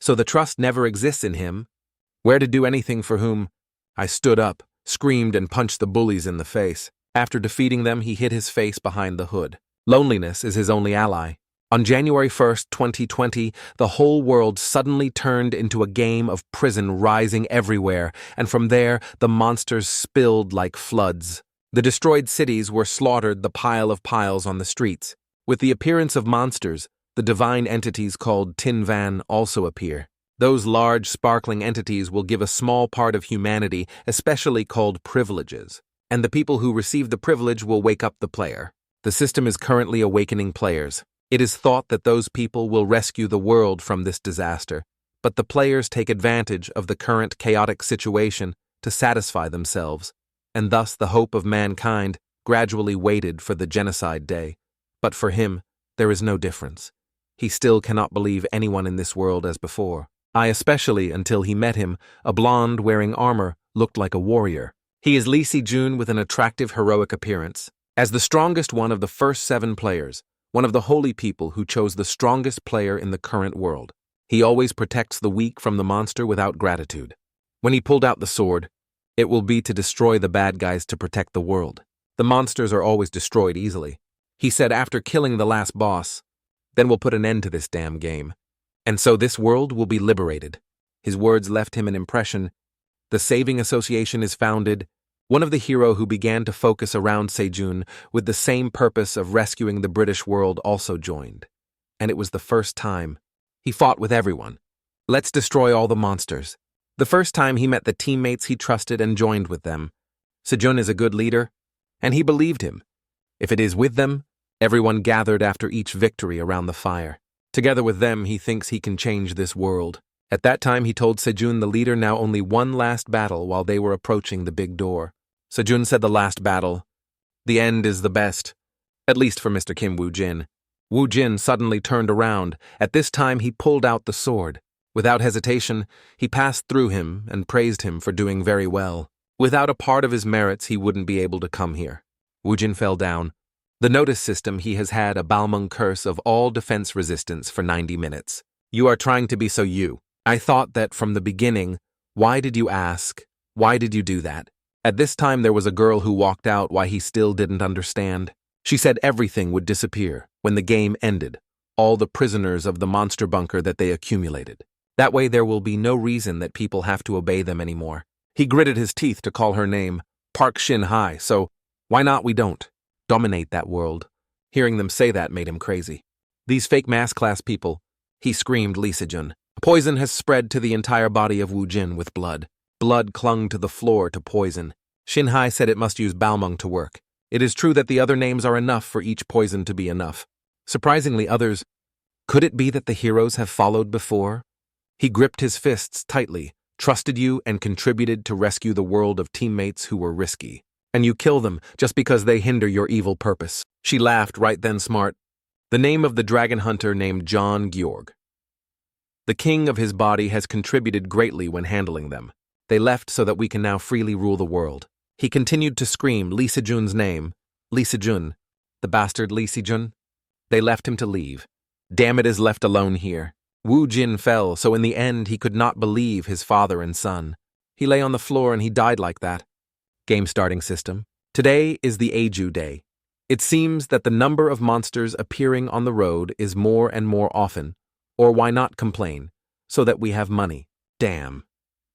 So the trust never exists in him. Where to do anything for whom? I stood up, screamed, and punched the bullies in the face. After defeating them, he hid his face behind the hood. Loneliness is his only ally. On January 1st, 2020, the whole world suddenly turned into a game of prison rising everywhere, and from there, the monsters spilled like floods. The destroyed cities were slaughtered the pile of piles on the streets. With the appearance of monsters, the divine entities called Tin Van also appear. Those large, sparkling entities will give a small part of humanity, especially called privileges, and the people who receive the privilege will wake up the player. The system is currently awakening players. It is thought that those people will rescue the world from this disaster, but the players take advantage of the current chaotic situation to satisfy themselves, and thus the hope of mankind gradually waited for the genocide day. But for him, there is no difference. He still cannot believe anyone in this world as before. I especially, until he met him, a blonde wearing armor, looked like a warrior. He is Lee Si-jun with an attractive heroic appearance. As the strongest one of the first 7 players, one of the holy people who chose the strongest player in the current world, he always protects the weak from the monster without gratitude. When he pulled out the sword, it will be to destroy the bad guys to protect the world. The monsters are always destroyed easily. He said after killing the last boss, then we'll put an end to this damn game. And so this world will be liberated. His words left him an impression. The Saving Association is founded. One of the hero who began to focus around Se-jun with the same purpose of rescuing the British world also joined. And it was the first time. He fought with everyone. Let's destroy all the monsters. The first time he met the teammates he trusted and joined with them. Se-jun is a good leader, and he believed him. If it is with them, everyone gathered after each victory around the fire. Together with them, he thinks he can change this world. At that time, he told Se-jun the leader now only one last battle while they were approaching the big door. Se-jun said the last battle. The end is the best. At least for Mr. Kim Woo-jin. Woo-jin suddenly turned around. At this time, he pulled out the sword. Without hesitation, he passed through him and praised him for doing very well. Without a part of his merits, he wouldn't be able to come here. Woo-jin fell down. The notice system he has had a Balmung curse of all defense resistance for 90 minutes. You are trying to be so you. I thought that from the beginning, why did you ask? Why did you do that? At this time there was a girl who walked out why he still didn't understand. She said everything would disappear when the game ended, all the prisoners of the monster bunker that they accumulated. That way there will be no reason that people have to obey them anymore. He gritted his teeth to call her name, Park Shin-hye, so why not we don't? Dominate that world. Hearing them say that made him crazy. These fake mass class people, he screamed Lee Si-jun. Poison has spread to the entire body of Woo-jin with blood. Blood clung to the floor to poison. Shin-hye said it must use Balmung to work. It is true that the other names are enough for each poison to be enough. Surprisingly, others. Could it be that the heroes have followed before? He gripped his fists tightly, trusted you, and contributed to rescue the world of teammates who were risky. And you kill them just because they hinder your evil purpose. She laughed right then smart. The name of the dragon hunter named John Georg. The king of his body has contributed greatly when handling them. They left so that we can now freely rule the world. He continued to scream Lee Si-jun's name. Lee Si-jun. The bastard Lee Si-jun. They left him to leave. Damn it, is left alone here. Woo-jin fell, so in the end he could not believe his father and son. He lay on the floor and he died like that. Game starting system. Today is the Aiju Day. It seems that the number of monsters appearing on the road is more and more often. Or why not complain? So that we have money. Damn.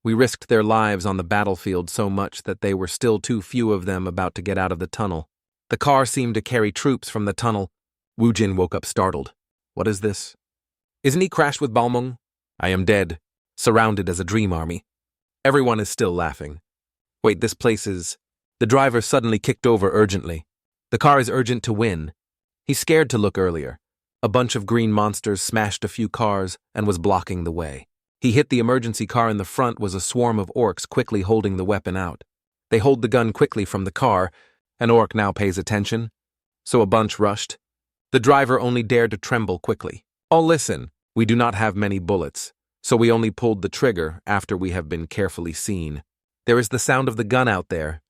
We risked their lives on the battlefield so much that they were still too few of them about to get out of the tunnel. The car seemed to carry troops from the tunnel. Woo-jin woke up startled. What is this? Isn't he crashed with Balmung? I am dead, surrounded as a dream army. Everyone is still laughing. Wait, this place is... The driver suddenly kicked over urgently. The car is urgent to win. He's scared to look earlier. A bunch of green monsters smashed a few cars and was blocking the way. He hit the emergency car in the front was a swarm of orcs quickly holding the weapon out. They hold the gun quickly from the car. An orc now pays attention. So a bunch rushed. The driver only dared to tremble quickly. Oh, listen, we do not have many bullets, so we only pulled the trigger after we have been carefully seen. There is the sound of the gun out there.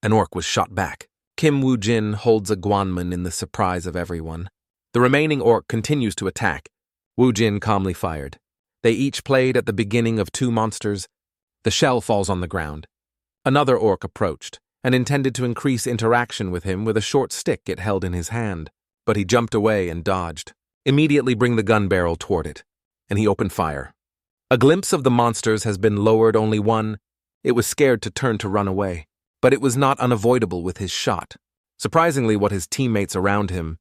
An orc was shot back. Kim Woo-jin holds a guanman in the surprise of everyone. The remaining orc continues to attack. Woo-jin calmly fired. They each played at the beginning of two monsters. The shell falls on the ground. Another orc approached and intended to increase interaction with him with a short stick it held in his hand, but he jumped away and dodged. Immediately bring the gun barrel toward it, and he opened fire. A glimpse of the monsters has been lowered only one. It was scared to turn to run away, but it was not unavoidable with his shot. Surprisingly, what his teammates around him,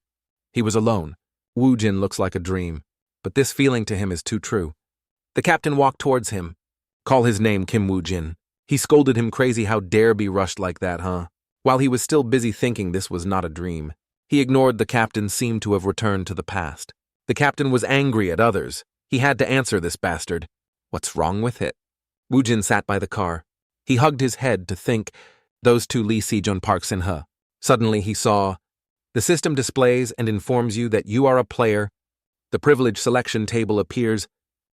he was alone. Woojin looks like a dream, but this feeling to him is too true. The captain walked towards him. Call his name Kim Woojin. He scolded him crazy how dare be rushed like that, huh? While he was still busy thinking this was not a dream, he ignored the captain seemed to have returned to the past. The captain was angry at others. He had to answer this bastard. What's wrong with it? Woojin sat by the car. He hugged his head to think, those two Lee Si-jun Park Sin-ha. Suddenly he saw, the system displays and informs you that you are a player. The privilege selection table appears.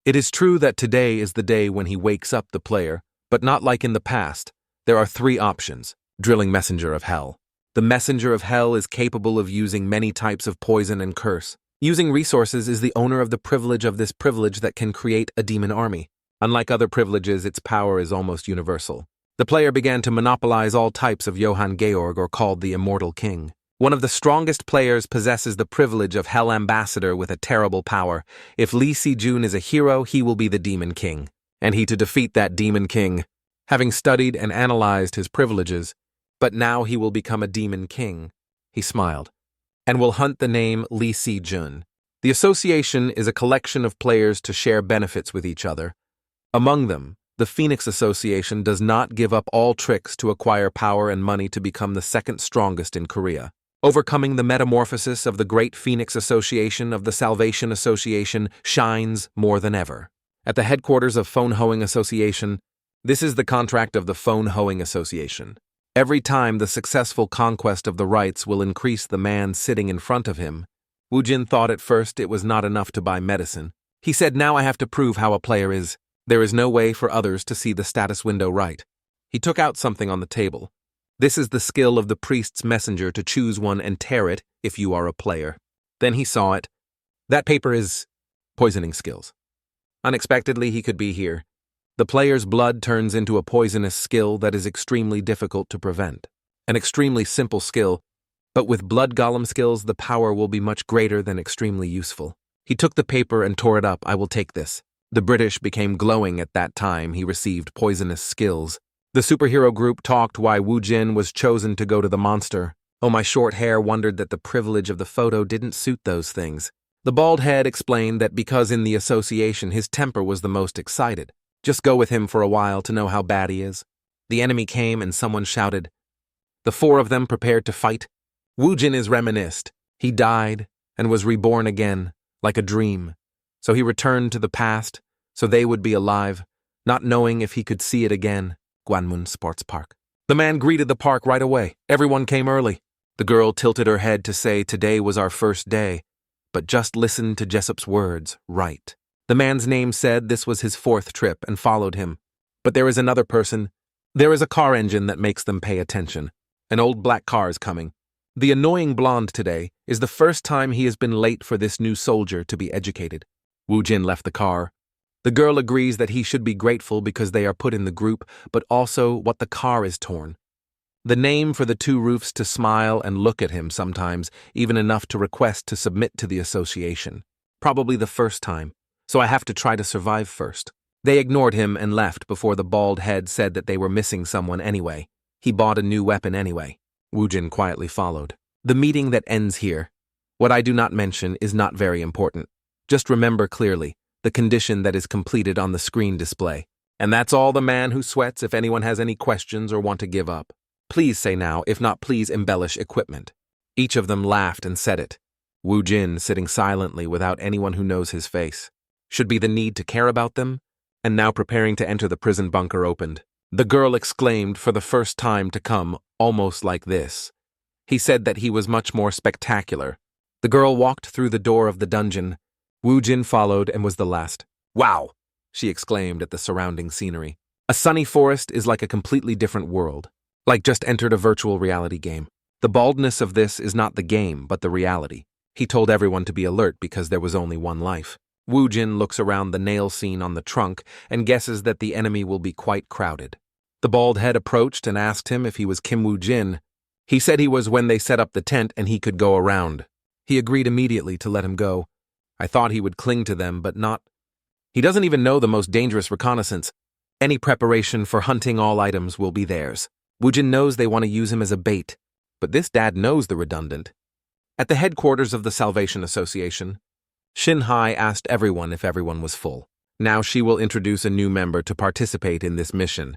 It is true that today is the day when he wakes up the player, but not like in the past. There are three options. Drilling Messenger of Hell. The Messenger of Hell is capable of using many types of poison and curse. Using resources is the owner of the privilege of this privilege that can create a demon army. Unlike other privileges, its power is almost universal. The player began to monopolize all types of Johann Georg, or called the Immortal King. One of the strongest players possesses the privilege of Hell Ambassador with a terrible power. If Lee Si-jun is a hero, he will be the Demon King. And he to defeat that Demon King, having studied and analyzed his privileges, but now he will become a Demon King. He smiled. And will hunt the name Lee Si-jun. The association is a collection of players to share benefits with each other. Among them, the Phoenix Association does not give up all tricks to acquire power and money to become the second strongest in Korea. Overcoming the metamorphosis of the Great Phoenix Association of the Salvation Association shines more than ever. At the headquarters of Phone Hoeing Association, this is the contract of the Phone Hoeing Association. Every time the successful conquest of the rights will increase the man sitting in front of him. Woojin thought at first it was not enough to buy medicine. He said, now I have to prove how a player is. There is no way for others to see the status window right. He took out something on the table. This is the skill of the priest's messenger to choose one and tear it if you are a player. Then he saw it. That paper is poisoning skills. Unexpectedly, he could be here. The player's blood turns into a poisonous skill that is extremely difficult to prevent. An extremely simple skill, but with blood golem skills, the power will be much greater than extremely useful. He took the paper and tore it up. I will take this. The British became glowing at that time he received poisonous skills. The superhero group talked why Woojin was chosen to go to the monster. Oh, my short hair wondered that the privilege of the photo didn't suit those things. The bald head explained that because in the association his temper was the most excited. Just go with him for a while to know how bad he is. The enemy came and someone shouted. The four of them prepared to fight. Woojin is reminisced. He died and was reborn again, like a dream. So he returned to the past, so they would be alive, not knowing if he could see it again. Gwanmun Sports Park. The man greeted the park right away. Everyone came early. The girl tilted her head to say today was our first day, but just listened to Jessup's words, right. The man's name said this was his fourth trip and followed him. But there is another person. There is a car engine that makes them pay attention. An old black car is coming. The annoying blonde today is the first time he has been late for this new soldier to be educated. Woojin left the car. The girl agrees that he should be grateful because they are put in the group, but also what the car is torn. The name for the two roofs to smile and look at him sometimes, even enough to request to submit to the association. Probably the first time. So I have to try to survive first. They ignored him and left before the bald head said that they were missing someone anyway. He bought a new weapon anyway. Woojin quietly followed. The meeting that ends here. What I do not mention is not very important. Just remember clearly the condition that is completed on the screen display. And that's all the man who sweats if anyone has any questions or want to give up. Please say now, if not please embellish equipment. Each of them laughed and said it. Woojin sitting silently without anyone who knows his face. Should be the need to care about them, and now preparing to enter the prison bunker opened. The girl exclaimed for the first time to come, almost like this. He said that he was much more spectacular. The girl walked through the door of the dungeon. Woojin followed and was the last. Wow, she exclaimed at the surrounding scenery. A sunny forest is like a completely different world, like just entered a virtual reality game. The baldness of this is not the game, but the reality. He told everyone to be alert because there was only one life. Wu Jin looks around the nail scene on the trunk and guesses that the enemy will be quite crowded. The bald head approached and asked him if he was Kim Wu Jin. He said he was when they set up the tent and he could go around. He agreed immediately to let him go. I thought he would cling to them, but not. He doesn't even know the most dangerous reconnaissance. Any preparation for hunting all items will be theirs. Wu Jin knows they want to use him as a bait, but this dad knows the redundant. At the headquarters of the Salvation Association, Shin Hai asked everyone if everyone was full. Now she will introduce a new member to participate in this mission.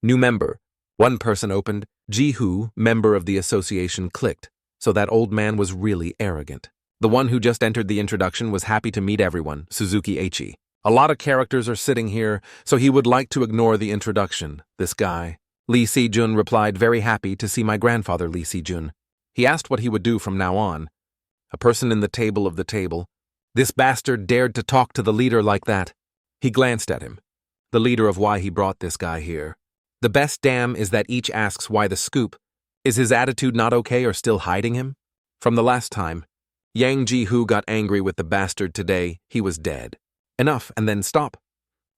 New member. One person opened. Ji-Hoo, member of the association, clicked, so that old man was really arrogant. The one who just entered the introduction was happy to meet everyone, Suzuki Eichi. A lot of characters are sitting here, so he would like to ignore the introduction, this guy. Lee Si-jun replied, very happy to see my grandfather Lee Si-jun. He asked what he would do from now on. A person in the table of the table. This bastard dared to talk to the leader like that. He glanced at him, the leader of why he brought this guy here. The best damn is that each asks why the scoop. Is his attitude not okay or still hiding him? From the last time, Yang Ji-Hoo got angry with the bastard today, he was dead. Enough, and then stop.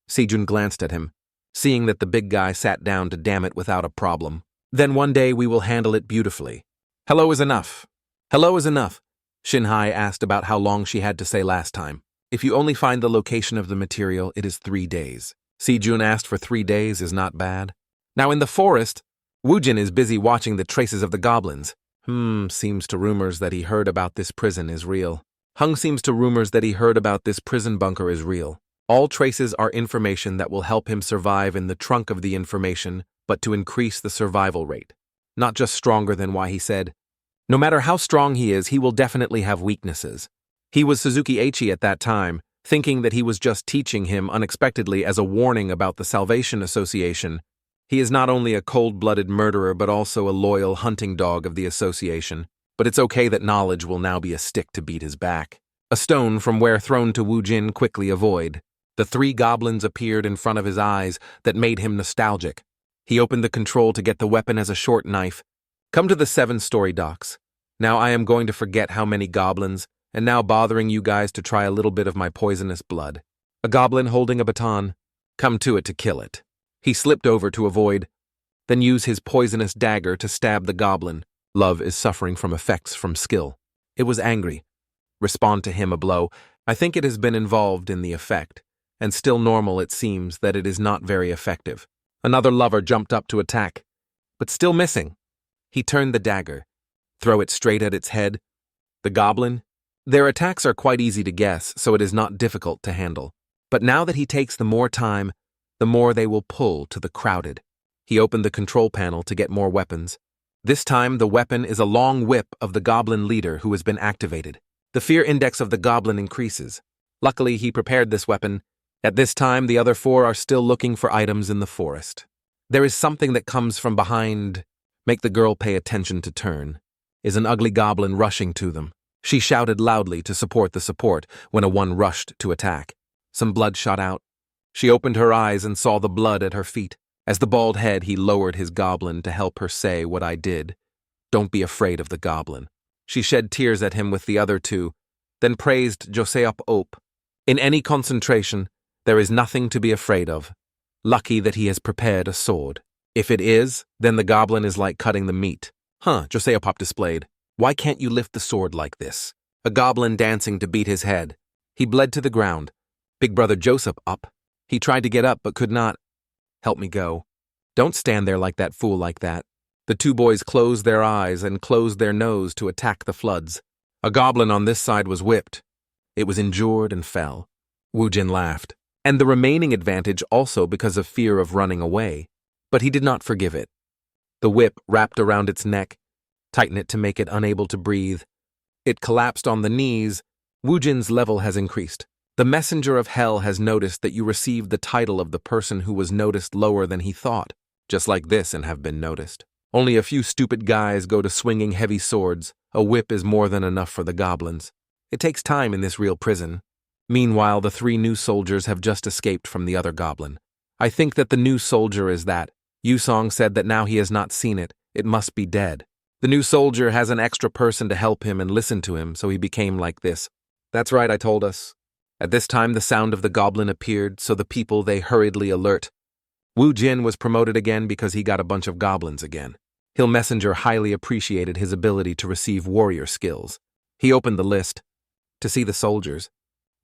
Si-jun glanced at him, seeing that the big guy sat down to damn it without a problem. Then one day we will handle it beautifully. Hello is enough. Hello is enough. Shin Hai asked about how long she had to say last time. If you only find the location of the material, it is 3 days. Si-jun asked for 3 days is not bad. Now in the forest, Wu Jin is busy watching the traces of the goblins. Seems to rumors that he heard about this prison is real. Seems to rumors that he heard about this prison bunker is real. All traces are information that will help him survive in the trunk of the information, but to increase the survival rate. Not just stronger than why he said. No matter how strong he is, he will definitely have weaknesses. He was Suzuki Eichi at that time, thinking that he was just teaching him unexpectedly as a warning about the Salvation Association. He is not only a cold-blooded murderer but also a loyal hunting dog of the association. But it's okay that knowledge will now be a stick to beat his back. A stone from where thrown to Wu Jin quickly avoid. The 3 goblins appeared in front of his eyes that made him nostalgic. He opened the control to get the weapon as a short knife. Come to the 7-story docks. Now I am going to forget how many goblins, and now bothering you guys to try a little bit of my poisonous blood. A goblin holding a baton. Come to it to kill it. He slipped over to avoid, then use his poisonous dagger to stab the goblin. Love is suffering from effects from skill. It was angry. Respond to him a blow. I think it has been involved in the effect, and still normal it seems that it is not very effective. Another lover jumped up to attack, but still missing. He turned the dagger. Throw it straight at its head. The goblin? Their attacks are quite easy to guess, so it is not difficult to handle. But now that he takes the more time, the more they will pull to the crowded. He opened the control panel to get more weapons. This time, the weapon is a long whip of the goblin leader who has been activated. The fear index of the goblin increases. Luckily, he prepared this weapon. At this time, the other 4 are still looking for items in the forest. There is something that comes from behind. Make the girl pay attention to turn. Is an ugly goblin rushing to them. She shouted loudly to support the support when a one rushed to attack. Some blood shot out. She opened her eyes and saw the blood at her feet. As the bald head, he lowered his goblin to help her say what I did. Don't be afraid of the goblin. She shed tears at him with the other 2, then praised Joseop Op. In any concentration, there is nothing to be afraid of. Lucky that he has prepared a sword. If it is, then the goblin is like cutting the meat. Joseop displayed. Why can't you lift the sword like this? A goblin dancing to beat his head. He bled to the ground. Big brother Joseph up. He tried to get up but could not. Help me go. Don't stand there like that fool like that. The 2 boys closed their eyes and closed their nose to attack the floods. A goblin on this side was whipped. It was injured and fell. Wu Jin laughed. And the remaining advantage also because of fear of running away. But he did not forgive it. The whip wrapped around its neck, tightened it to make it unable to breathe. It collapsed on the knees. Wu Jin's level has increased. The messenger of hell has noticed that you received the title of the person who was noticed lower than he thought, just like this and have been noticed. Only a few stupid guys go to swinging heavy swords. A whip is more than enough for the goblins. It takes time in this real prison. Meanwhile, the 3 new soldiers have just escaped from the other goblin. I think that the new soldier is that. Yusong said that now he has not seen it. It must be dead. The new soldier has an extra person to help him and listen to him, so he became like this. That's right, I told us. At this time, the sound of the goblin appeared, so the people they hurriedly alert. Wu Jin was promoted again because he got a bunch of goblins again. Hill Messenger highly appreciated his ability to receive warrior skills. He opened the list to see the soldiers.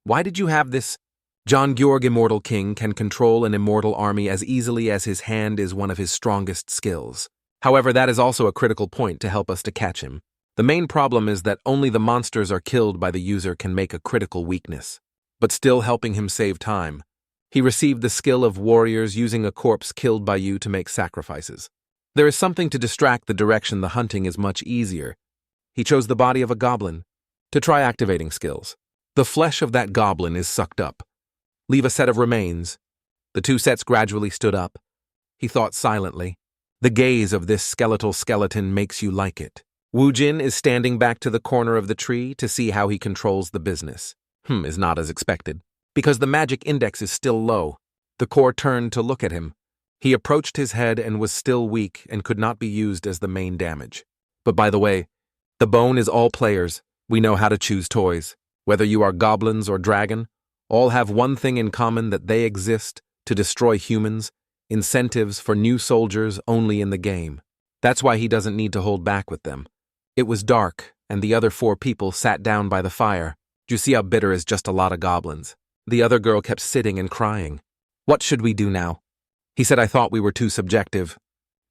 Why did you have this? John Georg Immortal King can control an immortal army as easily as his hand is one of his strongest skills. However, that is also a critical point to help us to catch him. The main problem is that only the monsters are killed by the user can make a critical weakness. But still helping him save time, he received the skill of warriors using a corpse killed by you to make sacrifices. There is something to distract the direction the hunting is much easier. He chose the body of a goblin to try activating skills. The flesh of that goblin is sucked up. Leave a set of remains. The two sets gradually stood up. He thought silently. The gaze of this skeletal skeleton makes you like it. Wu Jin is standing back to the corner of the tree to see how he controls the business. Is not as expected. Because the magic index is still low. The core turned to look at him. He approached his head and was still weak and could not be used as the main damage. But by the way, the bone is all players. We know how to choose toys. Whether you are goblins or dragon, all have one thing in common, that they exist to destroy humans, incentives for new soldiers only in the game. That's why he doesn't need to hold back with them. It was dark, and the other 4 people sat down by the fire. Jusia Bitter is just a lot of goblins. The other girl kept sitting and crying. What should we do now? He said, I thought we were too subjective.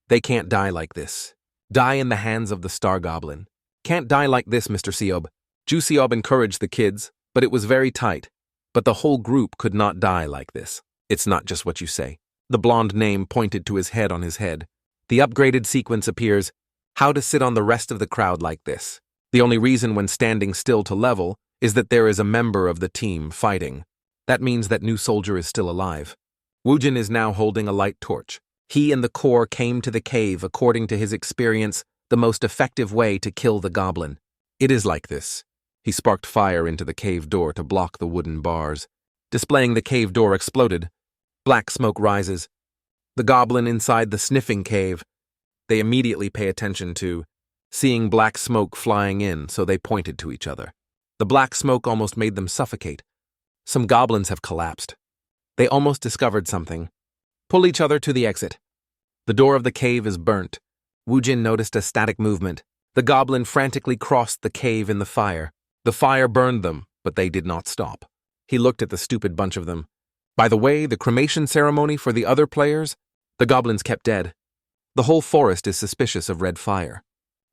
They can't die like this. Die in the hands of the Star Goblin. Can't die like this, Mr. Siob. Jusiob encouraged the kids, but it was very tight. But the whole group could not die like this. It's not just what you say. The blonde name pointed to his head on his head. The upgraded sequence appears. How to sit on the rest of the crowd like this. The only reason when standing still to level is that there is a member of the team fighting. That means that new soldier is still alive. Wu Jin is now holding a light torch. He and the core came to the cave according to his experience, the most effective way to kill the goblin. It is like this. He sparked fire into the cave door to block the wooden bars. Displaying the cave door exploded. Black smoke rises. The goblin inside the sniffing cave. They immediately pay attention to seeing black smoke flying in, so they pointed to each other. The black smoke almost made them suffocate. Some goblins have collapsed. They almost discovered something. Pull each other to the exit. The door of the cave is burnt. Wu Jin noticed a static movement. The goblin frantically crossed the cave in the fire. The fire burned them, but they did not stop. He looked at the stupid bunch of them. By the way, the cremation ceremony for the other players, the goblins kept dead. The whole forest is suspicious of red fire.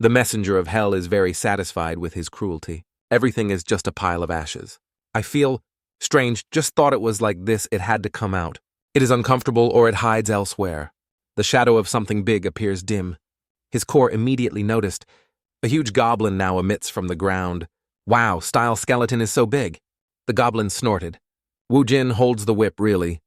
The messenger of hell is very satisfied with his cruelty. Everything is just a pile of ashes. I feel strange, just thought it was like this, it had to come out. It is uncomfortable or it hides elsewhere. The shadow of something big appears dim. His core immediately noticed. A huge goblin now emits from the ground. Wow, style skeleton is so big. The goblin snorted. Wu Jin holds the whip really.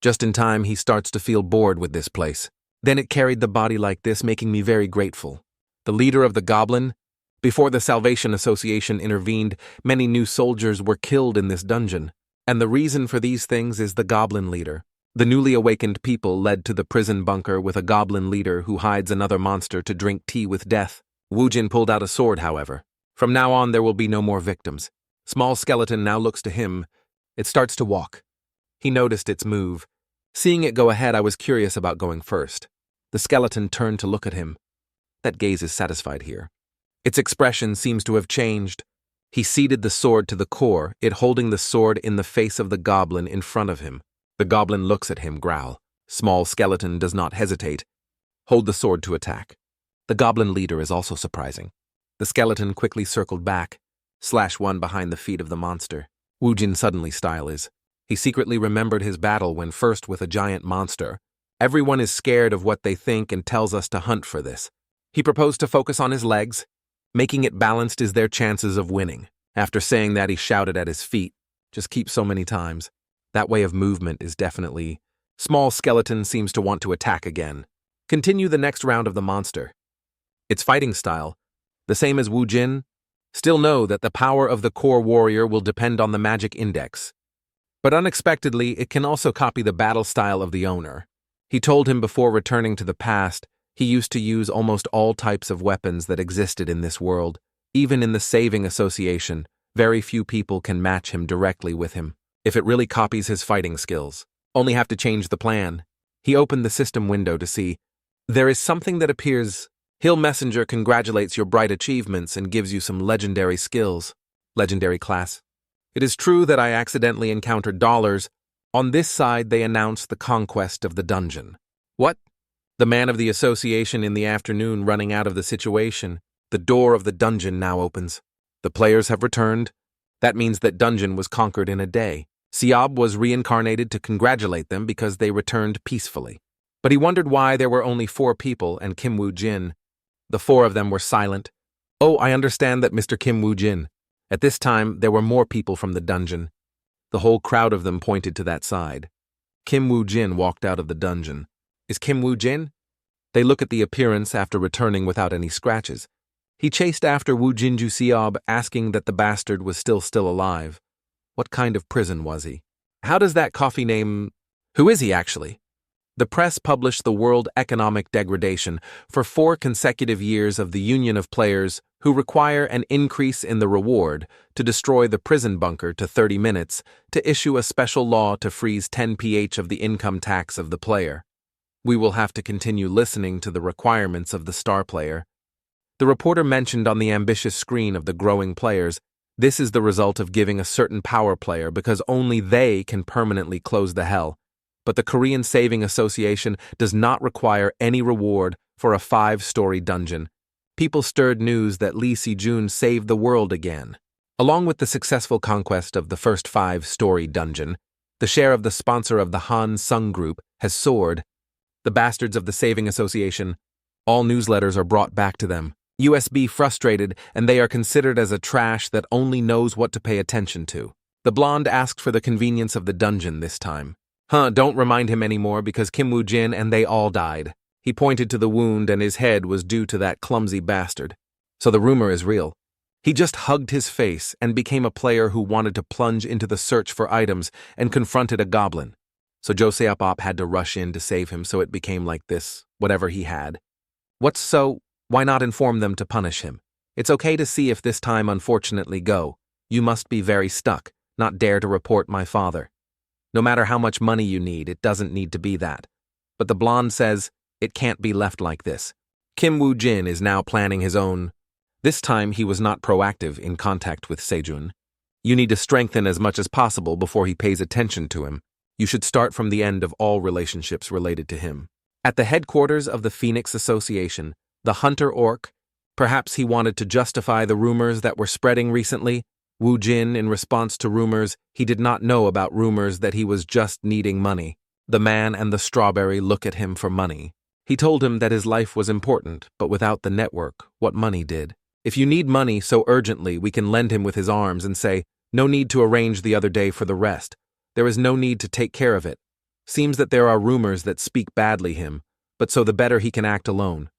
Just in time, he starts to feel bored with this place. Then it carried the body like this, making me very grateful. The leader of the goblin. Before the Salvation Association intervened, many new soldiers were killed in this dungeon. And the reason for these things is the goblin leader. The newly awakened people led to the prison bunker with a goblin leader who hides another monster to drink tea with death. Wu Jin pulled out a sword, however. From now on, there will be no more victims. Small skeleton now looks to him. It starts to walk. He noticed its move. Seeing it go ahead, I was curious about going first. The skeleton turned to look at him. That gaze is satisfied here. Its expression seems to have changed. He ceded the sword to the core, it holding the sword in the face of the goblin in front of him. The goblin looks at him, growl. Small skeleton does not hesitate. Hold the sword to attack. The goblin leader is also surprising. The skeleton quickly circled back. Slash one behind the feet of the monster. Wu Jin suddenly style is. He secretly remembered his battle when first with a giant monster. Everyone is scared of what they think and tells us to hunt for this. He proposed to focus on his legs. Making it balanced is their chances of winning. After saying that, he shouted at his feet. Just keep so many times. That way of movement is definitely. Small skeleton seems to want to attack again. Continue the next round of the monster. Its fighting style, the same as Wu Jin. Still know that the power of the core warrior will depend on the magic index. But unexpectedly, it can also copy the battle style of the owner. He told him before returning to the past, he used to use almost all types of weapons that existed in this world. Even in the Saving Association, very few people can match him directly with him. if it really copies his fighting skills. Only have to change the plan. He opened the system window to see. There is something that appears. Hill Messenger congratulates your bright achievements and gives you some legendary skills. Legendary class. It is true that I accidentally encountered dollars. On this side, they announce the conquest of the dungeon. What? The man of the association in the afternoon running out of the situation. The door of the dungeon now opens. The players have returned. That means that dungeon was conquered in a day. Siab was reincarnated to congratulate them because they returned peacefully. But he wondered why there were only 4 people and Kim Woo-jin. The 4 of them were silent. Oh, I understand that, Mr. Kim Woo-jin. At this time, there were more people from the dungeon. The whole crowd of them pointed to that side. Kim Woo-jin walked out of the dungeon. Is Kim Woo-jin? They look at the appearance after returning without any scratches. He chased after Woo-jinju Siab, asking that the bastard was still alive. What kind of prison was he? How does that coffee name... Who is he, actually? The press published the world economic degradation for 4 consecutive years of the union of players who require an increase in the reward to destroy the prison bunker to 30 minutes to issue a special law to freeze 10 ph of the income tax of the player. We will have to continue listening to the requirements of the star player. The reporter mentioned on the ambitious screen of the growing players, this is the result of giving a certain power player because only they can permanently close the hell. But the Korean Saving Association does not require any reward for a 5-story dungeon. People stirred news that Lee Si-jun saved the world again. Along with the successful conquest of the first 5-story dungeon, the share of the sponsor of the Han Sung Group has soared. The bastards of the Saving Association, all newsletters are brought back to them. USB frustrated, and they are considered as a trash that only knows what to pay attention to. The blonde asked for the convenience of the dungeon this time. Don't remind him anymore because Kim Woo-jin and they all died. He pointed to the wound and his head was due to that clumsy bastard. So the rumor is real. He just hugged his face and became a player who wanted to plunge into the search for items and confronted a goblin. So Joseop had to rush in to save him, so it became like this, whatever he had. What's so? Why not inform them to punish him? It's okay to see if this time unfortunately go. You must be very stuck, not dare to report my father. No matter how much money you need, it doesn't need to be that. But the blonde says, it can't be left like this. Kim Woo-jin is now planning his own. This time he was not proactive in contact with Sejun. You need to strengthen as much as possible before he pays attention to him. You should start from the end of all relationships related to him. At the headquarters of the Phoenix Association, the hunter orc, perhaps he wanted to justify the rumors that were spreading recently. Woo-jin, in response to rumors, he did not know about rumors that he was just needing money. The man and the strawberry look at him for money. He told him that his life was important, but without the network, what money did. If you need money so urgently, we can lend him with his arms and say, no need to arrange the other day for the rest. There is no need to take care of it. Seems that there are rumors that speak badly him, but so the better he can act alone.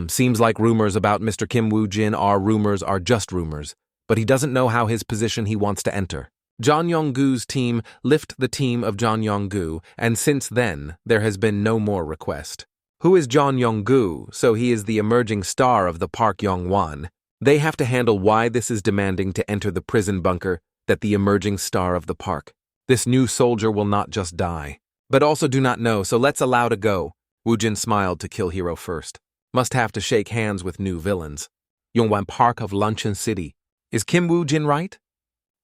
Seems like rumors about Mr. Kim Woo-jin are just rumors. But he doesn't know how his position he wants to enter. John Yong-gu's team lift the team of John Yong-gu, and since then, there has been no more request. Who is John Yong-gu? So he is the emerging star of the Park Yong-wan. They have to handle why this is demanding to enter the prison bunker, that the emerging star of the park. This new soldier will not just die, but also do not know, so let's allow to go. Woo-jin smiled to kill hero first. Must have to shake hands with new villains. Yongwan Park of Luncheon City. Is Kim Woo-jin right?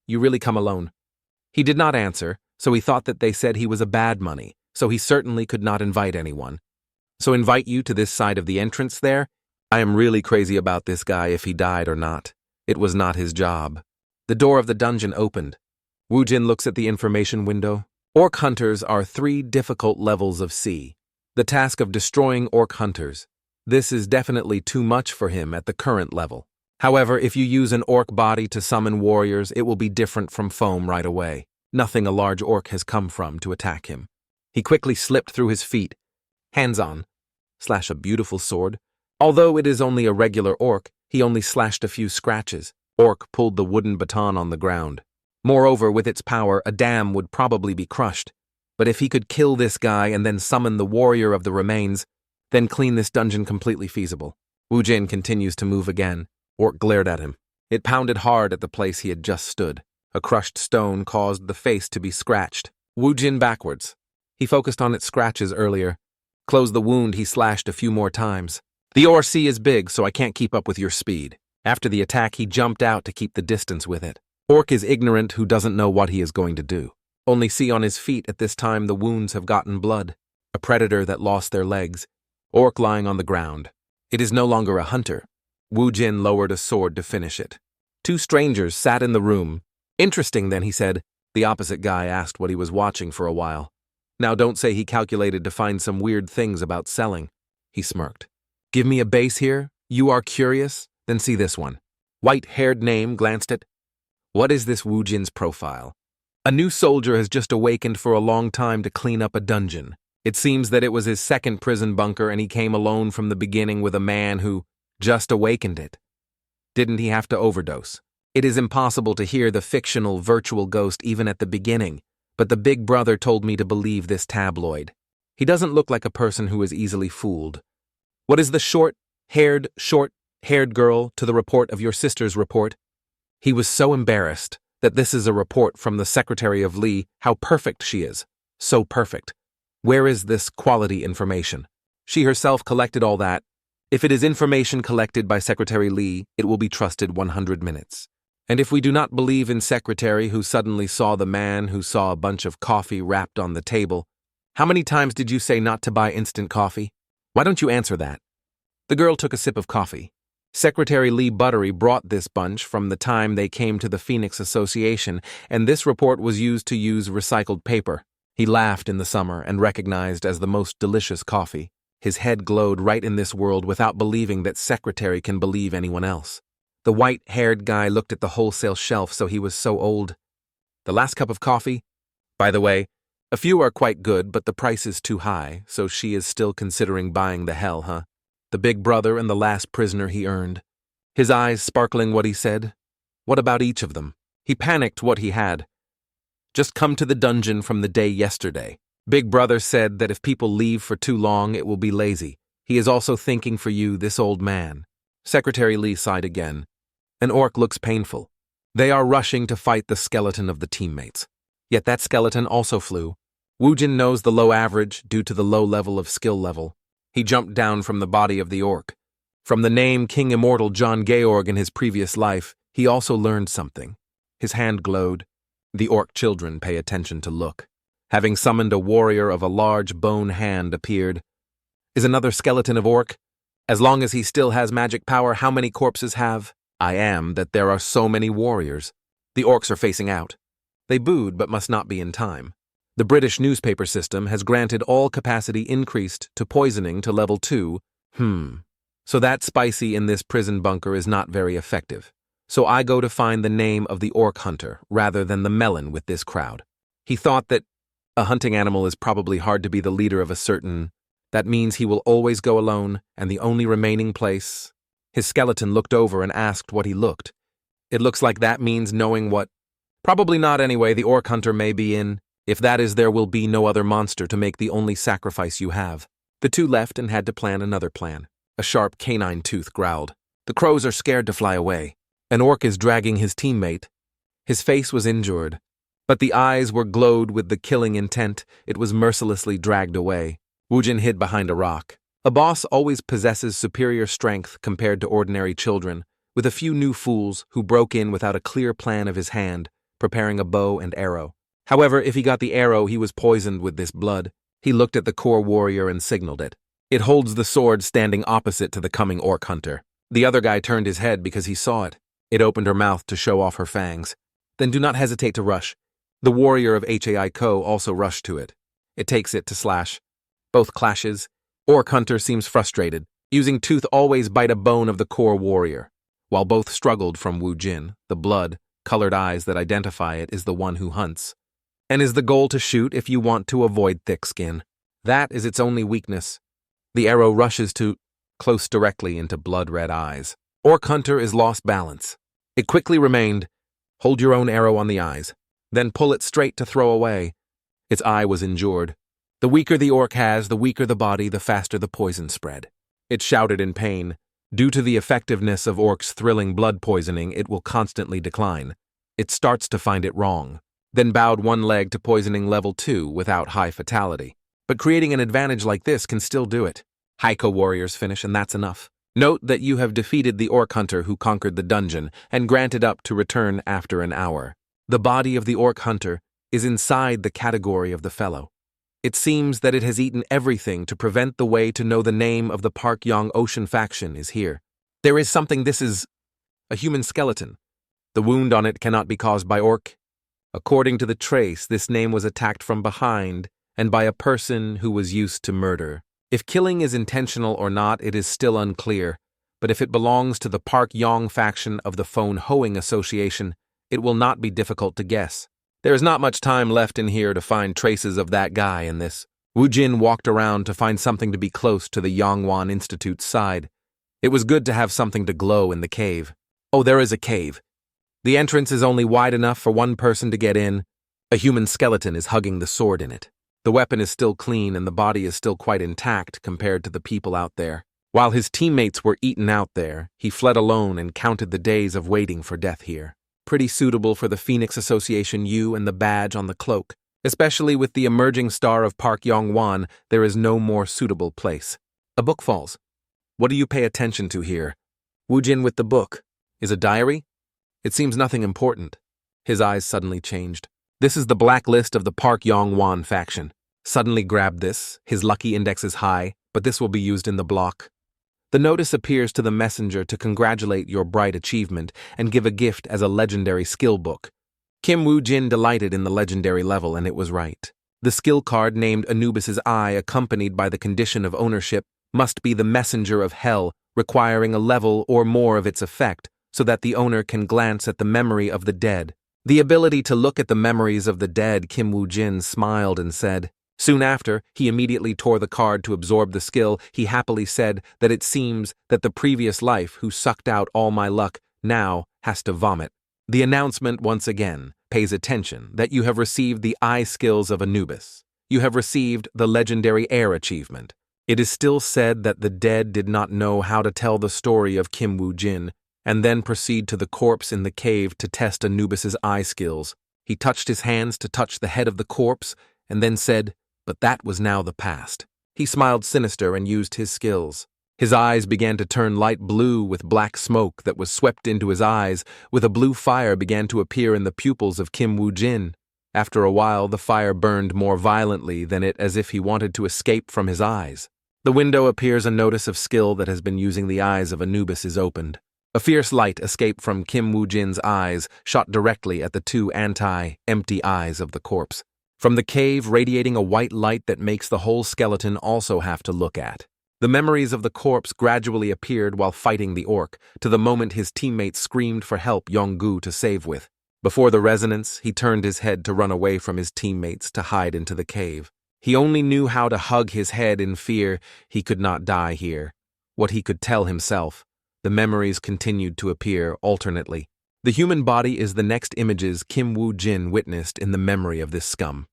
You really come alone. He did not answer, so he thought that they said he was a bad money, so he certainly could not invite anyone. So invite you to this side of the entrance there? I am really crazy about this guy if he died or not. It was not his job. The door of the dungeon opened. Woo-jin looks at the information window. Orc hunters are 3 difficult levels of C. The task of destroying orc hunters. This is definitely too much for him at the current level. However, if you use an orc body to summon warriors, it will be different from foam right away. Nothing a large orc has come from to attack him. He quickly slipped through his feet. Hands on. Slash a beautiful sword. Although it is only a regular orc, he only slashed a few scratches. Orc pulled the wooden baton on the ground. Moreover, with its power, a dam would probably be crushed. But if he could kill this guy and then summon the warrior of the remains, then clean this dungeon completely feasible. Woo-jin continues to move again. Orc glared at him. It pounded hard at the place he had just stood. A crushed stone caused the face to be scratched. Woojin backwards. He focused on its scratches earlier. Closed the wound, he slashed a few more times. The ORC is big, so I can't keep up with your speed. After the attack, he jumped out to keep the distance with it. Orc is ignorant who doesn't know what he is going to do. Only see on his feet at this time the wounds have gotten blood. A predator that lost their legs. Orc lying on the ground. It is no longer a hunter. Woojin lowered a sword to finish it. Two strangers sat in the room. Interesting, then, he said. The opposite guy asked what he was watching for a while. Now don't say he calculated to find some weird things about selling. He smirked. Give me a base here? You are curious? Then see this one. White-haired name glanced at. What is this Woojin's profile? A new soldier has just awakened for a long time to clean up a dungeon. It seems that it was his second prison bunker and he came alone from the beginning with a man who just awakened it. Didn't he have to overdose? It is impossible to hear the fictional virtual ghost even at the beginning, but the big brother told me to believe this tabloid. He doesn't look like a person who is easily fooled. What is the short-haired girl to the report of your sister's report? He was so embarrassed that this is a report from the Secretary of Lee, how perfect she is. So perfect. Where is this quality information? She herself collected all that. If it is information collected by Secretary Lee, it will be trusted 100 minutes. And if we do not believe in Secretary who suddenly saw the man who saw a bunch of coffee wrapped on the table, how many times did you say not to buy instant coffee? Why don't you answer that? The girl took a sip of coffee. Secretary Lee Buttery brought this bunch from the time they came to the Phoenix Association, and this report was used to use recycled paper. He laughed in the summer and recognized as the most delicious coffee. His head glowed right in this world without believing that Secretary can believe anyone else. The white-haired guy looked at the wholesale shelf, so he was so old. The last cup of coffee? By the way, a few are quite good, but the price is too high, so she is still considering buying the hell, huh? The big brother and the last prisoner he earned. His eyes sparkling what he said. What about each of them? He panicked what he had. Just come to the dungeon from the day yesterday. Big brother said that if people leave for too long, it will be lazy. He is also thinking for you, this old man. Secretary Lee sighed again. An orc looks painful. They are rushing to fight the skeleton of the teammates. Yet that skeleton also flew. Woojin knows the low average due to the low level of skill level. He jumped down from the body of the orc. From the name King Immortal John Georg in his previous life, he also learned something. His hand glowed. The orc children pay attention to look. Having summoned a warrior of a large bone hand appeared. Is another skeleton of orc? As long as he still has magic power, how many corpses have? I am that there are so many warriors. The orcs are facing out. They booed but must not be in time. The British newspaper system has granted all capacity increased to poisoning to level 2. So that spicy in this prison bunker is not very effective. So I go to find the name of the orc hunter rather than the melon with this crowd. He thought that a hunting animal is probably hard to be the leader of a certain. That means he will always go alone, and the only remaining place. His skeleton looked over and asked what he looked. It looks like that means knowing what. Probably not anyway, the orc hunter may be in. If that is, there will be no other monster to make the only sacrifice you have. The two left and had to plan another plan. A sharp canine tooth growled. The crows are scared to fly away. An orc is dragging his teammate. His face was injured, but the eyes were glowed with the killing intent. It was mercilessly dragged away. Woojin hid behind a rock. A boss always possesses superior strength compared to ordinary children, with a few new fools who broke in without a clear plan of his hand, preparing a bow and arrow. However, if he got the arrow, he was poisoned with this blood. He looked at the core warrior and signaled it. It holds the sword standing opposite to the coming orc hunter. The other guy turned his head because he saw it. It opened her mouth to show off her fangs. Then do not hesitate to rush. The warrior of Hai Ko also rushed to it. It takes it to slash. Both clashes. Orc hunter seems frustrated. Using tooth always bite a bone of the core warrior. While both struggled from Woojin, the blood, colored eyes that identify it is the one who hunts. And is the goal to shoot if you want to avoid thick skin. That is its only weakness. The arrow rushes to close directly into blood-red eyes. Orc hunter is lost balance. It quickly remained, hold your own arrow on the eyes, then pull it straight to throw away. Its eye was injured. The weaker the orc has, the weaker the body, the faster the poison spread. It shouted in pain. Due to the effectiveness of orcs' thrilling blood poisoning, it will constantly decline. it starts to find it wrong, then bowed one leg to poisoning level 2 without high fatality. But creating an advantage like this can still do it. Heiko warriors finish, and that's enough. Note that you have defeated the orc hunter who conquered the dungeon and granted up to return after an hour. The body of the orc hunter is inside the category of the fellow. It seems that it has eaten everything to prevent the way to know the name of the Park Yong Ocean faction is here. There is something. This is a human skeleton. The wound on it cannot be caused by orc. According to the trace, this name was attacked from behind and by a person who was used to murder. If killing is intentional or not, it is still unclear, but if it belongs to the Park Yong faction of the Phone Hoeing Association, it will not be difficult to guess. There is not much time left in here to find traces of that guy in this. Wu Jin walked around to find something to be close to the Yongwan Institute's side. It was good to have something to glow in the cave. Oh, there is a cave. The entrance is only wide enough for one person to get in. A human skeleton is hugging the sword in it. The weapon is still clean and the body is still quite intact compared to the people out there. While his teammates were eaten out there, he fled alone and counted the days of waiting for death here. Pretty suitable for the Phoenix Association U and the badge on the cloak. Especially with the emerging star of Park Yong-wan, there is no more suitable place. A book falls. What do you pay attention to here? Wu Jin with the book. Is a diary? It seems nothing important. His eyes suddenly changed. This is the blacklist of the Park Yong-wan faction. Suddenly grabbed this. His lucky index is high, but this will be used in the block. The notice appears to the messenger to congratulate your bright achievement and give a gift as a legendary skill book. Kim Wu Jin delighted in the legendary level, and it was right. The skill card named Anubis's Eye, accompanied by the condition of ownership, must be the messenger of hell, requiring a level or more of its effect, so that the owner can glance at the memory of the dead. The ability to look at the memories of the dead, Kim Wu Jin smiled and said. Soon after, he immediately tore the card to absorb the skill. He happily said that it seems that the previous life who sucked out all my luck now has to vomit. The announcement once again pays attention that you have received the eye skills of Anubis. You have received the legendary air achievement. It is still said that the dead did not know how to tell the story of Kim Wu Jin, and then proceed to the corpse in the cave to test Anubis's eye skills. He touched his hands to touch the head of the corpse, and then said, but that was now the past. He smiled sinister and used his skills. His eyes began to turn light blue with black smoke that was swept into his eyes, with a blue fire began to appear in the pupils of Kim Wu Jin. After a while, the fire burned more violently than it as if he wanted to escape from his eyes. The window appears a notice of skill that has been using the eyes of Anubis is opened. A fierce light escaped from Kim Wu Jin's eyes, shot directly at the two empty eyes of the corpse. From the cave radiating a white light that makes the whole skeleton also have to look at. The memories of the corpse gradually appeared while fighting the orc, to the moment his teammates screamed for help Yonggu to save with. Before the resonance, he turned his head to run away from his teammates to hide into the cave. He only knew how to hug his head in fear. He could not die here. What he could tell himself. The memories continued to appear alternately. The human body is the next images Kim Wu Jin witnessed in the memory of this scum.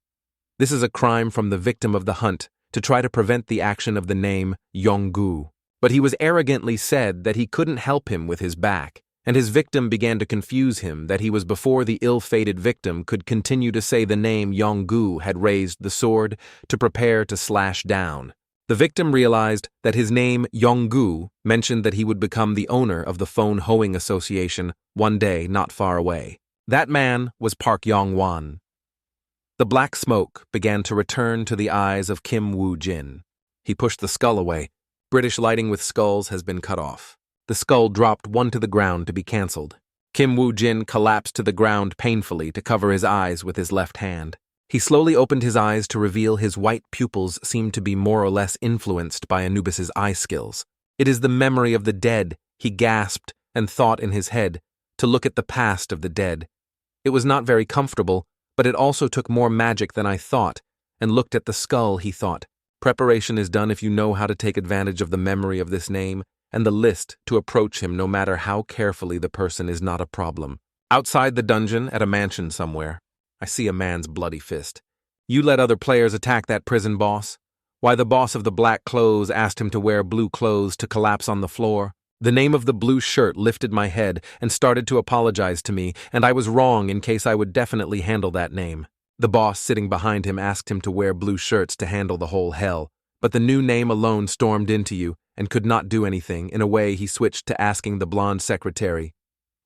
This is a crime from the victim of the hunt to try to prevent the action of the name Yonggu. But he was arrogantly said that he couldn't help him with his back, and his victim began to confuse him that he was before the ill-fated victim could continue to say the name Yonggu had raised the sword to prepare to slash down. The victim realized that his name Yonggu mentioned that he would become the owner of the Phone Hoeing Association one day not far away. That man was Park Yong-wan. The black smoke began to return to the eyes of Kim Wu Jin. He pushed the skull away. British lighting with skulls has been cut off. The skull dropped one to the ground to be cancelled. Kim Wu Jin collapsed to the ground painfully to cover his eyes with his left hand. He slowly opened his eyes to reveal his white pupils seemed to be more or less influenced by Anubis's eye skills. It is the memory of the dead, he gasped and thought in his head, to look at the past of the dead. It was not very comfortable, but it also took more magic than I thought, and looked at the skull, he thought. Preparation is done if you know how to take advantage of the memory of this name, and the list to approach him no matter how carefully the person is not a problem. Outside the dungeon, at a mansion somewhere, I see a man's bloody fist. You let other players attack that prison boss? Why, the boss of the black clothes asked him to wear blue clothes to collapse on the floor. The name of the blue shirt lifted my head and started to apologize to me, and I was wrong in case I would definitely handle that name. The boss sitting behind him asked him to wear blue shirts to handle the whole hell, but the new name alone stormed into you and could not do anything. In a way, he switched to asking the blonde secretary,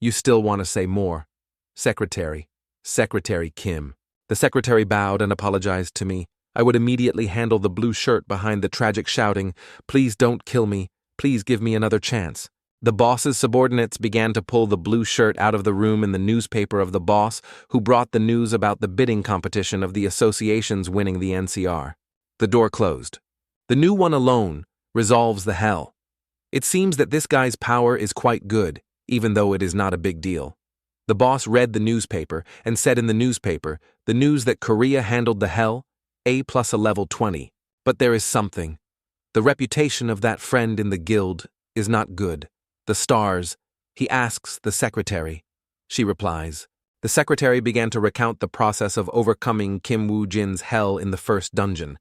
"You still want to say more?" "Secretary. Secretary Kim." The secretary bowed and apologized to me. I would immediately handle the blue shirt behind the tragic shouting, "Please don't kill me. Please give me another chance." The boss's subordinates began to pull the blue shirt out of the room in the newspaper of the boss, who brought the news about the bidding competition of the associations winning the NCR. The door closed. The new one alone resolves the hell. It seems that this guy's power is quite good, even though it is not a big deal. The boss read the newspaper and said in the newspaper, the news that Korea handled the hell, A plus a level 20. But there is something. The reputation of that friend in the guild is not good. The stars. He asks the secretary. She replies. The secretary began to recount the process of overcoming Kim Woo-jin's hell in the first dungeon.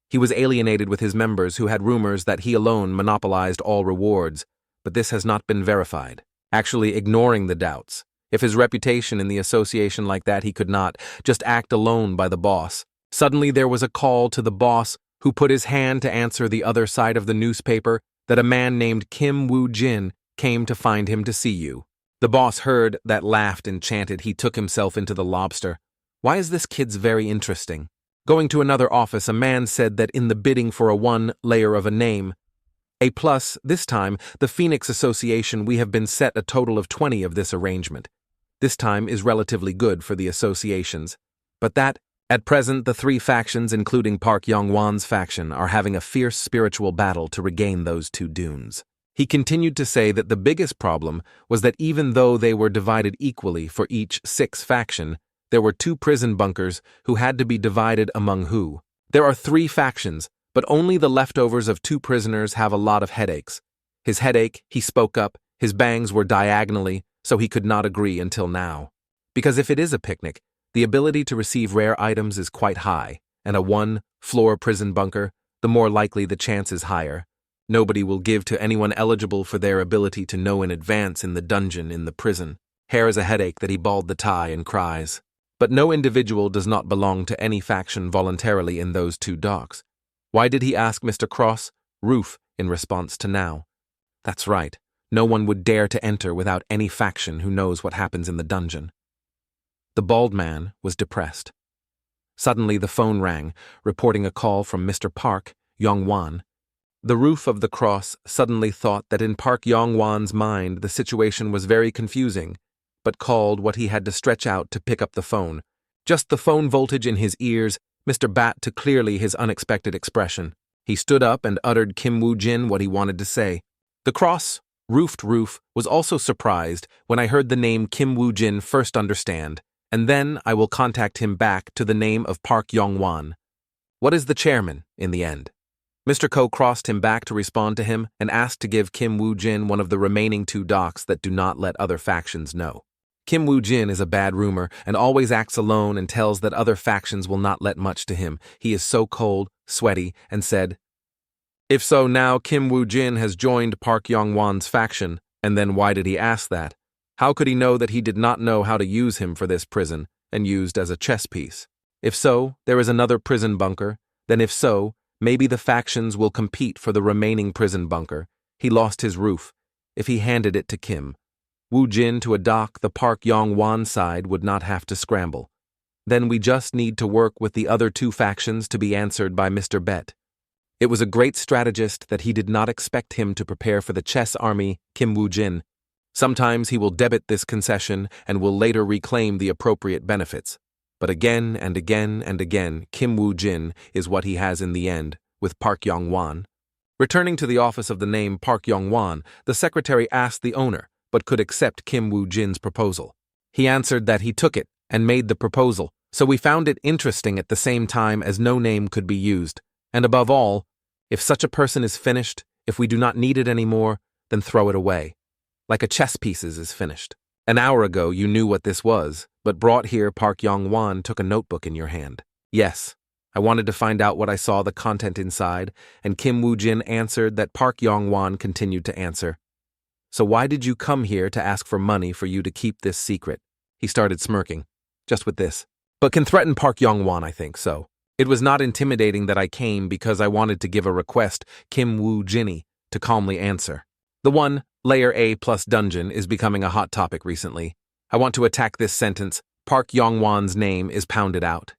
He was alienated with his members who had rumors that he alone monopolized all rewards, but this has not been verified. Actually ignoring the doubts. If his reputation in the association like that, he could not just act alone by the boss. Suddenly there was a call to the boss, who put his hand to answer the other side of the newspaper, that a man named Kim Woo-jin came to find him to see you. The boss heard that, laughed and chanted. He took himself into the lobster. Why is this kid's very interesting? Going to another office, a man said that in the bidding for a one layer of a name, A plus, this time, the Phoenix Association, we have been set a total of 20 of this arrangement. This time is relatively good for the associations. But that, at present, the three factions, including Park Yong-won's faction, are having a fierce spiritual battle to regain those two dunes. He continued to say that the biggest problem was that even though they were divided equally for each 6 faction, there were 2 prison bunkers who had to be divided among who. There are 3 factions, but only the leftovers of 2 prisoners have a lot of headaches. His headache, he spoke up, his bangs were diagonally, so he could not agree until now. Because if it is a picnic, the ability to receive rare items is quite high, and a 1-floor prison bunker, the more likely the chance is higher. Nobody will give to anyone eligible for their ability to know in advance in the dungeon in the prison. Hair is a headache that he balled the tie and cries. But no individual does not belong to any faction voluntarily in those 2 docks. Why did he ask Mr. Cross, Roof, in response to now? That's right, no one would dare to enter without any faction who knows what happens in the dungeon. The bald man was depressed. Suddenly the phone rang, reporting a call from Mr. Park Yong-won. The Roof of the Cross suddenly thought that in Park Yong-won's mind the situation was very confusing, but called what he had to stretch out to pick up the phone. Just the phone voltage in his ears, Mr. Bat took clearly his unexpected expression. He stood up and uttered Kim Woo-jin what he wanted to say. The cross-roofed Roof was also surprised when I heard the name Kim Woo-jin first understand, and then I will contact him back to the name of Park Yong-won. What is the chairman, in the end? Mr. Ko crossed him back to respond to him and asked to give Kim Woo-jin one of the remaining 2 docks that do not let other factions know. Kim Woo-jin is a bad rumor and always acts alone and tells that other factions will not let much to him. He is so cold, sweaty, and said, "If so, now Kim Woo-jin has joined Park Yong-won's faction, and then why did he ask that? How could he know that he did not know how to use him for this prison, and used as a chess piece? If so, there is another prison bunker, then if so, maybe the factions will compete for the remaining prison bunker. He lost his roof. If he handed it to Kim Woo-jin to a dock, the Park Yong-won side would not have to scramble. Then we just need to work with the other 2 factions to be answered by Mr. Bet. It was a great strategist that he did not expect him to prepare for the chess army, Kim Woo-jin. Sometimes he will debit this concession and will later reclaim the appropriate benefits. But again and again and again, Kim Woo-jin is what he has in the end, with Park Yong-won. Returning to the office of the name Park Yong-won, the secretary asked the owner, but could accept Kim Woo-jin's proposal. He answered that he took it and made the proposal, so we found it interesting at the same time as no name could be used. And above all, if such a person is finished, if we do not need it anymore, then throw it away. Like a chess piece is finished. An hour ago you knew what this was, but brought here Park Yong-won took a notebook in your hand. Yes, I wanted to find out what I saw the content inside, and Kim Woo-jin answered that Park Yong-won continued to answer. So why did you come here to ask for money for you to keep this secret? He started smirking. Just with this. But can threaten Park Yong-won, I think, so. It was not intimidating that I came because I wanted to give a request, Kim Woo-jinny, to calmly answer. The one, Layer A plus dungeon, is becoming a hot topic recently. I want to attack this sentence. Park Yong-won's name is pounded out.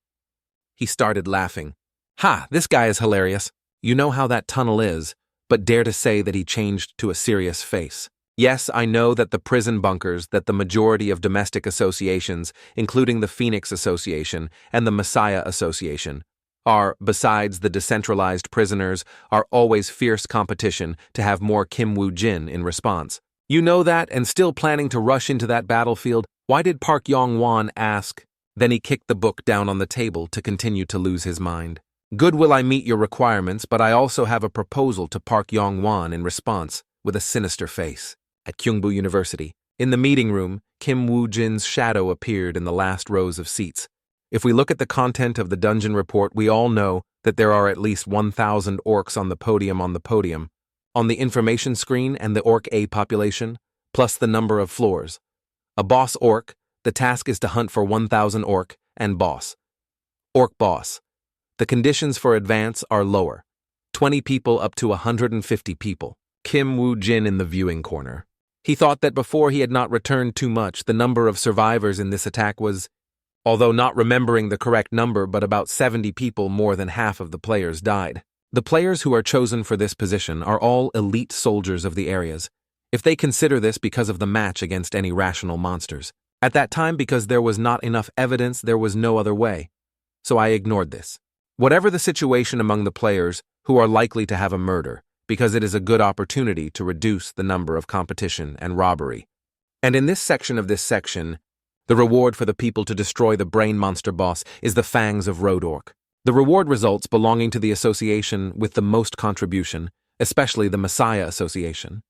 He started laughing. Ha, this guy is hilarious. You know how that tunnel is, but dare to say that he changed to a serious face. Yes, I know that the prison bunkers that the majority of domestic associations, including the Phoenix Association and the Messiah Association, are, besides the decentralized prisoners, are always fierce competition to have more Kim Woo-jin in response. You know that and still planning to rush into that battlefield? Why did Park Yong-won ask? Then he kicked the book down on the table to continue to lose his mind. Good will I meet your requirements, but I also have a proposal to Park Yong-won in response, with a sinister face. At Kyungbu University, in the meeting room, Kim Woo-jin's shadow appeared in the last rows of seats. If we look at the content of the dungeon report, we all know that there are at least 1,000 orcs on the podium. On the information screen and the orc A population, plus the number of floors. A boss orc, the task is to hunt for 1,000 orc and boss. Orc boss. The conditions for advance are lower. 20 people up to 150 people. Kim Woo-jin in the viewing corner. He thought that before he had not returned too much, the number of survivors in this attack was, although not remembering the correct number, but about 70 people, more than half of the players died. The players who are chosen for this position are all elite soldiers of the areas, if they consider this because of the match against any rational monsters. At that time, because there was not enough evidence, there was no other way. So I ignored this. Whatever the situation among the players who are likely to have a murder, because it is a good opportunity to reduce the number of competition and robbery. And in this section of this section, the reward for the people to destroy the brain monster boss is the fangs of Road Orc. The reward results belonging to the association with the most contribution, especially the Messiah Association.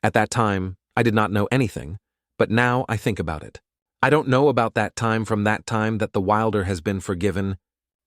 At that time, I did not know anything, but now I think about it. I don't know about that time from that time that the Wilder has been forgiven.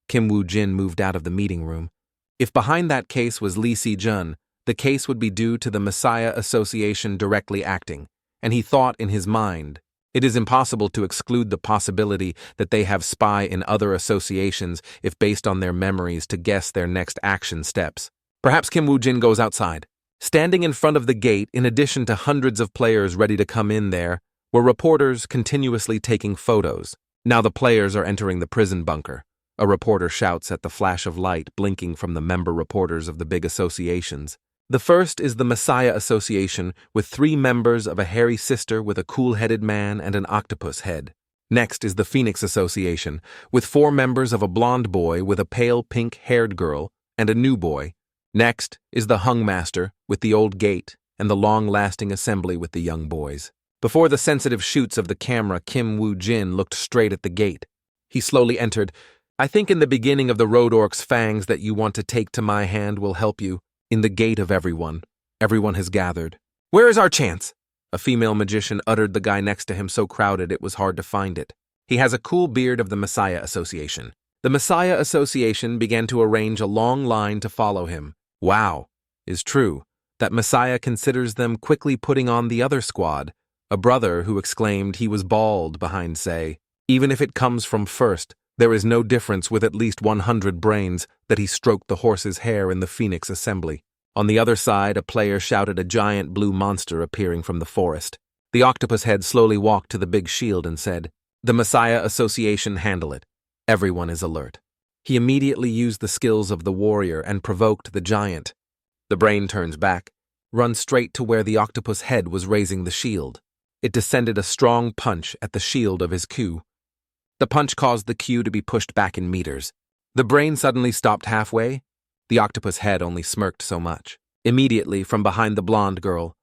Kim Woo-jin moved out of the meeting room. If behind that case was Lee Si-jun, the case would be due to the Messiah Association directly acting, and he thought in his mind, it is impossible to exclude the possibility that they have spy in other associations if based on their memories to guess their next action steps. Perhaps Kim Woo-jin goes outside. Standing in front of the gate, in addition to hundreds of players ready to come in there, were reporters continuously taking photos. Now the players are entering the prison bunker. A reporter shouts at the flash of light blinking from the member reporters of the big associations. The first is the Messiah Association, with 3 members of a hairy sister with a cool-headed man and an octopus head. Next is the Phoenix Association, with 4 members of a blonde boy with a pale pink-haired girl and a new boy. Next is the Hung Master, with the old gate, and the long-lasting assembly with the young boys. Before the sensitive shoots of the camera, Kim Woo-jin looked straight at the gate. He slowly entered. I think in the beginning of the Road Orc's fangs that you want to take to my hand will help you. In the gate of everyone. Everyone has gathered. Where is our chance? A female magician uttered the guy next to him so crowded it was hard to find it. He has a cool beard of the Messiah Association. The Messiah Association began to arrange a long line to follow him. Wow, is true, that Messiah considers them quickly putting on the other squad, a brother who exclaimed he was bald behind say, even if it comes from first, there is no difference with at least 100 brains that he stroked the horse's hair in the Phoenix Assembly. On the other side, a player shouted a giant blue monster appearing from the forest. The octopus head slowly walked to the big shield and said, The Messiah Association handle it. Everyone is alert. He immediately used the skills of the warrior and provoked the giant. The brain turns back, runs straight to where the octopus head was raising the shield. It descended a strong punch at the shield of his queue. The punch caused the queue to be pushed back in meters. The brain suddenly stopped halfway. The octopus head only smirked so much. Immediately, from behind the blonde girl,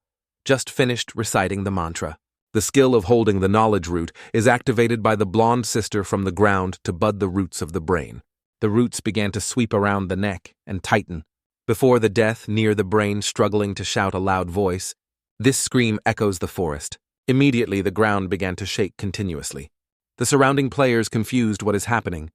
just finished reciting the mantra. The skill of holding the knowledge root is activated by the blonde sister from the ground to bud the roots of the brain. The roots began to sweep around the neck and tighten. Before the death near the brain struggling to shout a loud voice, this scream echoes the forest. Immediately, the ground began to shake continuously. The surrounding players confused what is happening.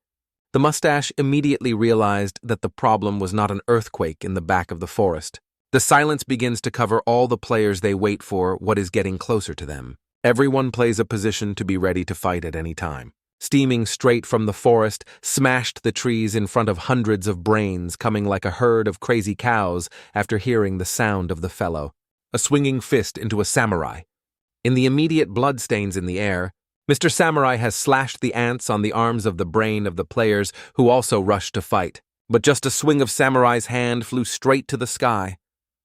The mustache immediately realized that the problem was not an earthquake in the back of the forest. The silence begins to cover all the players. They wait for what is getting closer to them. Everyone plays a position to be ready to fight at any time. Steaming straight from the forest, smashed the trees in front of hundreds of brains coming like a herd of crazy cows after hearing the sound of the fellow. A swinging fist into a samurai. In the immediate bloodstains in the air, Mr. Samurai has slashed the ants on the arms of the brain of the players who also rushed to fight. But just a swing of Samurai's hand flew straight to the sky.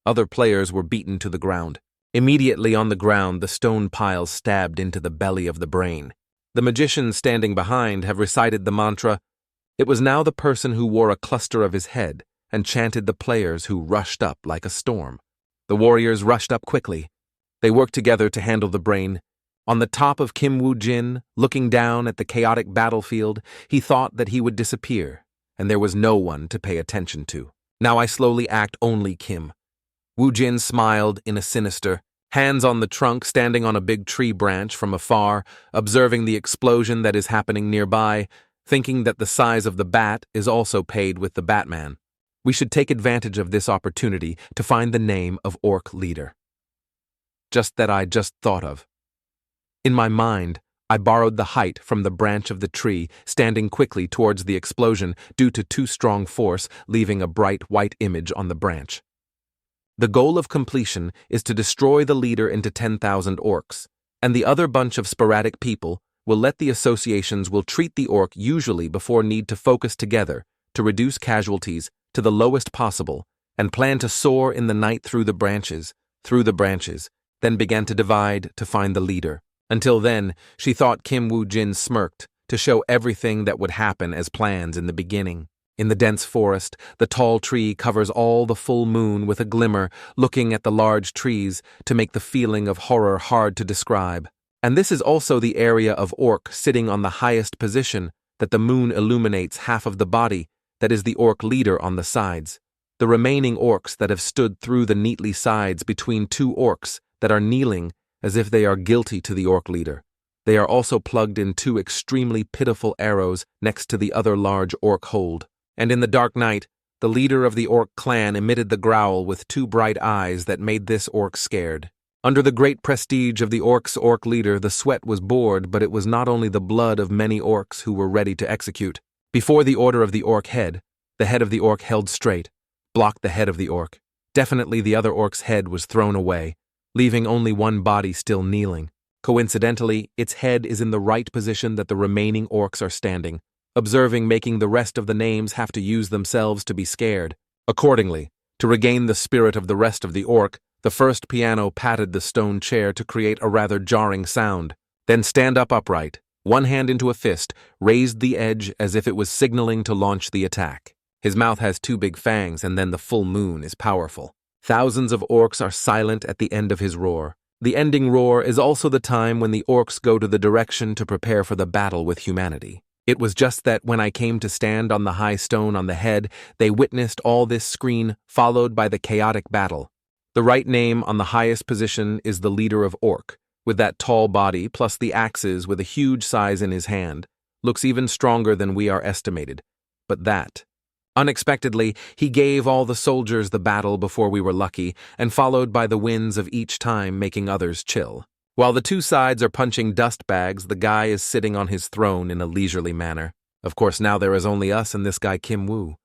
Other players were beaten to the ground. Immediately on the ground, the stone piles stabbed into the belly of the brain. The magicians standing behind have recited the mantra. It was now the person who wore a cluster of his head and chanted the players who rushed up like a storm. The warriors rushed up quickly. They worked together to handle the brain. On the top of Kim Woo-jin, looking down at the chaotic battlefield, he thought that he would disappear, and there was no one to pay attention to. Now I slowly act only Kim. Woo-jin smiled in a sinister, hands on the trunk, standing on a big tree branch from afar, observing the explosion that is happening nearby, thinking that the size of the bat is also paid with the Batman. We should take advantage of this opportunity to find the name of orc leader. Just that I just thought of. In my mind, I borrowed the height from the branch of the tree, standing quickly towards the explosion due to too strong force, leaving a bright white image on the branch. The goal of completion is to destroy the leader into 10,000 orcs, and the other bunch of sporadic people will let the associations will treat the orc usually before need to focus together to reduce casualties to the lowest possible and plan to soar in the night through the branches, then began to divide to find the leader. Until then, she thought Kim Woo-jin smirked to show everything that would happen as plans in the beginning. In the dense forest, the tall tree covers all the full moon with a glimmer, looking at the large trees to make the feeling of horror hard to describe. And this is also the area of orc sitting on the highest position that the moon illuminates half of the body, that is the orc leader on the sides. The remaining orcs that have stood through the neatly sides between two orcs that are kneeling as if they are guilty to the orc leader. They are also plugged in two extremely pitiful arrows next to the other large orc hold. And in the dark night, the leader of the orc clan emitted the growl with two bright eyes that made this orc scared. Under the great prestige of the orc's orc leader, the sweat was bored, but it was not only the blood of many orcs who were ready to execute. Before the order of the orc head, the head of the orc held straight, blocked the head of the orc. Definitely the other orc's head was thrown away, leaving only one body still kneeling. Coincidentally, its head is in the right position that the remaining orcs are standing, observing, making the rest of the names have to use themselves to be scared. Accordingly, to regain the spirit of the rest of the orc, the first piano patted the stone chair to create a rather jarring sound. Then stand up upright, one hand into a fist, raised the edge as if it was signaling to launch the attack. His mouth has two big fangs, and then the full moon is powerful. Thousands of orcs are silent at the end of his roar. The ending roar is also the time when the orcs go to the direction to prepare for the battle with humanity. It was just that when I came to stand on the high stone on the head, they witnessed all this screen followed by the chaotic battle. The right name on the highest position is the leader of orc, with that tall body plus the axes with a huge size in his hand. Looks even stronger than we are estimated. But that. Unexpectedly, he gave all the soldiers the battle before we were lucky, and followed by the wins of each time making others chill. While the two sides are punching dust bags, the guy is sitting on his throne in a leisurely manner. Of course, now there is only us and this guy Kim Woo.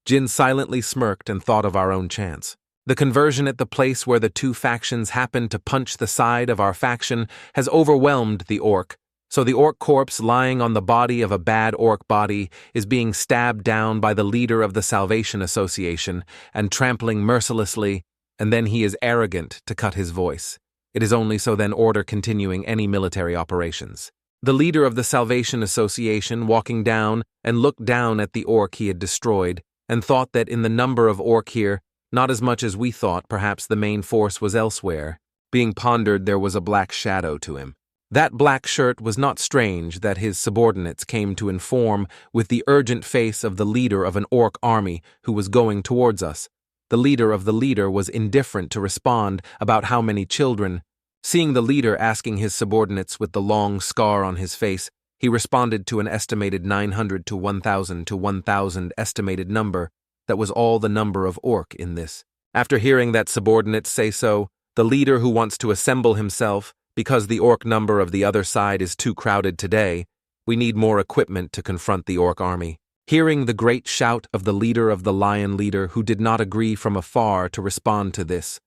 Jin silently smirked and thought of our own chance. The conversion at the place where the two factions happened to punch the side of our faction has overwhelmed the orc, so the orc corpse lying on the body of a bad orc body is being stabbed down by the leader of the Salvation Association and trampling mercilessly, and then he is arrogant to cut his voice. It is only so then order continuing any military operations. The leader of the Salvation Association walking down and looked down at the orc he had destroyed and thought that in the number of orc here, not as much as we thought, perhaps the main force was elsewhere. Being pondered, there was a black shadow to him. That black shirt was not strange that his subordinates came to inform with the urgent face of the leader of an orc army who was going towards us. The leader of the leader was indifferent to respond about how many children. Seeing the leader asking his subordinates with the long scar on his face, he responded to an estimated 900 to 1,000 estimated number. That was all the number of orc in this. After hearing that subordinates say so, the leader who wants to assemble himself, because the orc number of the other side is too crowded today, we need more equipment to confront the orc army. Hearing the great shout of the leader of the lion leader who did not agree from afar to respond to this,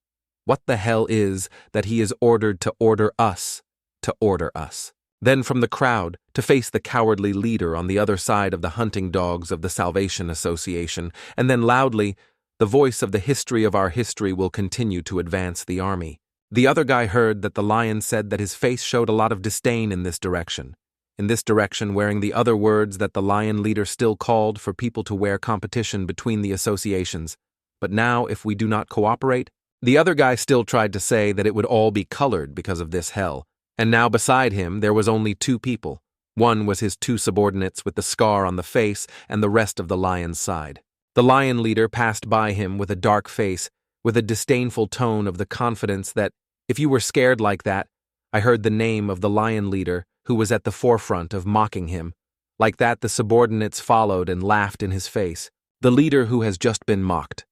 what the hell is that he is ordered to order us to order us? Then from the crowd, to face the cowardly leader on the other side of the hunting dogs of the Salvation Association, and then loudly, the voice of the history of our history will continue to advance the army. The other guy heard that the lion said that his face showed a lot of disdain in this direction. In this direction, wearing the other words that the lion leader still called for people to wear competition between the associations. But now, if we do not cooperate, the other guy still tried to say that it would all be colored because of this hell. And now beside him there was only two people. One was his two subordinates with the scar on the face and the rest of the lion's side. The lion leader passed by him with a dark face, with a disdainful tone of the confidence that, if you were scared like that, I heard the name of the lion leader who was at the forefront of mocking him. Like that the subordinates followed and laughed in his face. The leader who has just been mocked.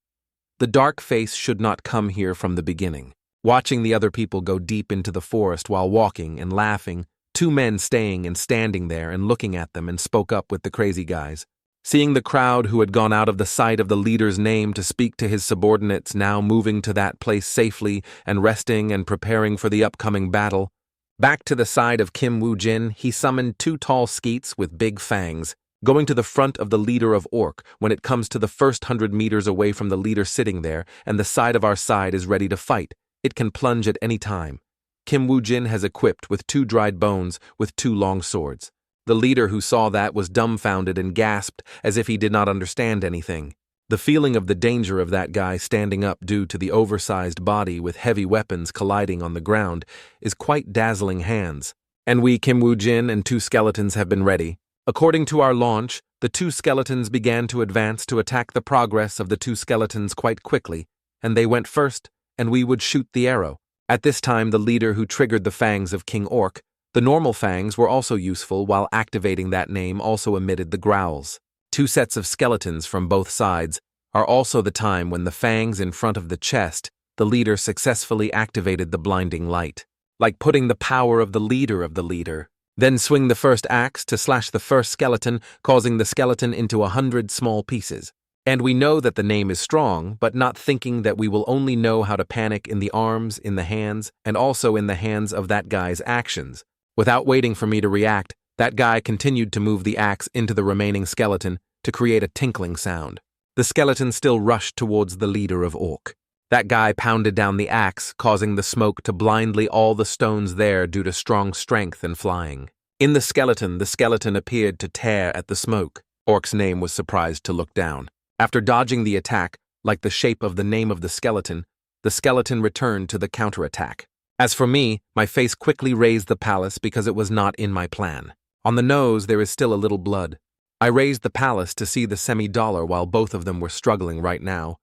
The dark face should not come here from the beginning. Watching the other people go deep into the forest while walking and laughing, two men staying and standing there and looking at them and spoke up with the crazy guys. Seeing the crowd who had gone out of the sight of the leader's name to speak to his subordinates now moving to that place safely and resting and preparing for the upcoming battle. Back to the side of Kim Woo-jin, he summoned two tall skeets with big fangs, going to the front of the leader of orc when it comes to the first 100 meters away from the leader sitting there and the side of our side is ready to fight. It can plunge at any time. Kim Woo-jin has equipped with two dried bones with two long swords. The leader who saw that was dumbfounded and gasped as if he did not understand anything. The feeling of the danger of that guy standing up due to the oversized body with heavy weapons colliding on the ground is quite dazzling hands. And we, Kim Woo-jin and two skeletons have been ready. According to our launch, the two skeletons began to advance to attack the progress of the two skeletons quite quickly, and they went first, and we would shoot the arrow. At this time, the leader who triggered the fangs of King Orc, the normal fangs were also useful while activating that name also emitted the growls. Two sets of skeletons from both sides are also the time when the fangs in front of the chest, the leader successfully activated the blinding light. Like putting the power of the leader. Then swing the first axe to slash the first skeleton, causing the skeleton into 100 small pieces. And we know that the name is strong, but not thinking that we will only know how to panic in the arms, in the hands, and also in the hands of that guy's actions. Without waiting for me to react, that guy continued to move the axe into the remaining skeleton to create a tinkling sound. The skeleton still rushed towards the leader of orc. That guy pounded down the axe, causing the smoke to blindly all the stones there due to strong strength and flying. In the skeleton appeared to tear at the smoke. Orc's name was surprised to look down. After dodging the attack, like the shape of the name of the skeleton returned to the counterattack. As for me, my face quickly raised the palace because it was not in my plan. On the nose there is still a little blood. I raised the palace to see the semi-dollar while both of them were struggling right now.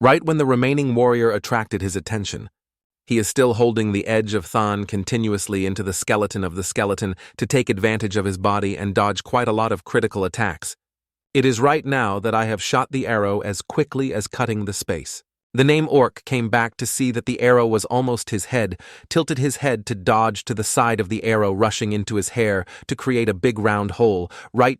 Right when the remaining warrior attracted his attention. He is still holding the edge of Than continuously into the skeleton of the skeleton to take advantage of his body and dodge quite a lot of critical attacks. It is right now that I have shot the arrow as quickly as cutting the space. The name Orc came back to see that the arrow was almost his head, tilted his head to dodge to the side of the arrow rushing into his hair to create a big round hole, right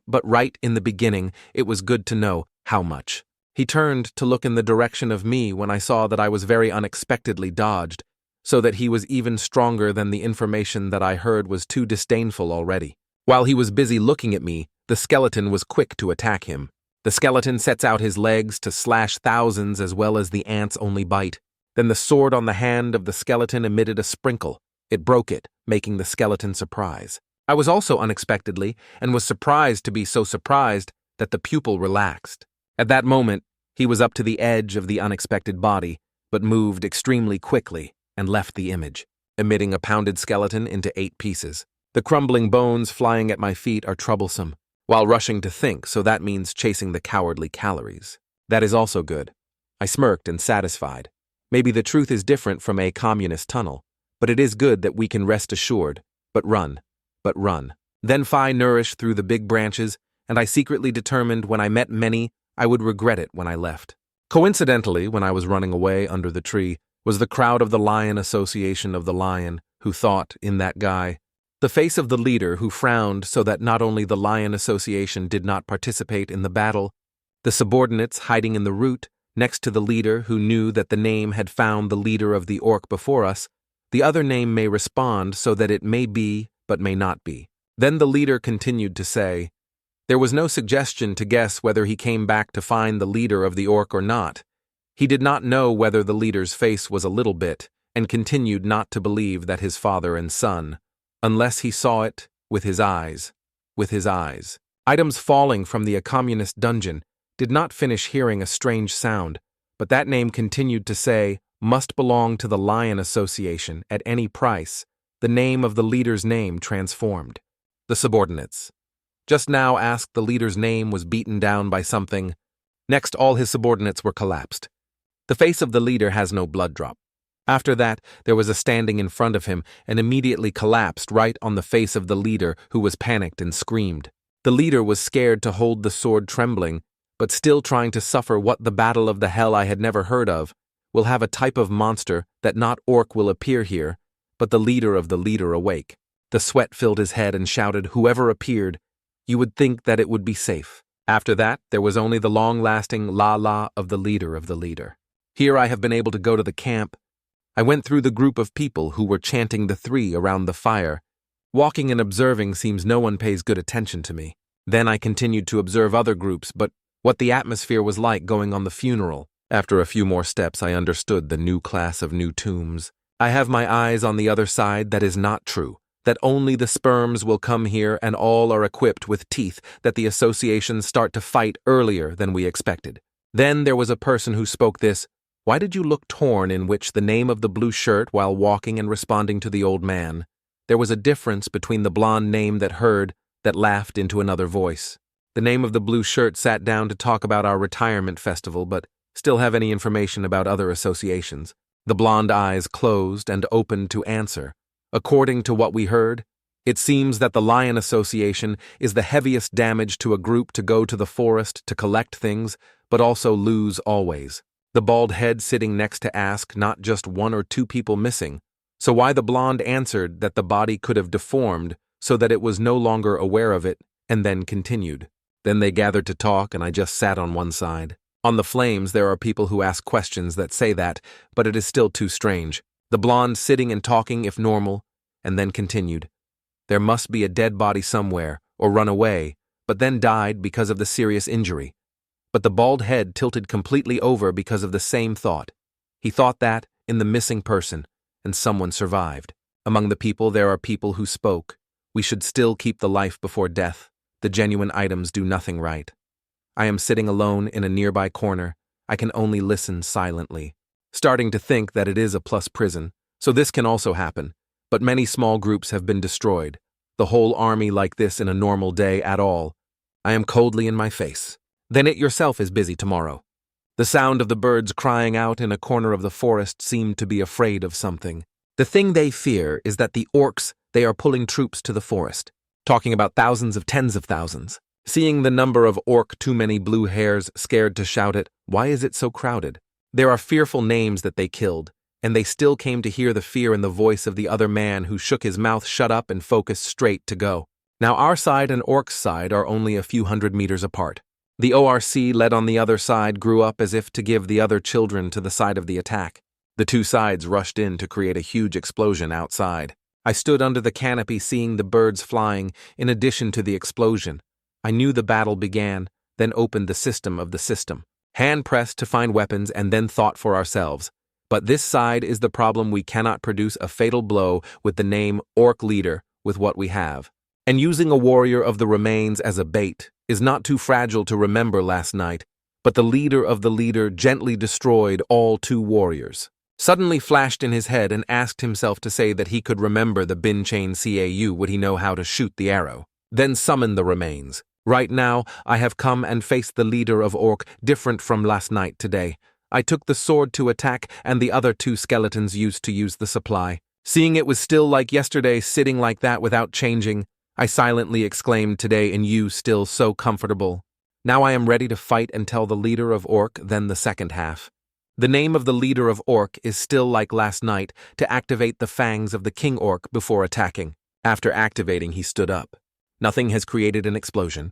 in the beginning. It was good to know how much. He turned to look in the direction of me when I saw that I was very unexpectedly dodged, so that he was even stronger than the information that I heard was too disdainful already. While he was busy looking at me, the skeleton was quick to attack him. The skeleton sets out his legs to slash thousands as well as the ants only bite. Then the sword on the hand of the skeleton emitted a sprinkle. It broke it, making the skeleton surprise. I was also unexpectedly, and was surprised to be so surprised that the pupil relaxed. At that moment, he was up to the edge of the unexpected body, but moved extremely quickly and left the image, emitting a pounded skeleton into 8 pieces. The crumbling bones flying at my feet are troublesome, while rushing to think, so that means chasing the cowardly calories. That is also good. I smirked and satisfied. Maybe the truth is different from a communist tunnel, but it is good that we can rest assured. But run. Then Phi nourished through the big branches, and I secretly determined when I met many, I would regret it when I left. Coincidentally, when I was running away under the tree, was the crowd of the Lion Association of the Lion, who thought, in that guy, the face of the leader who frowned so that not only the Lion Association did not participate in the battle, the subordinates hiding in the root, next to the leader who knew that the name had found the leader of the orc before us, the other name may respond so that it may be, but may not be. Then the leader continued to say, there was no suggestion to guess whether he came back to find the leader of the orc or not. He did not know whether the leader's face was a little bit, and continued not to believe that his father and son, unless he saw it with his eyes. Items falling from the communist dungeon did not finish hearing a strange sound, but that name continued to say, must belong to the Lion Association at any price. The name of the leader's name transformed. The subordinates. Just now asked the leader's name was beaten down by something. Next, all his subordinates were collapsed. The face of the leader has no blood drop. After that, there was a standing in front of him and immediately collapsed right on the face of the leader, who was panicked and screamed. The leader was scared to hold the sword, trembling, but still trying to suffer what the battle of the hell I had never heard of. Will have a type of monster that not orc will appear here, but the leader of the leader awake. The sweat filled his head and shouted, whoever appeared, you would think that it would be safe. After that, there was only the long-lasting la-la of the leader of the leader. Here I have been able to go to the camp. I went through the group of people who were chanting the three around the fire. Walking and observing seems no one pays good attention to me. Then I continued to observe other groups, but what the atmosphere was like going on the funeral. After a few more steps, I understood the new class of new tombs. I have my eyes on the other side. That is not true. That only the sperms will come here and all are equipped with teeth, that the associations start to fight earlier than we expected. Then there was a person who spoke this, why did you look torn, in which the name of the blue shirt while walking and responding to the old man. There was a difference between the blonde name that heard, that laughed into another voice. The name of the blue shirt sat down to talk about our retirement festival, but still have any information about other associations. The blonde eyes closed and opened to answer. According to what we heard, it seems that the Lion Association is the heaviest damage to a group to go to the forest to collect things, but also lose always. The bald head sitting next to ask not just one or two people missing, so why the blonde answered that the body could have deformed so that it was no longer aware of it, and then continued. Then they gathered to talk and I just sat on one side. On the flames there are people who ask questions that say that, but it is still too strange. The blonde sitting and talking if normal, and then continued. There must be a dead body somewhere, or run away, but then died because of the serious injury. But the bald head tilted completely over because of the same thought. He thought that, in the missing person, and someone survived. Among the people there are people who spoke. We should still keep the life before death. The genuine items do nothing right. I am sitting alone in a nearby corner. I can only listen silently. Starting to think that it is a plus prison, so this can also happen. But many small groups have been destroyed. The whole army like this in a normal day at all. I am coldly in my face. Then it yourself is busy tomorrow. The sound of the birds crying out in a corner of the forest seemed to be afraid of something. The thing they fear is that the orcs, they are pulling troops to the forest. Talking about thousands of tens of thousands. Seeing the number of orc too many blue hairs scared to shout it, why is it so crowded? There are fearful names that they killed, and they still came to hear the fear in the voice of the other man who shook his mouth shut up and focused straight to go. Now our side and orcs' side are only a few hundred meters apart. The ORC led on the other side grew up as if to give the other children to the side of the attack. The two sides rushed in to create a huge explosion outside. I stood under the canopy seeing the birds flying in addition to the explosion. I knew the battle began, then opened the system of the system. Hand pressed to find weapons and then thought for ourselves. But this side is the problem. We cannot produce a fatal blow with the name Orc Leader with what we have. And using a warrior of the remains as a bait is not too fragile to remember last night, but the leader of the leader gently destroyed all two warriors. Suddenly flashed in his head and asked himself to say that he could remember the bin chain CAU, would he know how to shoot the arrow. Then summon the remains. Right now, I have come and faced the leader of Orc, different from last night today. I took the sword to attack, and the other two skeletons used to use the supply. Seeing it was still like yesterday, sitting like that without changing, I silently exclaimed today, and you still so comfortable. Now I am ready to fight and tell the leader of Orc then the second half. The name of the leader of Orc is still like last night, to activate the fangs of the King Orc before attacking. After activating, he stood up. Nothing has created an explosion.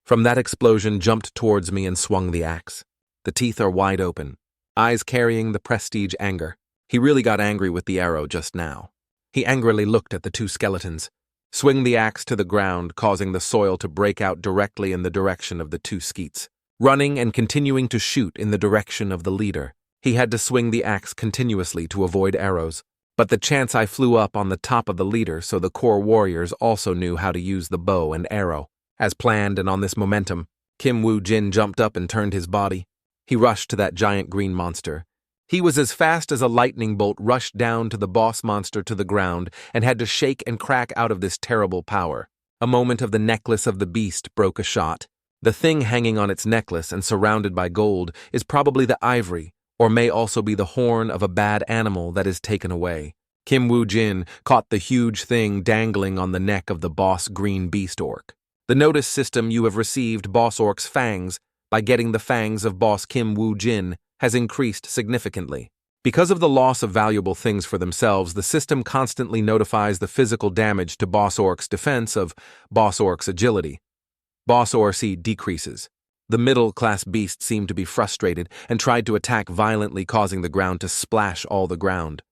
From that explosion jumped towards me and swung the axe. The teeth are wide open, eyes carrying the prestige anger. He really got angry with the arrow just now. He angrily looked at the two skeletons, swing the axe to the ground, causing the soil to break out directly in the direction of the two skeets. Running and continuing to shoot in the direction of the leader. He had to swing the axe continuously to avoid arrows. But the chance I flew up on the top of the leader so the core warriors also knew how to use the bow and arrow. As planned and on this momentum, Kim Woo-jin jumped up and turned his body. He rushed to that giant green monster. He was as fast as a lightning bolt rushed down to the boss monster to the ground and had to shake and crack out of this terrible power. A moment of the necklace of the beast broke a shot. The thing hanging on its necklace and surrounded by gold is probably the ivory, or may also be the horn of a bad animal that is taken away. Kim Woo-jin caught the huge thing dangling on the neck of the boss green beast orc. The notice system you have received boss orc's fangs by getting the fangs of boss Kim Woo-jin has increased significantly. Because of the loss of valuable things for themselves, the system constantly notifies the physical damage to boss orc's defense of boss orc's agility. Boss orc decreases. The middle-class beast seemed to be frustrated and tried to attack violently, causing the ground to splash all the ground.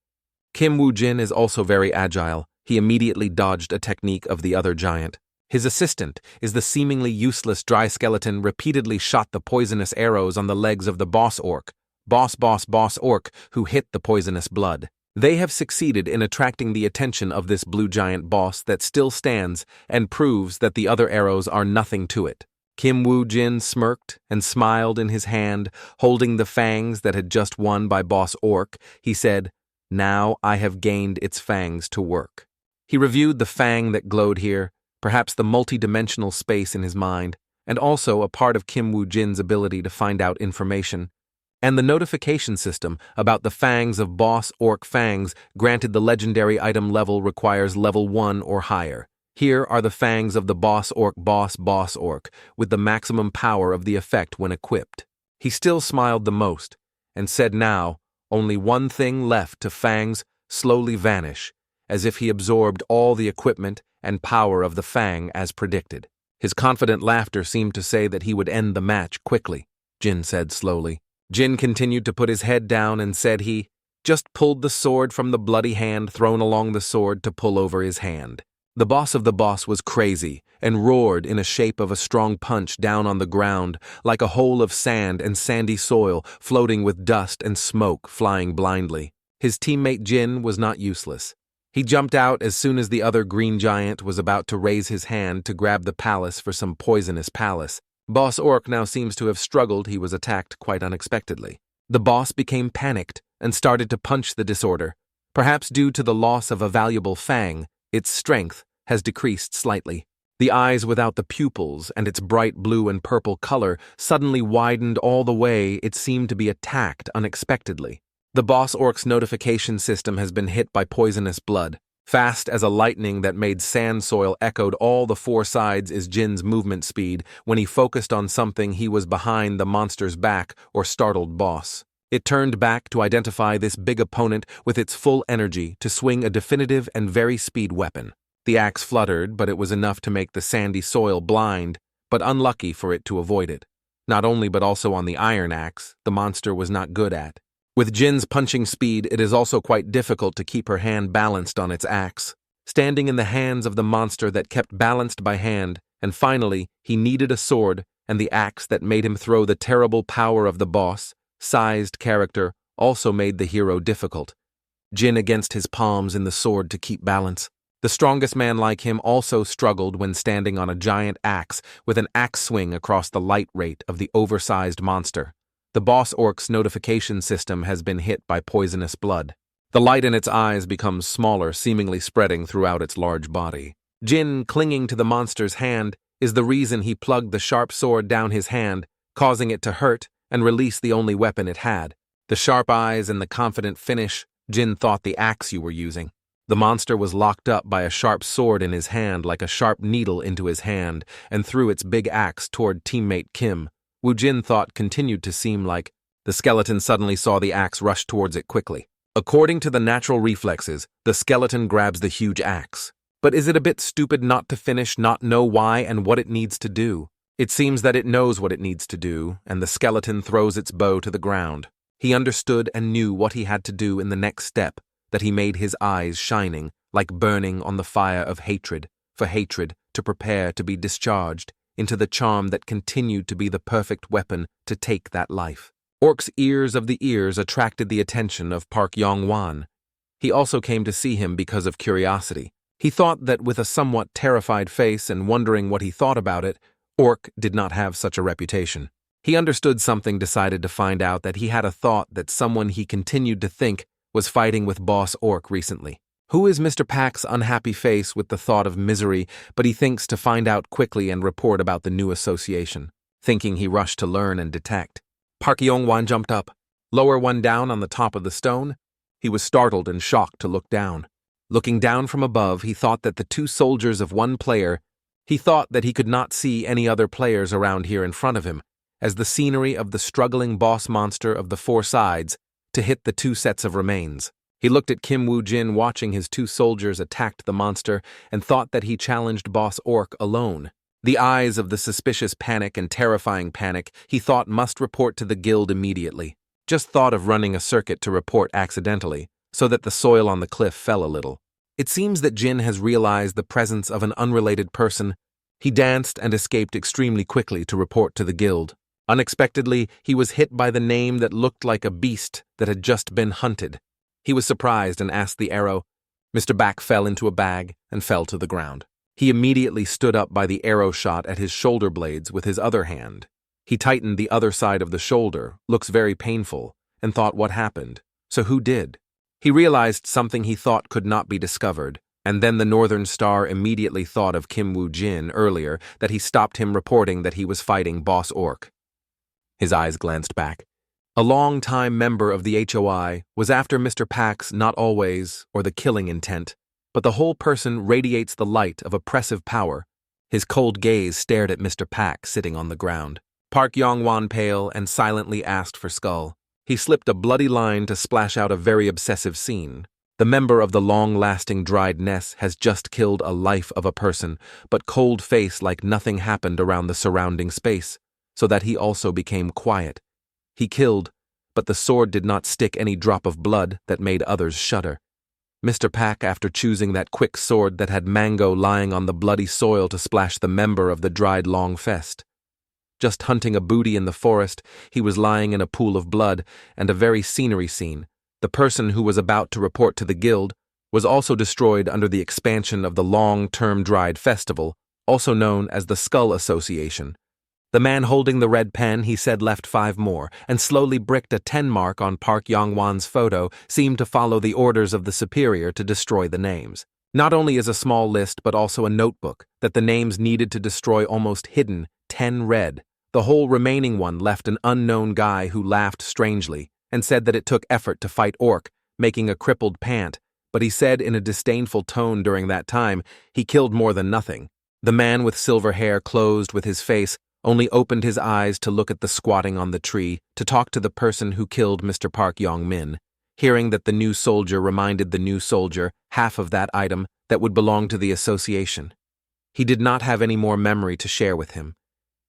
Kim Woo-jin is also very agile. He immediately dodged a technique of the other giant. His assistant is the seemingly useless dry skeleton repeatedly shot the poisonous arrows on the legs of the boss orc, boss orc, who hit the poisonous blood. They have succeeded in attracting the attention of this blue giant boss that still stands and proves that the other arrows are nothing to it. Kim Woo-jin smirked and smiled in his hand, holding the fangs that had just won by boss orc. He said, "Now I have gained its fangs to work." He reviewed the fang that glowed here, perhaps the multi-dimensional space in his mind, and also a part of Kim Woo-jin's ability to find out information. And the notification system about the fangs of boss orc fangs granted the legendary item level requires level 1 or higher. Here are the fangs of the boss orc, with the maximum power of the effect when equipped. He still smiled the most, and said now, only one thing left to fangs slowly vanish, as if he absorbed all the equipment and power of the fang as predicted. His confident laughter seemed to say that he would end the match quickly, Jin said slowly. Jin continued to put his head down and said he just pulled the sword from the bloody hand thrown along the sword to pull over his hand. The boss of the boss was crazy and roared in a shape of a strong punch down on the ground, like a hole of sand and sandy soil floating with dust and smoke flying blindly. His teammate Jin was not useless. He jumped out as soon as the other green giant was about to raise his hand to grab the palace for some poisonous palace. Boss Orc now seems to have struggled. He was attacked quite unexpectedly. The boss became panicked and started to punch the disorder. Perhaps due to the loss of a valuable fang, its strength has decreased slightly. The eyes without the pupils and its bright blue and purple color suddenly widened all the way. It seemed to be attacked unexpectedly. The boss orc's notification system has been hit by poisonous blood. Fast as a lightning that made sand soil echoed all the four sides is Jin's movement speed when he focused on something he was behind the monster's back or startled boss. It turned back to identify this big opponent with its full energy to swing a definitive and very speed weapon. The axe fluttered, but it was enough to make the sandy soil blind, but unlucky for it to avoid it. Not only but also on the iron axe, the monster was not good at. With Jin's punching speed, it is also quite difficult to keep her hand balanced on its axe. Standing in the hands of the monster that kept balanced by hand, and finally, he needed a sword and the axe that made him throw the terrible power of the boss-sized character also made the hero difficult. Jin against his palms in the sword to keep balance. The strongest man like him also struggled when standing on a giant axe with an axe swing across the light rate of the oversized monster. The boss orc's notification system has been hit by poisonous blood. The light in its eyes becomes smaller, seemingly spreading throughout its large body. Jin, clinging to the monster's hand, is the reason he plugged the sharp sword down his hand, causing it to hurt and release the only weapon it had. The sharp eyes and the confident finish, Jin thought the axe you were using. The monster was locked up by a sharp sword in his hand like a sharp needle into his hand and threw its big axe toward teammate Kim. Woo-jin thought continued to seem like the skeleton suddenly saw the axe rush towards it quickly. According to the natural reflexes, the skeleton grabs the huge axe. But is it a bit stupid not to finish, not know why and what it needs to do? It seems that it knows what it needs to do, and the skeleton throws its bow to the ground. He understood and knew what he had to do in the next step, that he made his eyes shining, like burning on the fire of hatred, for hatred to prepare to be discharged into the charm that continued to be the perfect weapon to take that life. Orc's ears of the ears attracted the attention of Park Yong-wan. He also came to see him because of curiosity. He thought that with a somewhat terrified face and wondering what he thought about it, Orc did not have such a reputation. He understood something, decided to find out that he had a thought that someone he continued to think was fighting with Boss Orc recently. Who is Mr. Pak's unhappy face with the thought of misery, but he thinks to find out quickly and report about the new association. Thinking, he rushed to learn and detect. Park Yong-wan jumped up. Lower one down on the top of the stone. He was startled and shocked to look down. Looking down from above, he thought that the two soldiers of one player, he thought that he could not see any other players around here in front of him, as the scenery of the struggling boss monster of the four sides to hit the two sets of remains. He looked at Kim Woo-jin watching his two soldiers attacked the monster and thought that he challenged Boss Orc alone. The eyes of the suspicious panic and terrifying panic he thought must report to the guild immediately. Just thought of running a circuit to report accidentally, so that the soil on the cliff fell a little. It seems that Jin has realized the presence of an unrelated person. He danced and escaped extremely quickly to report to the guild. Unexpectedly, he was hit by the name that looked like a beast that had just been hunted. He was surprised and asked the arrow. Mr. Back fell into a bag and fell to the ground. He immediately stood up by the arrow shot at his shoulder blades with his other hand. He tightened the other side of the shoulder, looks very painful, and thought what happened. So who did? He realized something he thought could not be discovered, and then the Northern Star immediately thought of Kim Woo-jin earlier that he stopped him reporting that he was fighting Boss Orc. His eyes glanced back. A long-time member of the HOI was after Mr. Pak's not always, or the killing intent, but the whole person radiates the light of oppressive power. His cold gaze stared at Mr. Pak sitting on the ground. Park Yong-wan pale and silently asked for Skull. He slipped a bloody line to splash out a very obsessive scene. The member of the long-lasting dried nest has just killed a life of a person, but cold face like nothing happened around the surrounding space, so that he also became quiet. He killed, but the sword did not stick any drop of blood that made others shudder. Mr. Pak, after choosing that quick sword that had mango lying on the bloody soil to splash the member of the dried long fest. Just hunting a booty in the forest, he was lying in a pool of blood, and a very scenery scene. The person who was about to report to the guild was also destroyed under the expansion of the long-term dried festival, also known as the Skull Association. The man holding the red pen, he said, left 5 more, and slowly bricked a 10 mark on Park Yong-wan's photo, seemed to follow the orders of the superior to destroy the names. Not only is a small list, but also a notebook, that the names needed to destroy almost hidden, 10 red. The whole remaining one left an unknown guy who laughed strangely, and said that it took effort to fight Orc, making a crippled pant, but he said in a disdainful tone during that time, he killed more than nothing. The man with silver hair closed with his face, only opened his eyes to look at the squatting on the tree, to talk to the person who killed Mr. Park Yong-min, hearing that the new soldier reminded the new soldier half of that item that would belong to the association. He did not have any more memory to share with him.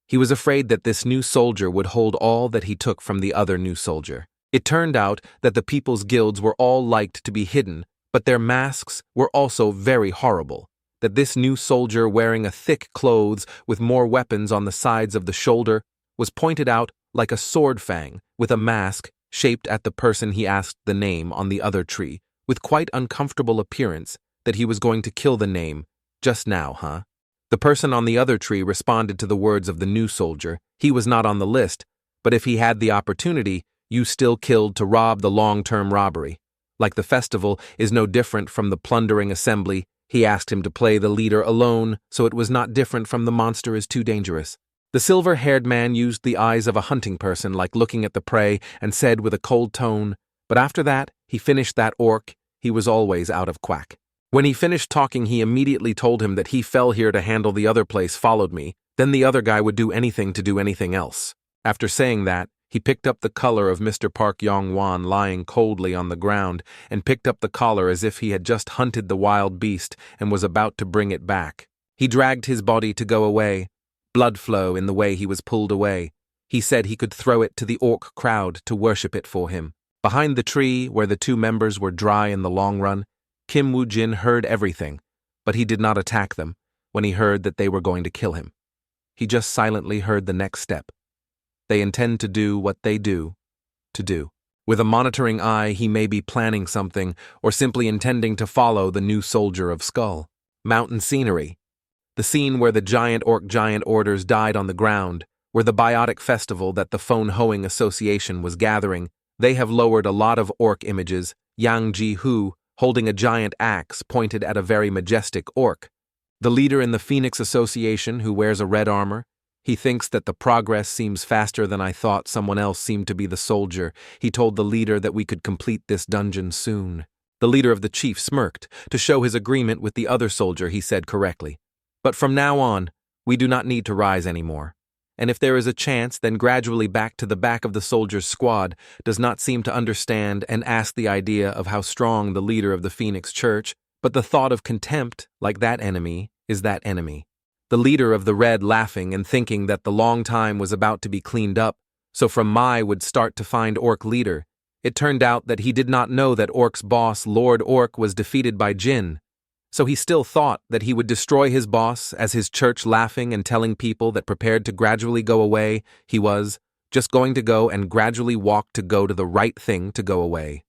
He was afraid that this new soldier would hold all that he took from the other new soldier. It turned out that the people's guilds were all liked to be hidden, but their masks were also very horrible. That this new soldier wearing a thick clothes with more weapons on the sides of the shoulder was pointed out like a sword fang with a mask shaped at the person he asked the name on the other tree, with quite uncomfortable appearance that he was going to kill the name. Just now, huh? The person on the other tree responded to the words of the new soldier. He was not on the list, but if he had the opportunity, you still killed to rob the long-term robbery. Like the festival is no different from the plundering assembly, he asked him to play the leader alone, so it was not different from the monster is too dangerous. The silver-haired man used the eyes of a hunting person like looking at the prey and said with a cold tone, but after that, he finished that orc, he was always out of quack. When he finished talking, he immediately told him that he fell here to handle the other place, followed me, then the other guy would do anything to do anything else. After saying that, he picked up the collar of Mr. Park Yong-won lying coldly on the ground and picked up the collar as if he had just hunted the wild beast and was about to bring it back. He dragged his body to go away, blood flow in the way he was pulled away. He said he could throw it to the orc crowd to worship it for him. Behind the tree, where the two members were dry in the long run, Kim Woo-jin heard everything, but he did not attack them when he heard that they were going to kill him. He just silently heard the next step. They intend to do what they do to do. With a monitoring eye, he may be planning something or simply intending to follow the new soldier of Skull. Mountain scenery. The scene where the giant orc giant orders died on the ground, where the biotic festival that the Phone Hoeing Association was gathering. They have lowered a lot of orc images, Yang Ji-hoo holding a giant axe pointed at a very majestic orc. The leader in the Phoenix Association who wears a red armor. He thinks that the progress seems faster than I thought. Someone else seemed to be the soldier. He told the leader that we could complete this dungeon soon. The leader of the chief smirked. To show his agreement with the other soldier, he said correctly. But from now on, we do not need to rise anymore. And if there is a chance, then gradually back to the back of the soldier's squad does not seem to understand and ask the idea of how strong the leader of the Phoenix Church, but the thought of contempt, like that enemy, is that enemy. The leader of the red laughing and thinking that the long time was about to be cleaned up, so from Mai would start to find Orc leader. It turned out that he did not know that Orc's boss, Lord Orc, was defeated by Jin. So he still thought that he would destroy his boss as his church laughing and telling people that prepared to gradually go away, he was just going to go and gradually walk to go to the right thing to go away.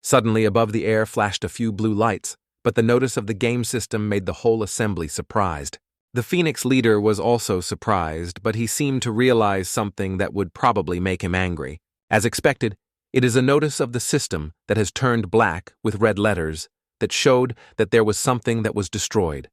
Suddenly above the air flashed a few blue lights, but the notice of the game system made the whole assembly surprised. The Phoenix leader was also surprised, but he seemed to realize something that would probably make him angry. As expected, it is a notice of the system that has turned black with red letters that showed that there was something that was destroyed.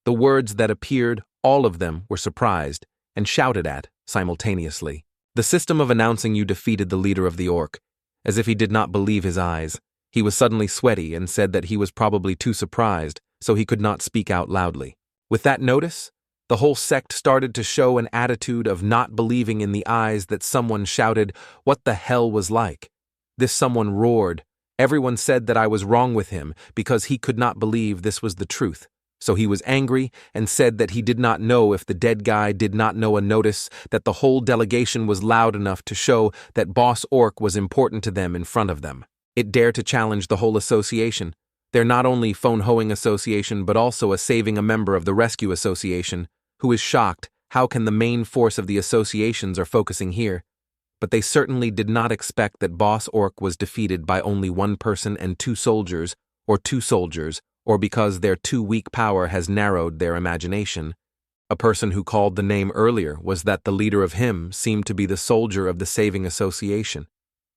The words that appeared, all of them were surprised and shouted at simultaneously. The system of announcing you defeated the leader of the orc, as if he did not believe his eyes. He was suddenly sweaty and said that he was probably too surprised, so he could not speak out loudly. With that notice, the whole sect started to show an attitude of not believing in the eyes that someone shouted what the hell was like. This someone roared. Everyone said that I was wrong with him because he could not believe this was the truth. So he was angry and said that he did not know if the dead guy did not know a notice that the whole delegation was loud enough to show that Boss Orc was important to them in front of them. It dared to challenge the whole association. They're not only Phone Hoeing Association but also saving a member of the Rescue Association, who is shocked how can the main force of the associations are focusing here. But they certainly did not expect that Boss Orc was defeated by only one person and two soldiers, or because their too weak power has narrowed their imagination. A person who called the name earlier was that the leader of him seemed to be the soldier of the Saving Association.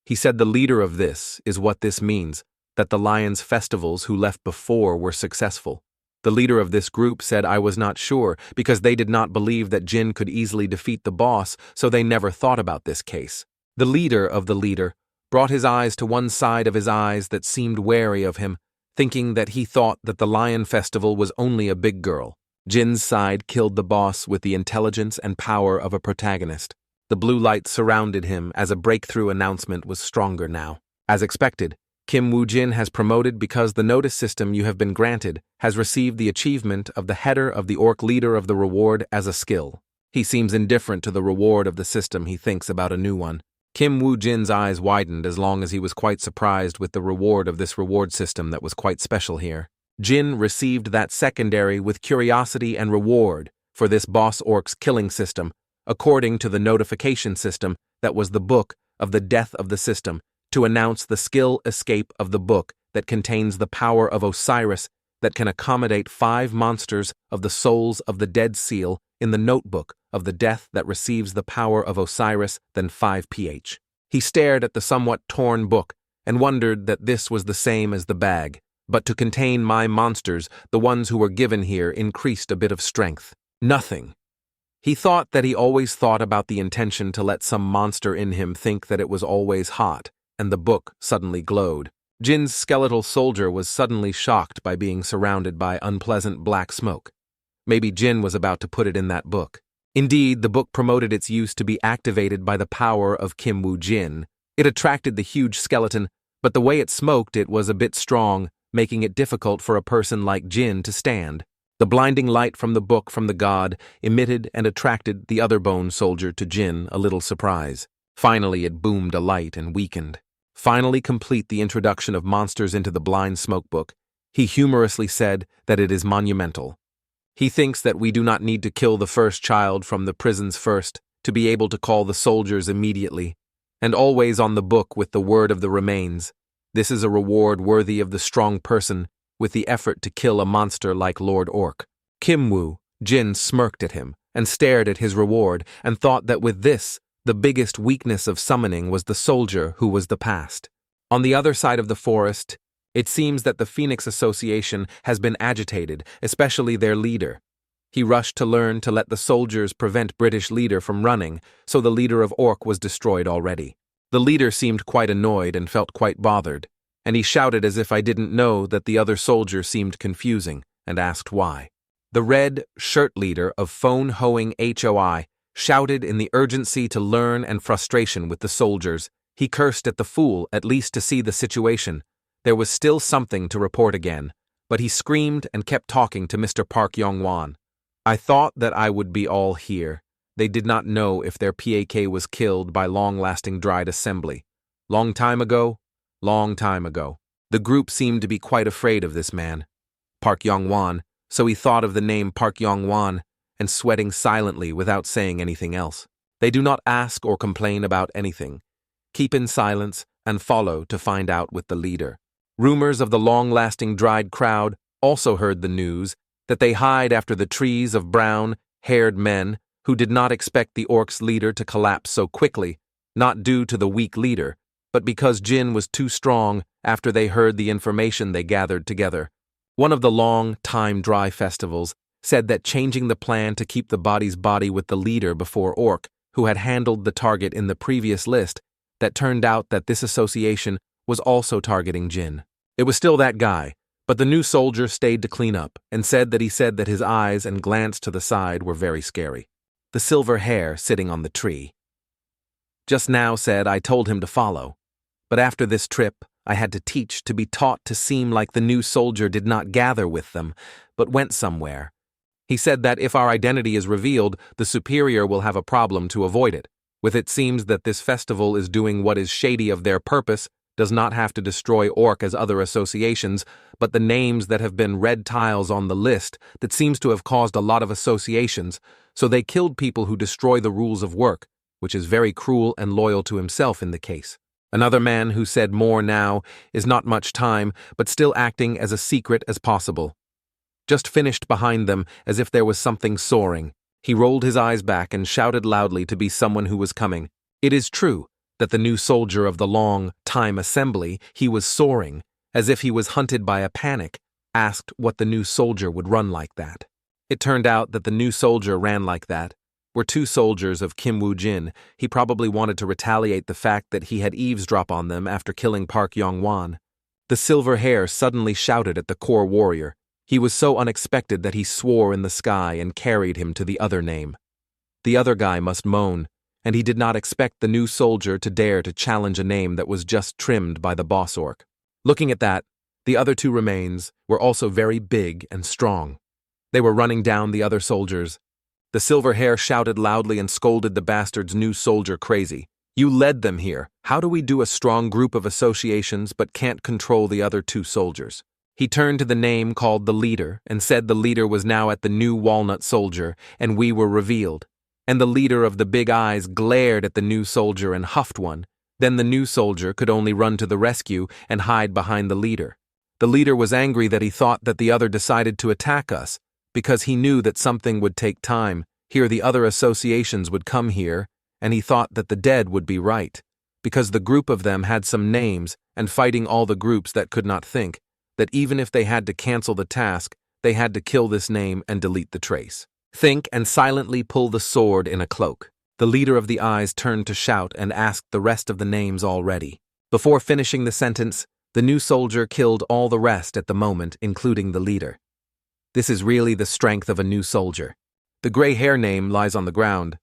He said the leader of this is what this means, that the Lions festivals who left before were successful. The leader of this group said I was not sure because they did not believe that Jin could easily defeat the boss, so they never thought about this case. The leader of the leader brought his eyes to one side of his eyes that seemed wary of him, thinking that he thought that the Lion Festival was only a big girl. Jin's side killed the boss with the intelligence and power of a protagonist. The blue light surrounded him as a breakthrough announcement was stronger now. As expected, Kim Woo-jin has promoted because the notice system you have been granted has received the achievement of the header of the orc leader of the reward as a skill. He seems indifferent to the reward of the system. He thinks about a new one. Kim Woo-jin's eyes widened as long as he was quite surprised with the reward of this reward system that was quite special here. Jin received that secondary with curiosity and reward for this boss orc's killing system, according to the notification system that was the book of the death of the system, to announce the skill escape of the book that contains the power of Osiris that can accommodate 5 monsters of the souls of the dead seal in the notebook of the death that receives the power of Osiris than 5 ph. He stared at the somewhat torn book and wondered that this was the same as the bag, but to contain my monsters, the ones who were given here increased a bit of strength. Nothing. He thought that he always thought about the intention to let some monster in him think that it was always hot, and the book suddenly glowed. Jin's skeletal soldier was suddenly shocked by being surrounded by unpleasant black smoke. Maybe Jin was about to put it in that book. Indeed, the book promoted its use to be activated by the power of Kim Woo Jin. It attracted the huge skeleton, but the way it smoked it was a bit strong, making it difficult for a person like Jin to stand. The blinding light from the book from the god emitted and attracted the other bone soldier to Jin a little surprise. Finally, it boomed a light and weakened. Finally complete the introduction of monsters into the blind smoke book, he humorously said that it is monumental. He thinks that we do not need to kill the first child from the prisons first to be able to call the soldiers immediately, and always on the book with the word of the remains. This is a reward worthy of the strong person with the effort to kill a monster like Lord Orc. Kim Woo Jin smirked at him and stared at his reward and thought that with this, the biggest weakness of summoning was the soldier who was the past. On the other side of the forest, it seems that the Phoenix Association has been agitated, especially their leader. He rushed to learn to let the soldiers prevent British leader from running, so the leader of Orc was destroyed already. The leader seemed quite annoyed and felt quite bothered, and he shouted as if I didn't know that the other soldier seemed confusing, and asked why. The red shirt leader of Phone Hoeing HOI shouted in the urgency to learn and frustration with the soldiers. He cursed at the fool, at least to see the situation. There was still something to report again, but he screamed and kept talking to Mr. Park Yong-wan. I thought that I would be all here. They did not know if their PAK was killed by long-lasting dried assembly. Long time ago. The group seemed to be quite afraid of this man, Park Yong-wan, so he thought of the name Park Yong-wan and sweating silently without saying anything else. They do not ask or complain about anything. Keep in silence and follow to find out with the leader. Rumors of the long-lasting dried crowd also heard the news that they hide after the trees of brown-haired men who did not expect the Orcs' leader to collapse so quickly, not due to the weak leader, but because Jin was too strong after they heard the information they gathered together. One of the long-time dry festivals said that changing the plan to keep the body's body with the leader before Orc, who had handled the target in the previous list, that turned out that this association was also targeting Jin. It was still that guy, but the new soldier stayed to clean up and said that his eyes and glance to the side were very scary. The silver hair sitting on the tree. Just now said I told him to follow, but after this trip I had to teach to be taught to seem like the new soldier did not gather with them, but went somewhere. He said that if our identity is revealed, the superior will have a problem to avoid it. With it seems that this festival is doing what is shady of their purpose, does not have to destroy Orc as other associations, but the names that have been red tiles on the list that seems to have caused a lot of associations, so they killed people who destroy the rules of work, which is very cruel and loyal to himself in the case. Another man who said more now is not much time, but still acting as a secret as possible. Just finished behind them as if there was something soaring. He rolled his eyes back and shouted loudly to be someone who was coming. It is true that the new soldier of the long-time assembly, he was soaring, as if he was hunted by a panic, asked what the new soldier would run like that. It turned out that the new soldier ran like that. Were two soldiers of Kim Woo Jin. He probably wanted to retaliate the fact that he had eavesdropped on them after killing Park Yong-wan. The silver hair suddenly shouted at the core warrior. He was so unexpected that he swore in the sky and carried him to the other name. The other guy must moan, and he did not expect the new soldier to dare to challenge a name that was just trimmed by the boss Orc. Looking at that, the other two remains were also very big and strong. They were running down the other soldiers. The silver hair shouted loudly and scolded the bastard's new soldier crazy. You led them here. How do we do a strong group of associations but can't control the other two soldiers? He turned to the name called the leader and said the leader was now at the new walnut soldier and we were revealed. And the leader of the big eyes glared at the new soldier and huffed one. Then the new soldier could only run to the rescue and hide behind the leader. The leader was angry that he thought that the other decided to attack us, because he knew that something would take time. Here the other associations would come here, and he thought that the dead would be right, because the group of them had some names, and fighting all the groups that could not think, that even if they had to cancel the task, they had to kill this name and delete the trace. Think and silently pull the sword in a cloak. The leader of the eyes turned to shout and asked the rest of the names already. Before finishing the sentence, The new soldier killed all the rest at the moment, including the leader. This is really the strength of a new soldier. The gray hair name lies on the ground.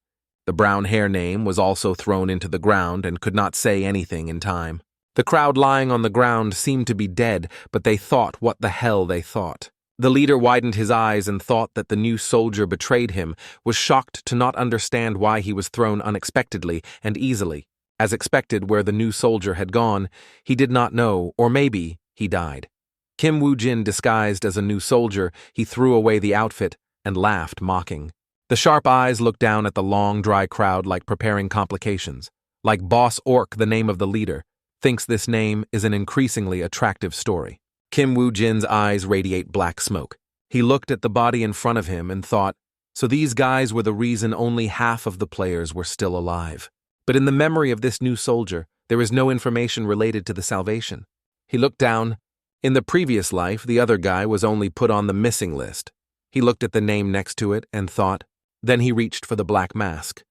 The brown hair name was also thrown into the ground and could not say anything in time. The crowd lying on the ground seemed to be dead, but they thought what the hell they thought. The leader widened his eyes and thought that the new soldier betrayed him, was shocked to not understand why he was thrown unexpectedly and easily. As expected, where the new soldier had gone, he did not know, or maybe he died. Kim Woo-jin disguised as a new soldier, he threw away the outfit and laughed, mocking. The sharp eyes looked down at the long, dry crowd like preparing complications. Like Boss Orc, the name of the leader, thinks this name is an increasingly attractive story. Kim Woo-jin's eyes radiate black smoke. He looked at the body in front of him and thought, so these guys were the reason only half of the players were still alive. But in the memory of this new soldier, there is no information related to the salvation. He looked down. In the previous life, the other guy was only put on the missing list. He looked at the name next to it and thought, then he reached for the black mask.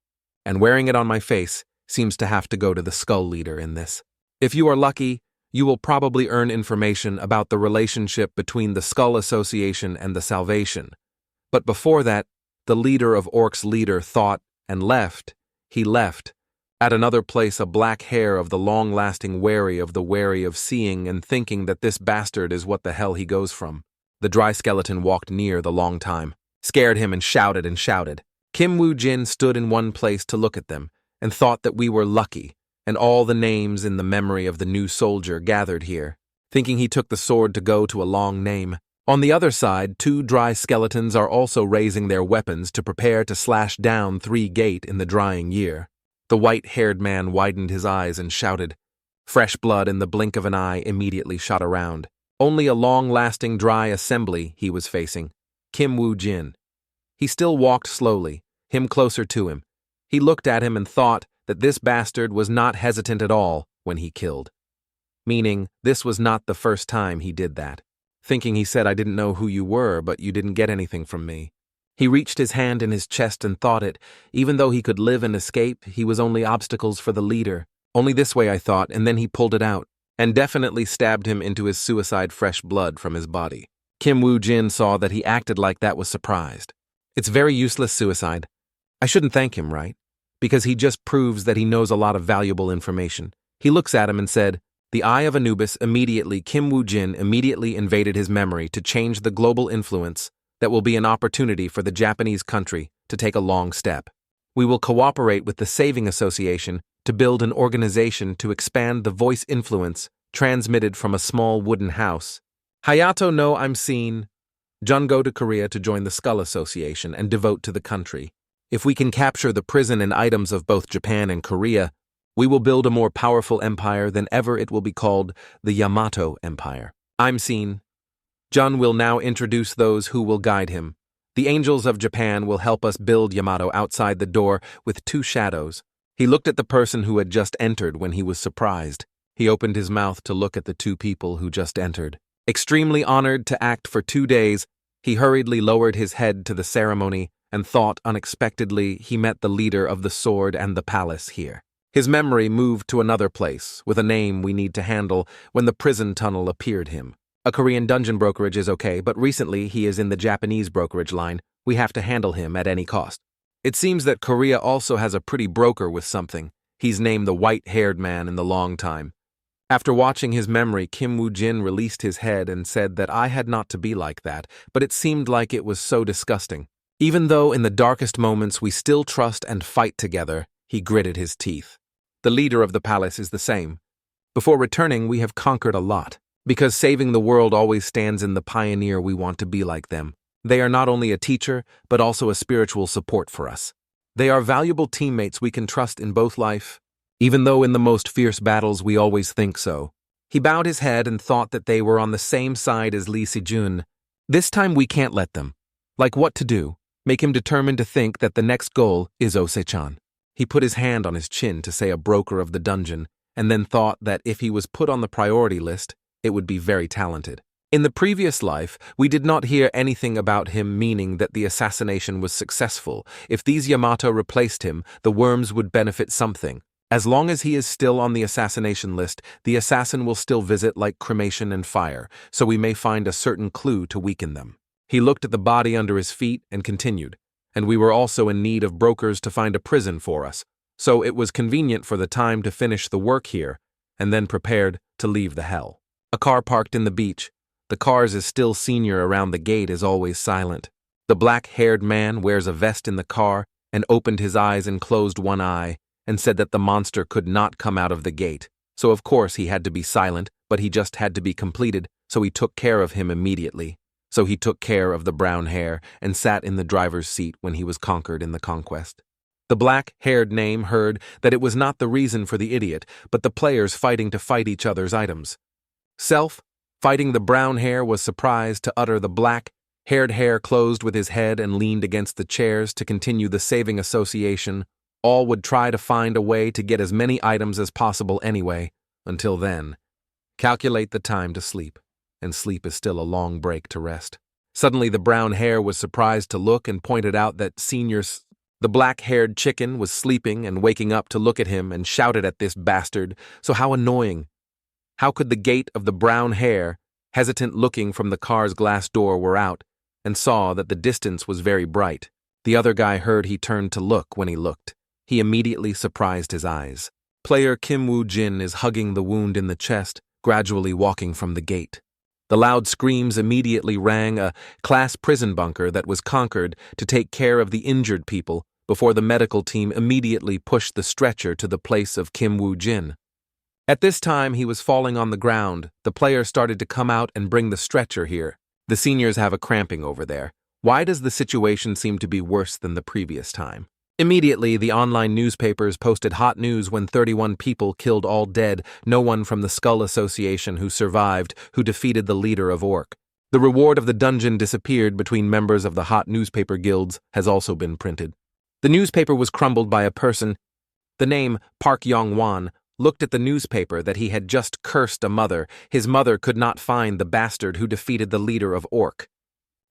And wearing it on my face seems to have to go to the skull leader in this. If you are lucky, you will probably earn information about the relationship between the Skull Association and the Salvation. But before that, the leader of Orc's leader thought and left. He left. At another place, a black hair of the long-lasting wary of seeing and thinking that this bastard is what the hell he goes from. The dry skeleton walked near the long time, scared him and shouted and shouted. Kim Woo-jin stood in one place to look at them and thought that we were lucky, and all the names in the memory of the new soldier gathered here, thinking he took the sword to go to a long name. On the other side, 2 dry skeletons are also raising their weapons to prepare to slash down 3 gate in the drying year. The white-haired man widened his eyes and shouted. Fresh blood in the blink of an eye immediately shot around. Only a long-lasting dry assembly he was facing. Kim Woo-jin. He still walked slowly, him closer to him. He looked at him and thought that this bastard was not hesitant at all when he killed. Meaning, this was not the first time he did that. Thinking he said, I didn't know who you were, but you didn't get anything from me. He reached his hand in his chest and thought it, even though he could live and escape, he was only obstacles for the leader. Only this way, I thought, and then he pulled it out, and definitely stabbed him into his suicide fresh blood from his body. Kim Woo-jin saw that he acted like that was surprised. It's very useless suicide. I shouldn't thank him, right? Because he just proves that he knows a lot of valuable information. He looks at him and said, the eye of Anubis immediately, Kim Woo-jin immediately invaded his memory to change the global influence that will be an opportunity for the Japanese country to take a long step. We will cooperate with the Saving Association to build an organization to expand the voice influence transmitted from a small wooden house. Hayato no I'm seen. Jun go to Korea to join the Skull Association and devote to the country. If we can capture the prison and items of both Japan and Korea, we will build a more powerful empire than ever. It will be called the Yamato Empire. I'm seen. Jun will now introduce those who will guide him. The angels of Japan will help us build Yamato outside the door with 2 shadows. He looked at the person who had just entered when he was surprised. He opened his mouth to look at the 2 people who just entered. Extremely honored to act for 2 days, he hurriedly lowered his head to the ceremony and thought unexpectedly he met the leader of the sword and the palace here. His memory moved to another place, with a name we need to handle, when the prison tunnel appeared him. A Korean dungeon brokerage is okay, but recently he is in the Japanese brokerage line. We have to handle him at any cost. It seems that Korea also has a pretty broker with something. He's named the white-haired man in the long time. After watching his memory, Kim Woo-jin released his head and said that I had not to be like that, but it seemed like it was so disgusting. Even though in the darkest moments we still trust and fight together, he gritted his teeth. The leader of the palace is the same. Before returning, we have conquered a lot. Because saving the world always stands in the pioneer, we want to be like them. They are not only a teacher, but also a spiritual support for us. They are valuable teammates we can trust in both life, even though in the most fierce battles we always think so. He bowed his head and thought that they were on the same side as Lee Si-jun. This time we can't let them. Like what to do? Make him determined to think that the next goal is Ose-chan. He put his hand on his chin to say a broker of the dungeon, and then thought that if he was put on the priority list, it would be very talented. In the previous life, we did not hear anything about him, meaning that the assassination was successful. If these Yamato replaced him, the worms would benefit something. As long as he is still on the assassination list, the assassin will still visit like cremation and fire, so we may find a certain clue to weaken them. He looked at the body under his feet and continued, and we were also in need of brokers to find a prison for us, so it was convenient for the time to finish the work here, and then prepared to leave the hell. A car parked in the beach. The cars is still senior around the gate is always silent. The black-haired man wears a vest in the car and opened his eyes and closed one eye and said that the monster could not come out of the gate. So of course he had to be silent, but he just had to be completed, so he took care of him immediately. So he took care of the brown hair and sat in the driver's seat when he was conquered in the conquest. The black-haired name heard that it was not the reason for the idiot, but the players fighting to fight each other's items. Self, fighting the brown hair, was surprised to utter the black-haired hair closed with his head and leaned against the chairs to continue the saving association. All would try to find a way to get as many items as possible anyway. Until then, calculate the time to sleep, and sleep is still a long break to rest. Suddenly the brown hair was surprised to look and pointed out that the black-haired chicken was sleeping and waking up to look at him and shouted at this bastard. So how annoying. How could the gate of the brown hair, hesitant looking from the car's glass door, were out and saw that the distance was very bright. The other guy heard he turned to look when he looked. He immediately surprised his eyes. Player Kim Woo-jin is hugging the wound in the chest, gradually walking from the gate. The loud screams immediately rang a class prison bunker that was conquered to take care of the injured people before the medical team immediately pushed the stretcher to the place of Kim Woo-jin. At this time he was falling on the ground. The player started to come out and bring the stretcher here. The seniors have a cramping over there. Why does the situation seem to be worse than the previous time? Immediately, the online newspapers posted hot news when 31 people killed, all dead, no one from the Skull Association who survived, who defeated the leader of Orc. The reward of the dungeon disappeared between members of the hot newspaper guilds has also been printed. The newspaper was crumbled by a person. The name Park Yong-wan looked at the newspaper that he had just cursed a mother. His mother could not find the bastard who defeated the leader of Orc.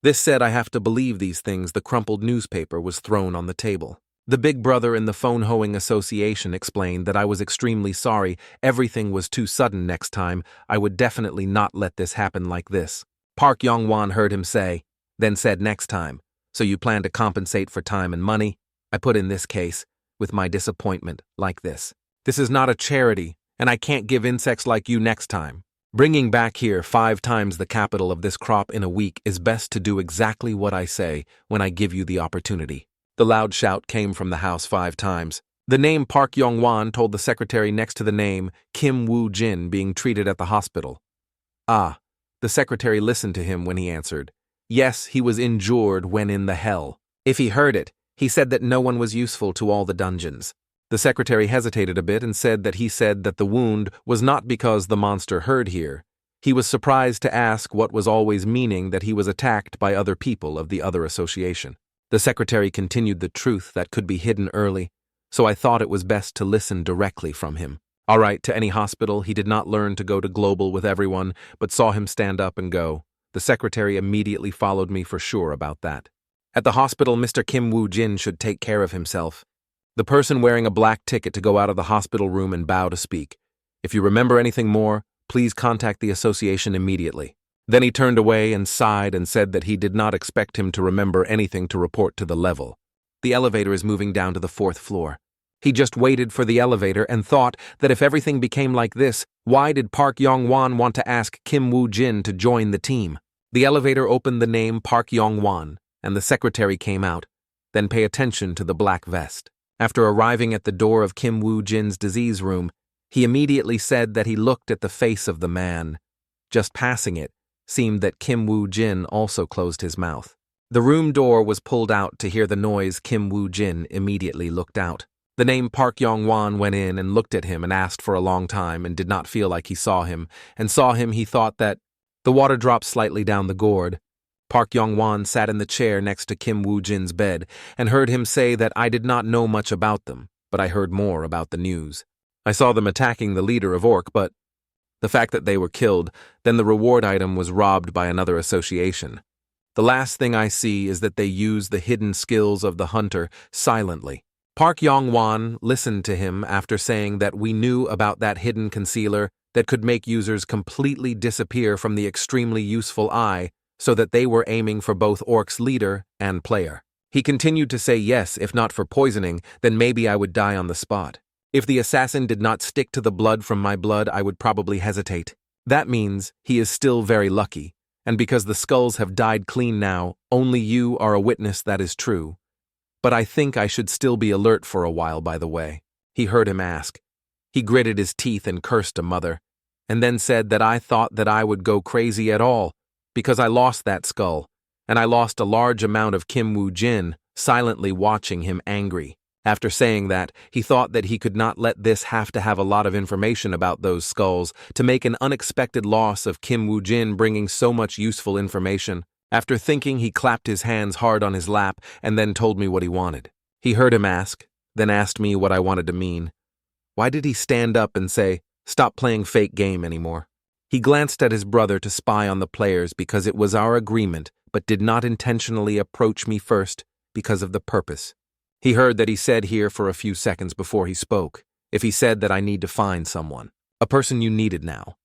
This said, I have to believe these things. The crumpled newspaper was thrown on the table. The big brother in the phone hoeing association explained that I was extremely sorry. Everything was too sudden. Next time, I would definitely not let this happen like this. Park Yong-wan heard him say, then said next time. So you plan to compensate for time and money? I put in this case, with my disappointment, like this. This is not a charity, and I can't give insects like you next time. Bringing back here 5 times the capital of this crop in a week is best to do exactly what I say when I give you the opportunity. The loud shout came from the house 5 times. The name Park Yong-wan told the secretary next to the name Kim Woo-jin being treated at the hospital. Ah, the secretary listened to him when he answered. Yes, he was injured when in the hell. If he heard it, he said that no one was useful to all the dungeons. The secretary hesitated a bit and said that the wound was not because the monster heard here. He was surprised to ask what was always meaning that he was attacked by other people of the other association. The secretary continued the truth that could be hidden early, so I thought it was best to listen directly from him. All right, to any hospital, he did not learn to go to global with everyone, but saw him stand up and go. The secretary immediately followed me for sure about that. At the hospital, Mr. Kim Woo-jin should take care of himself. The person wearing a black ticket to go out of the hospital room and bow to speak. If you remember anything more, please contact the association immediately. Then he turned away and sighed and said that he did not expect him to remember anything to report to the level. The elevator is moving down to the 4th floor. He just waited for the elevator and thought that if everything became like this, why did Park Yong-wan want to ask Kim Woo-jin to join the team? The elevator opened the name Park Yong-wan, and the secretary came out. Then pay attention to the black vest. After arriving at the door of Kim Woo-jin's disease room, he immediately said that he looked at the face of the man. Just passing it, seemed that Kim Woo-jin also closed his mouth. The room door was pulled out to hear the noise. Kim Woo-jin immediately looked out. The name Park Yong-wan went in and looked at him and asked for a long time and did not feel like he saw him. And saw him, he thought that the water dropped slightly down the gourd. Park Yong-wan sat in the chair next to Kim Woo-jin's bed and heard him say that I did not know much about them, but I heard more about the news. I saw them attacking the leader of Orc, but the fact that they were killed, then the reward item was robbed by another association. The last thing I see is that they use the hidden skills of the hunter silently. Park Yong-won listened to him after saying that we knew about that hidden concealer that could make users completely disappear from the extremely useful eye, so that they were aiming for both Orc's leader and player. He continued to say yes, if not for poisoning, then maybe I would die on the spot. If the assassin did not stick to the blood from my blood, I would probably hesitate. That means he is still very lucky, and because the skulls have died clean now, only you are a witness that is true. But I think I should still be alert for a while, by the way. He heard him ask. He gritted his teeth and cursed a mother, and then said that I thought that I would go crazy at all, because I lost that skull, and I lost a large amount of Kim Woo-jin, silently watching him angry. After saying that, he thought that he could not let this have to have a lot of information about those skulls to make an unexpected loss of Kim Woo-jin bringing so much useful information. After thinking, he clapped his hands hard on his lap and then told me what he wanted. He heard him ask, then asked me what I wanted to mean. Why did he stand up and say, "Stop playing fake game anymore"? He glanced at his brother to spy on the players because it was our agreement, but did not intentionally approach me first because of the purpose. He heard that he said here for a few seconds before he spoke, if he said that I need to find someone, a person you needed now.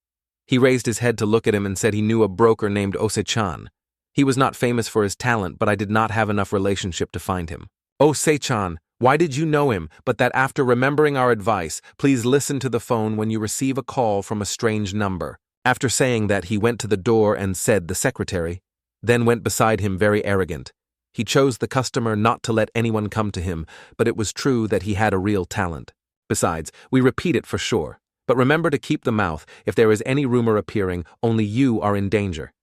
He raised his head to look at him and said he knew a broker named Ose-chan. He was not famous for his talent, but I did not have enough relationship to find him. Ose-chan, why did you know him, but that after remembering our advice, please listen to the phone when you receive a call from a strange number. After saying that, he went to the door and said the secretary, then went beside him very arrogant. He chose the customer not to let anyone come to him, but it was true that he had a real talent. Besides, we repeat it for sure. But remember to keep the mouth. If there is any rumor appearing, only you are in danger.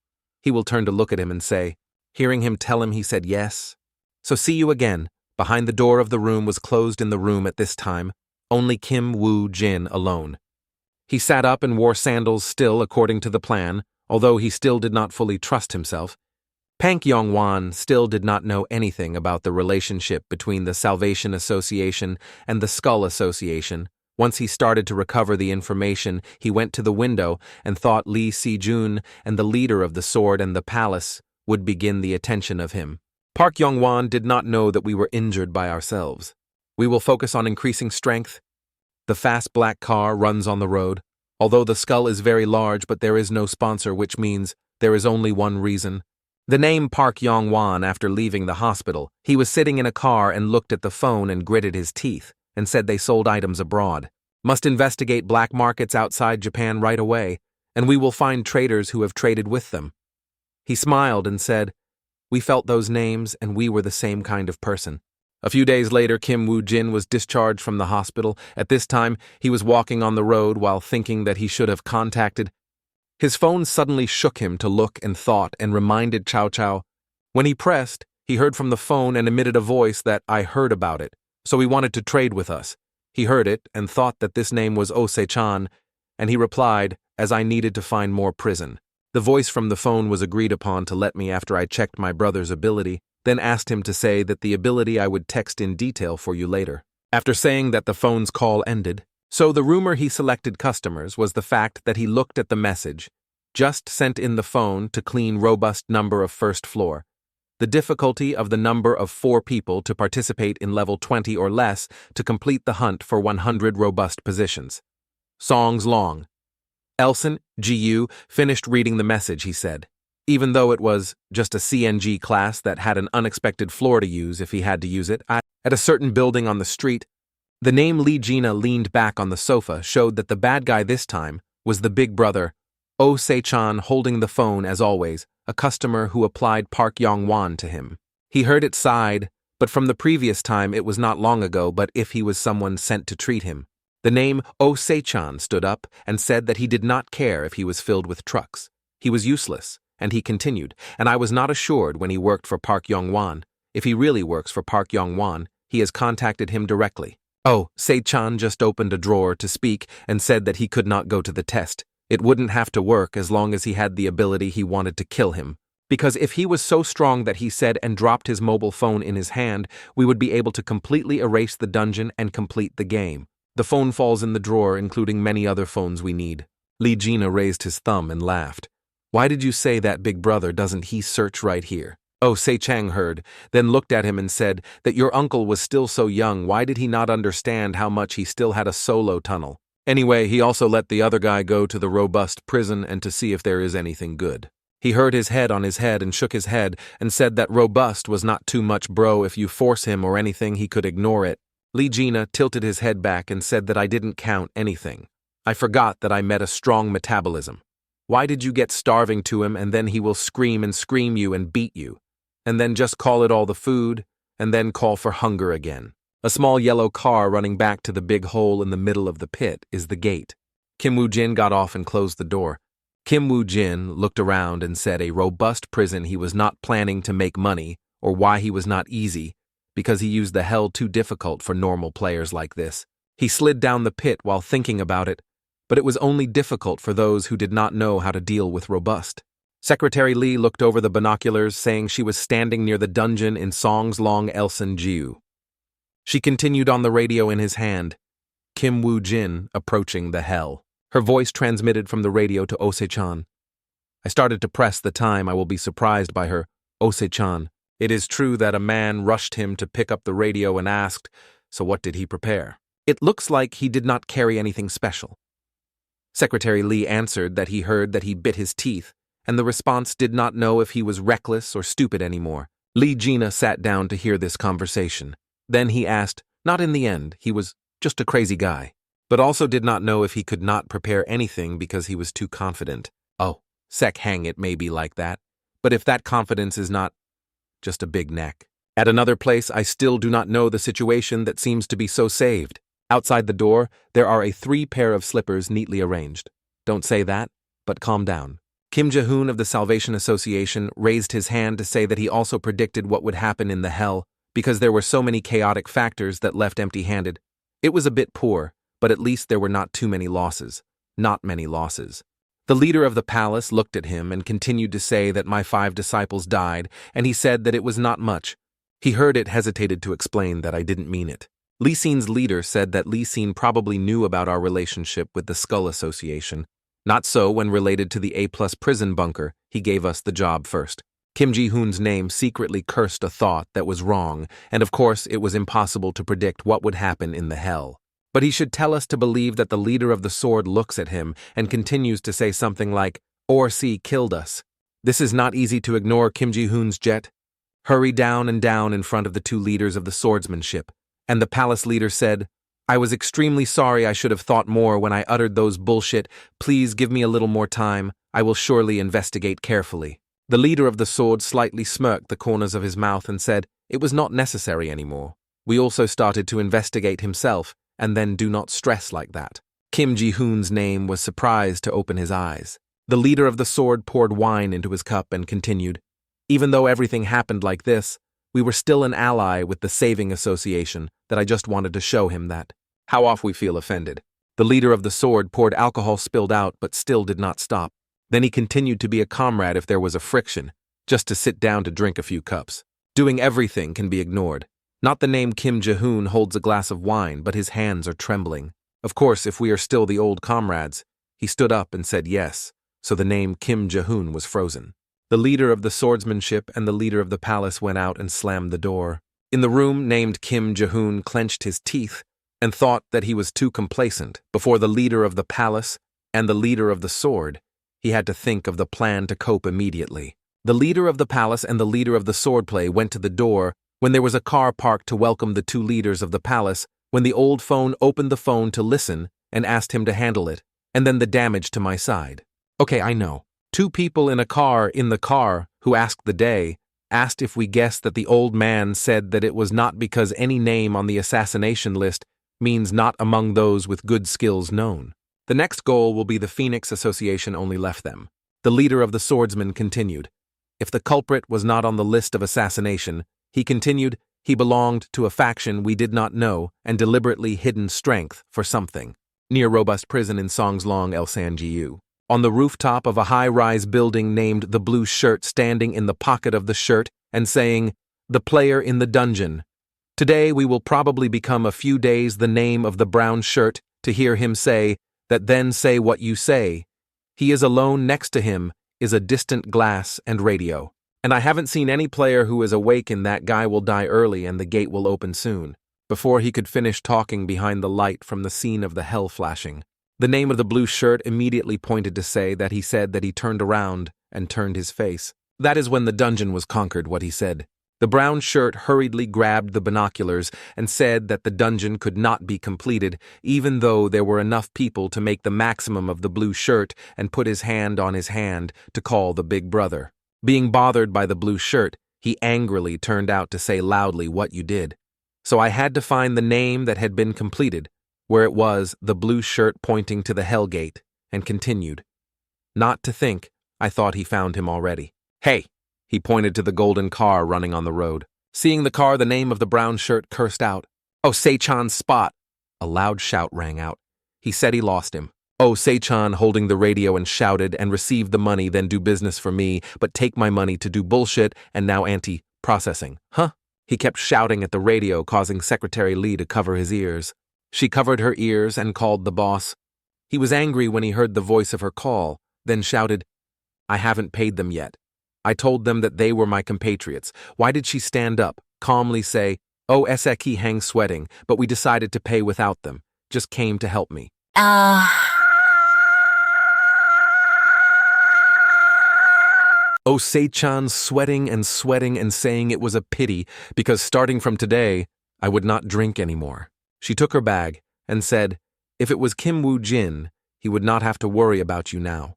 He will turn to look at him and say, hearing him tell him, he said yes. So see you again. Behind the door of the room was closed in the room at this time, only Kim Woo-jin alone. He sat up and wore sandals still according to the plan, although he still did not fully trust himself. Park Yong-won still did not know anything about the relationship between the Salvation Association and the Skull Association. Once he started to recover the information, he went to the window and thought Lee Si-jun and the leader of the Sword and the Palace would begin the attention of him. Park Yong-won did not know that we were injured by ourselves. We will focus on increasing strength. The fast black car runs on the road. Although the skull is very large, but there is no sponsor, which means there is only one reason. The name Park Yong-won after leaving the hospital. He was sitting in a car and looked at the phone and gritted his teeth and said they sold items abroad. Must investigate black markets outside Japan right away, and we will find traders who have traded with them. He smiled and said, we felt those names and we were the same kind of person. A few days later, Kim Woo-jin was discharged from the hospital. At this time, he was walking on the road while thinking that he should have contacted. His phone suddenly shook him to look and thought and reminded Chow Chow. When he pressed, he heard from the phone and emitted a voice that I heard about it, so he wanted to trade with us. He heard it and thought that this name was Ose-chan, and he replied, as I needed to find more prison. The voice from the phone was agreed upon to let me after I checked my brother's ability, then asked him to say that the ability I would text in detail for you later. After saying that, the phone's call ended. So the rumor he selected customers was the fact that he looked at the message, just sent in the phone to clean robust number of first floor. The difficulty of the number of 4 people to participate in level 20 or less to complete the hunt for 100 robust positions. Songs long. Elson, GU, finished reading the message, he said. Even though it was just a CNG class that had an unexpected floor to use if he had to use it, at a certain building on the street, the name Lee Gina leaned back on the sofa showed that the bad guy this time was the big brother, Ose-chan, holding the phone as always, a customer who applied Park Yong-won to him. He heard it sighed, but from the previous time it was not long ago, but if he was someone sent to treat him. The name Ose-chan stood up and said that he did not care if he was filled with trucks. He was useless, and he continued, and I was not assured when he worked for Park Yong-won. If he really works for Park Yong-won, he has contacted him directly. Se-chan just opened a drawer to speak and said that he could not go to the test. It wouldn't have to work as long as he had the ability he wanted to kill him. Because if he was so strong that he said and dropped his mobile phone in his hand, we would be able to completely erase the dungeon and complete the game. The phone falls in the drawer, including many other phones we need. Lee Gina raised his thumb and laughed. Why did you say that, big brother? Doesn't he search right here? Oh, Se Chang heard, then looked at him and said that your uncle was still so young, why did he not understand how much he still had a solo tunnel? Anyway, he also let the other guy go to the robust prison and to see if there is anything good. He heard his head on his head and shook his head and said that robust was not too much, bro. If you force him or anything, he could ignore it. Lee Gina tilted his head back and said that I didn't count anything. I forgot that I met a strong metabolism. Why did you get starving to him and then he will scream and scream you and beat you? And then just call it all the food, and then call for hunger again. A small yellow car running back to the big hole in the middle of the pit is the gate. Kim Woo-jin got off and closed the door. Kim Woo-jin looked around and said a robust prison he was not planning to make money, or why he was not easy, because he used the hell too difficult for normal players like this. He slid down the pit while thinking about it, but it was only difficult for those who did not know how to deal with robust. Secretary Lee looked over the binoculars, saying she was standing near the dungeon in Song's Long Elson Jiu. She continued on the radio in his hand. Kim Woo-jin approaching the hell. Her voice transmitted from the radio to Ose-chan. I started to press the time. I will be surprised by her. Ose-chan. It is true that a man rushed him to pick up the radio and asked, so what did he prepare? It looks like he did not carry anything special. Secretary Lee answered that he heard that he bit his teeth, and the response did not know if he was reckless or stupid anymore. Lee Gina sat down to hear this conversation. Then he asked, not in the end, he was just a crazy guy, but also did not know if he could not prepare anything because he was too confident. Oh, sec hang, it may be like that, but if that confidence is not just a big neck. At another place, I still do not know the situation that seems to be so saved. Outside the door, there are 3 pair of slippers neatly arranged. Don't say that, but calm down. Kim Jae-hoon of the Salvation Association raised his hand to say that he also predicted what would happen in the hell because there were so many chaotic factors that left empty-handed. It was a bit poor, but at least there were not too many losses. Not many losses. The leader of the palace looked at him and continued to say that my 5 disciples died, and he said that it was not much. He heard it, hesitated to explain that I didn't mean it. Lee Sin's leader said that Lee Sin probably knew about our relationship with the Skull Association. Not so when related to the A+ prison bunker, he gave us the job first. Kim Ji-hoon's name secretly cursed a thought that was wrong, and of course it was impossible to predict what would happen in the hell. But he should tell us to believe that the leader of the sword looks at him and continues to say something like, Orsi killed us. This is not easy to ignore. Kim Ji-hoon's jet. Hurry down and down in front of the 2 leaders of the swordsmanship. And the palace leader said, I was extremely sorry. I should have thought more when I uttered those bullshit. Please give me a little more time. I will surely investigate carefully. The leader of the sword slightly smirked the corners of his mouth and said, it was not necessary anymore. We also started to investigate himself, and then do not stress like that. Kim Ji-hoon's name was surprised to open his eyes. The leader of the sword poured wine into his cup and continued, even though everything happened like this, we were still an ally with the Saving Association that I just wanted to show him that. How off we feel offended. The leader of the sword poured alcohol spilled out but still did not stop. Then he continued to be a comrade if there was a friction, just to sit down to drink a few cups. Doing everything can be ignored. Not the name Kim Jae-hoon holds a glass of wine, but his hands are trembling. Of course, if we are still the old comrades, he stood up and said yes, so the name Kim Jae-hoon was frozen. The leader of the swordsmanship and the leader of the palace went out and slammed the door. In the room named Kim Jae-hoon clenched his teeth and thought that he was too complacent. Before the leader of the palace and the leader of the sword, he had to think of the plan to cope immediately. The leader of the palace and the leader of the swordplay went to the door when there was a car parked to welcome the 2 leaders of the palace, when the old phone opened the phone to listen and asked him to handle it, and then the damage to my side. Okay, I know. 2 people in the car who asked the day, asked if we guessed that the old man said that it was not because any name on the assassination list means not among those with good skills known. The next goal will be the Phoenix Association only left them. The leader of the swordsmen continued. If the culprit was not on the list of assassination, he continued, he belonged to a faction we did not know and deliberately hidden strength for something. Near robust prison in Songslong El Sanjiu. On the rooftop of a high-rise building named the Blue Shirt standing in the pocket of the shirt and saying, the player in the dungeon. Today we will probably become a few days the name of the brown shirt to hear him say, that then say what you say. He is alone. Next to him is a distant glass and radio. And I haven't seen any player who is awake and that guy will die early and the gate will open soon. Before he could finish talking behind the light from the scene of the hell flashing, the name of the blue shirt immediately pointed to say that he said that he turned around and turned his face. That is when the dungeon was conquered, what he said. The brown shirt hurriedly grabbed the binoculars and said that the dungeon could not be completed even though there were enough people to make the maximum of the blue shirt and put his hand on his hand to call the big brother. Being bothered by the blue shirt, he angrily turned out to say loudly what you did. So I had to find the name that had been completed, where it was the blue shirt pointing to the hell gate, and continued. Not to think, I thought he found him already. Hey! He pointed to the golden car running on the road. Seeing the car, the name of the brown shirt cursed out. Oh, Sei-chan's spot! A loud shout rang out. He said he lost him. Oh, Sei-chan holding the radio and shouted and received the money, then do business for me, but take my money to do bullshit and now anti-processing. Huh? He kept shouting at the radio, causing Secretary Lee to cover his ears. She covered her ears and called the boss. He was angry when he heard the voice of her call, then shouted, I haven't paid them yet. I told them that they were my compatriots. Why did she stand up, calmly say, oh, Seki hangs sweating, but we decided to pay without them. Just came to help me. Oh, Sei-chan sweating and saying it was a pity because starting from today, I would not drink anymore. She took her bag and said, if it was Kim Woo-jin, he would not have to worry about you now.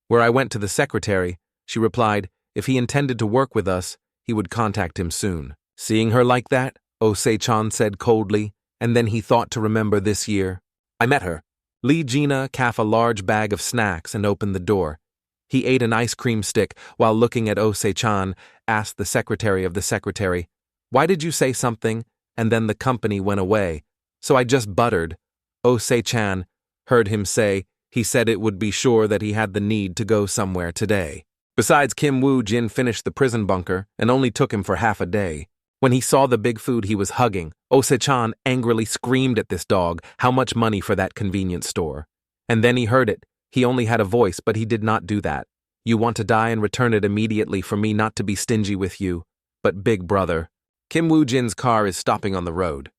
Where I went to the secretary, she replied, if he intended to work with us, he would contact him soon. Seeing her like that, Oh Sei-chan said coldly, and then he thought to remember this year. I met her. Lee Gina calf a large bag of snacks and opened the door. He ate an ice cream stick while looking at Oh Sei-chan, asked the secretary of the secretary, why did you say something? And then the company went away. So I just buttered. Oh Sei-chan heard him say, he said it would be sure that he had the need to go somewhere today. Besides, Kim Woo-jin finished the prison bunker and only took him for half a day. When he saw the big food he was hugging, Oh Sei-chan angrily screamed at this dog, how much money for that convenience store. And then he heard it. He only had a voice, but he did not do that. You want to die and return it immediately for me not to be stingy with you. But big brother. Kim Woo-jin's car is stopping on the road.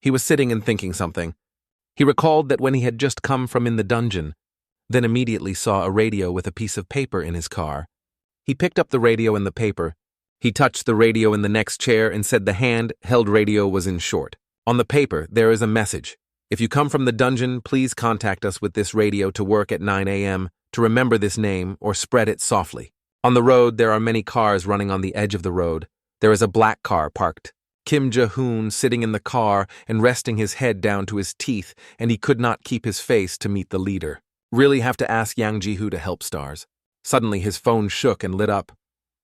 He was sitting and thinking something. He recalled that when he had just come from in the dungeon, then immediately saw a radio with a piece of paper in his car. He picked up the radio and the paper. He touched the radio in the next chair and said the hand-held radio was in short. On the paper, there is a message. If you come from the dungeon, please contact us with this radio to work at 9 a.m. to remember this name or spread it softly. On the road, there are many cars running on the edge of the road. There is a black car parked. Kim Ja-hoon sitting in the car and resting his head down to his teeth, and he could not keep his face to meet the leader. Really have to ask Yang Ji-hoo to help stars. Suddenly his phone shook and lit up.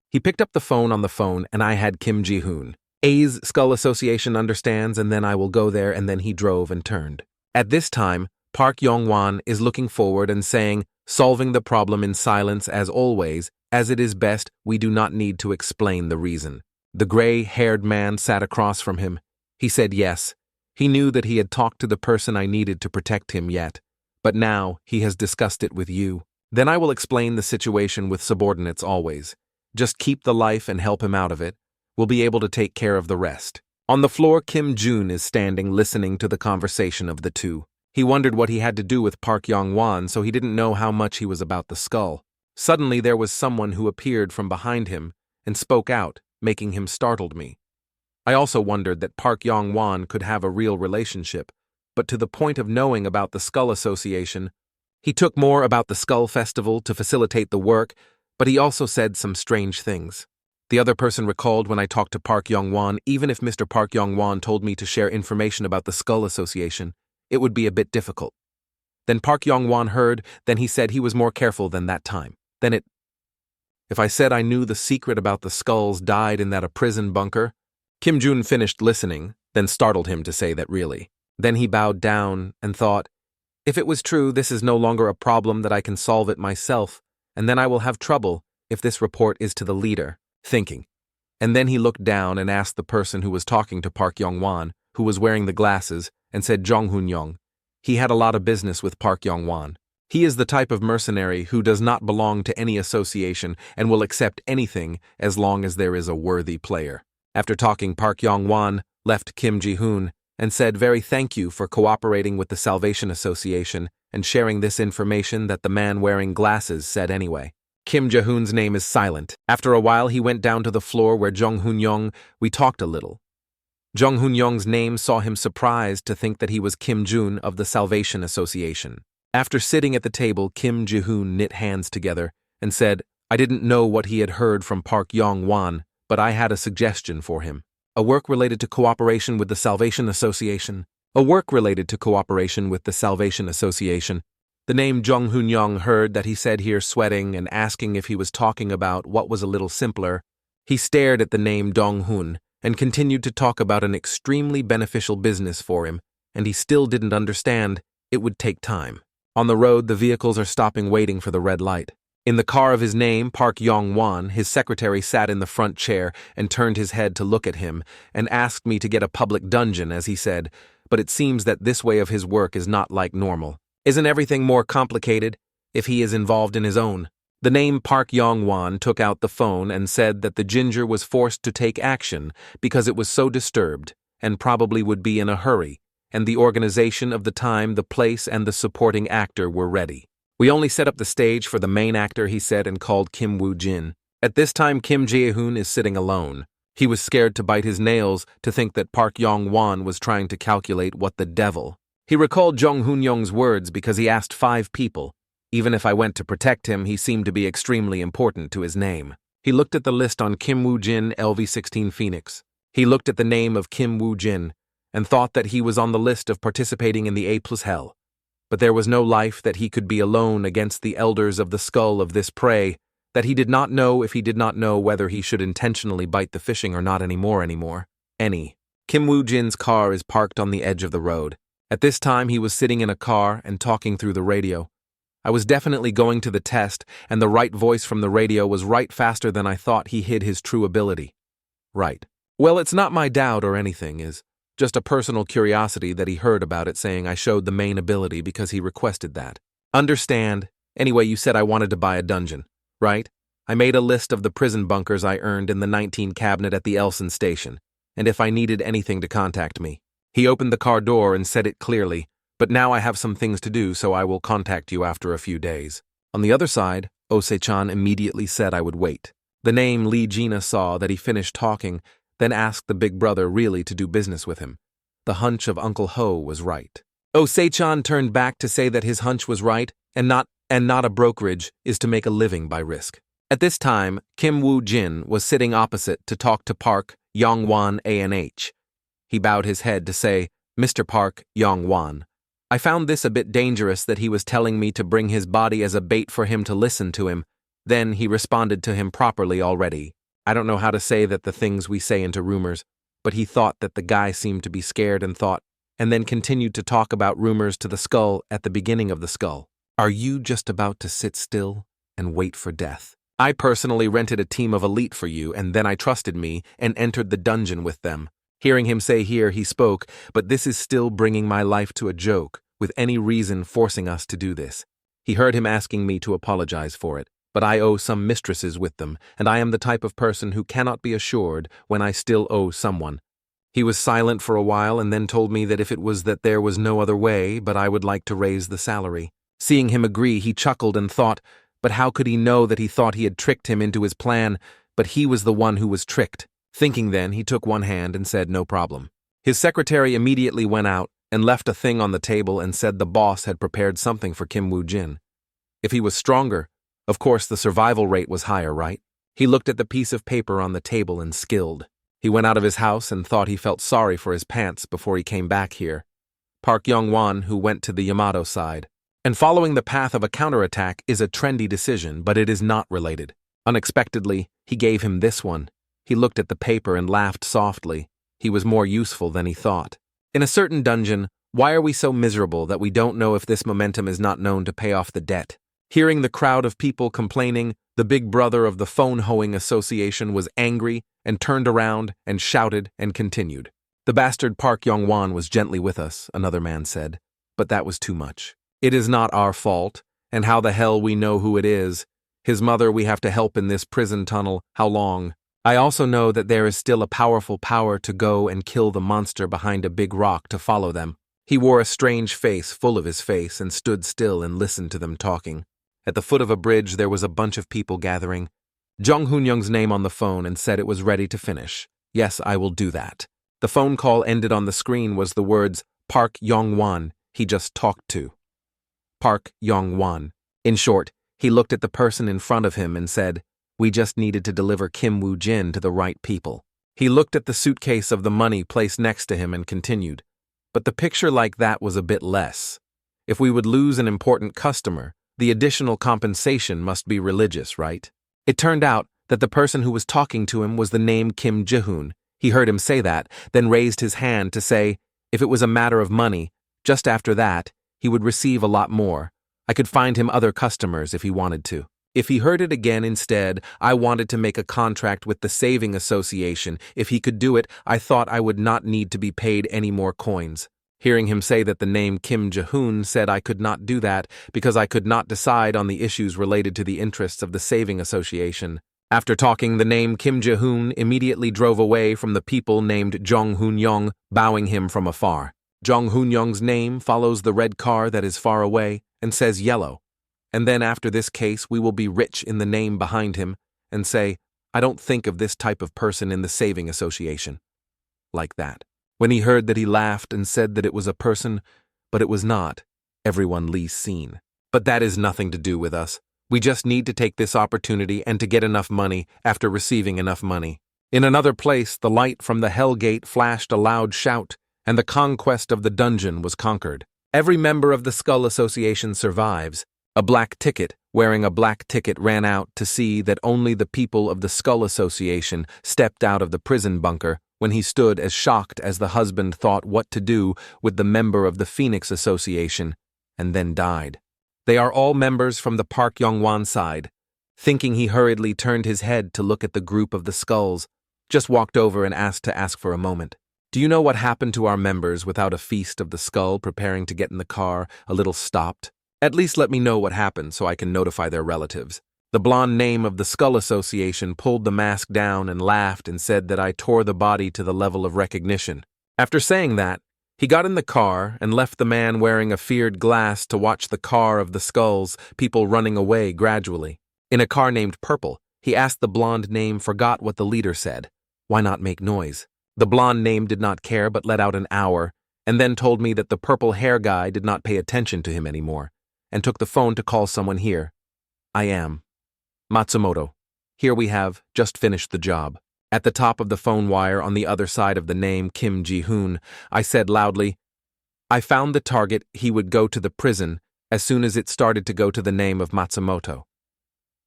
He picked up the phone on the phone and I had Kim Ji-hoon. A's Skull Association understands and then I will go there, and then he drove and turned. At this time, Park Yong-wan is looking forward and saying, solving the problem in silence as always, as it is best, we do not need to explain the reason. The gray-haired man sat across from him. He said yes. He knew that he had talked to the person I needed to protect him yet. But now he has discussed it with you. Then I will explain the situation with subordinates always. Just keep the life and help him out of it. We'll be able to take care of the rest. On the floor, Kim Jun is standing listening to the conversation of the two. He wondered what he had to do with Park Yong-wan, so he didn't know how much he was about the skull. Suddenly there was someone who appeared from behind him and spoke out, making him startled me. I also wondered that Park Yong-wan could have a real relationship, but to the point of knowing about the Skull Association. He took more about the Skull Festival to facilitate the work, but he also said some strange things. The other person recalled when I talked to Park Yong-wan, even if Mr. Park Yong-wan told me to share information about the Skull Association, it would be a bit difficult. Then Park Yong-wan heard, then he said he was more careful than that time. If I said I knew the secret about the skulls died in that prison bunker, Kim Jun finished listening, then startled him to say that really. Then he bowed down and thought, if it was true, this is no longer a problem that I can solve it myself, and then I will have trouble if this report is to the leader, thinking. And then he looked down and asked the person who was talking to Park Yong-wan, who was wearing the glasses, and said Jong Hoon-young. He had a lot of business with Park Yong-wan. He is the type of mercenary who does not belong to any association and will accept anything as long as there is a worthy player. After talking, Park Yong-won left Kim Ji-hoon and said very thank you for cooperating with the Salvation Association and sharing this information that the man wearing glasses said anyway. Kim Ji-hoon's name is silent. After a while, he went down to the floor where Jung Hoon-young. We talked a little. Jung Hoon-young's name saw him surprised to think that he was Kim Jun of the Salvation Association. After sitting at the table, Kim Ji-hoon knit hands together and said, I didn't know what he had heard from Park Yong-won, but I had a suggestion for him. A work related to cooperation with the Salvation Association. A work related to cooperation with the Salvation Association. The name Jung Hoon-young heard that he said here, sweating and asking if he was talking about what was a little simpler. He stared at the name Dong-hoon and continued to talk about an extremely beneficial business for him, and he still didn't understand. It would take time. On the road, the vehicles are stopping waiting for the red light. In the car of his name, Park Yong-won, his secretary sat in the front chair and turned his head to look at him and asked me to get a public dungeon, as he said, but it seems that this way of his work is not like normal. Isn't everything more complicated if he is involved in his own? The name Park Yong-won took out the phone and said that the ginger was forced to take action because it was so disturbed and probably would be in a hurry, and the organization of the time, the place, and the supporting actor were ready. We only set up the stage for the main actor, he said, and called Kim Woo-jin. At this time, Kim Jae-hoon is sitting alone. He was scared to bite his nails to think that Park Yong-won was trying to calculate what the devil. He recalled Jung Hoon-young's words because he asked 5 people. Even if I went to protect him, he seemed to be extremely important to his name. He looked at the list on Kim Woo-jin, LV-16 Phoenix. He looked at the name of Kim Woo-jin and thought that he was on the list of participating in the A+ Hell. But there was no life that he could be alone against the elders of the skull of this prey, that he did not know if he did not know whether he should intentionally bite the fishing or not anymore. Kim Woo-jin's car is parked on the edge of the road. At this time, he was sitting in a car and talking through the radio. I was definitely going to the test, and the right voice from the radio was right faster than I thought. He hid his true ability. Right. Well, it's not my doubt or anything, is just a personal curiosity that he heard about it, saying I showed the main ability because he requested that. Understand. Anyway, you said I wanted to buy a dungeon, right? I made a list of the prison bunkers I earned in the 19 cabinet at the Elson station, and if I needed anything to contact me. He opened the car door and said it clearly, but now I have some things to do, so I will contact you after a few days. On the other side, Ose-chan immediately said I would wait. The name Lee Gina saw that he finished talking, then asked the big brother really to do business with him. The hunch of Uncle Ho was right. Ose-chan turned back to say that his hunch was right, and not a brokerage is to make a living by risk. At this time, Kim Woo-jin was sitting opposite to talk to Park Yong-won ANH. He bowed his head to say, Mr. Park Yong-won. I found this a bit dangerous that he was telling me to bring his body as a bait for him to listen to him. Then he responded to him properly already. I don't know how to say that the things we say into rumors, but he thought that the guy seemed to be scared and thought, and then continued to talk about rumors to the skull at the beginning of the skull. Are you just about to sit still and wait for death? I personally rented a team of elite for you, and then I trusted me and entered the dungeon with them. Hearing him say here, he spoke, but this is still bringing my life to a joke, with any reason forcing us to do this. He heard him asking me to apologize for it. But I owe some mistresses with them, and I am the type of person who cannot be assured when I still owe someone. He was silent for a while and then told me that if it was that there was no other way, but I would like to raise the salary. Seeing him agree, he chuckled and thought, but how could he know that he thought he had tricked him into his plan, but he was the one who was tricked. Thinking then, he took one hand and said no problem. His secretary immediately went out and left a thing on the table and said the boss had prepared something for Kim Woo-jin. If he was stronger, of course, the survival rate was higher, right? He looked at the piece of paper on the table and skilled. He went out of his house and thought he felt sorry for his pants before he came back here. Park Yong-won, who went to the Yamato side. And following the path of a counterattack is a trendy decision, but it is not related. Unexpectedly, he gave him this one. He looked at the paper and laughed softly. He was more useful than he thought. In a certain dungeon, why are we so miserable that we don't know if this momentum is not known to pay off the debt? Hearing the crowd of people complaining, the big brother of the phone hoeing association was angry and turned around and shouted and continued. The bastard Park Yong-won was gently with us, another man said, but that was too much. It is not our fault, And how the hell we know who it is? His mother we have to help in this prison tunnel. How long? I also know that there is still a powerful power to go and kill the monster behind a big rock to follow them. He wore a strange face full of his face and stood still and listened to them talking. At the foot of a bridge there was a bunch of people gathering. Jung Hoon-young's name on the phone and said it was ready to finish. Yes, I will do that. The phone call ended on the screen was the words Park Yong-wan he just talked to. Park Yong-wan. In short, he looked at the person in front of him and said, we just needed to deliver Kim Woo-jin to the right people. He looked at the suitcase of the money placed next to him and continued. But the picture like that was a bit less. If we would lose an important customer, the additional compensation must be religious, right? It turned out that the person who was talking to him was the name Kim Ji-hoon. He heard him say that, then raised his hand to say, if it was a matter of money, just after that, he would receive a lot more. I could find him other customers if he wanted to. If he heard it again instead, I wanted to make a contract with the Saving Association. If he could do it, I thought I would not need to be paid any more coins. Hearing him say that the name Kim Ji-hoon said I could not do that because I could not decide on the issues related to the interests of the Saving Association. After talking, the name Kim Ji-hoon immediately drove away from the people named Jung Hoon-young, bowing him from afar. Jung Hoon-young's name follows the red car that is far away and says yellow. And then after this case, we will be rich in the name behind him and say, I don't think of this type of person in the Saving Association. Like that. When he heard that, he laughed and said that it was a person, but it was not. Everyone Lee's seen. But that is nothing to do with us. We just need to take this opportunity and to get enough money after receiving enough money. In another place, the light from the Hell Gate flashed a loud shout, and the conquest of the dungeon was conquered. Every member of the Skull Association survives. A black ticket, wearing a black ticket, ran out to see that only the people of the Skull Association stepped out of the prison bunker when he stood as shocked as the husband thought what to do with the member of the Phoenix Association, and then died. They are all members from the Park Yong-wan side. Thinking, he hurriedly turned his head to look at the group of the skulls, just walked over and asked to ask for a moment. Do you know what happened to our members without a feast of the skull preparing to get in the car, a little stopped? At least let me know what happened so I can notify their relatives. The blonde name of the Skull Association pulled the mask down and laughed and said that I tore the body to the level of recognition. After saying that, he got in the car and left the man wearing a feared glass to watch the car of the skulls, people running away gradually. In a car named Purple, he asked the blonde name forgot what the leader said. Why not make noise? The blonde name did not care but let out an hour, and then told me that the purple hair guy did not pay attention to him anymore, and took the phone to call someone here. I am Matsumoto. Here we have just finished the job. At the top of the phone wire on the other side of the name Kim Ji-hoon, I said loudly, I found the target. He would go to the prison as soon as it started to go to the name of Matsumoto.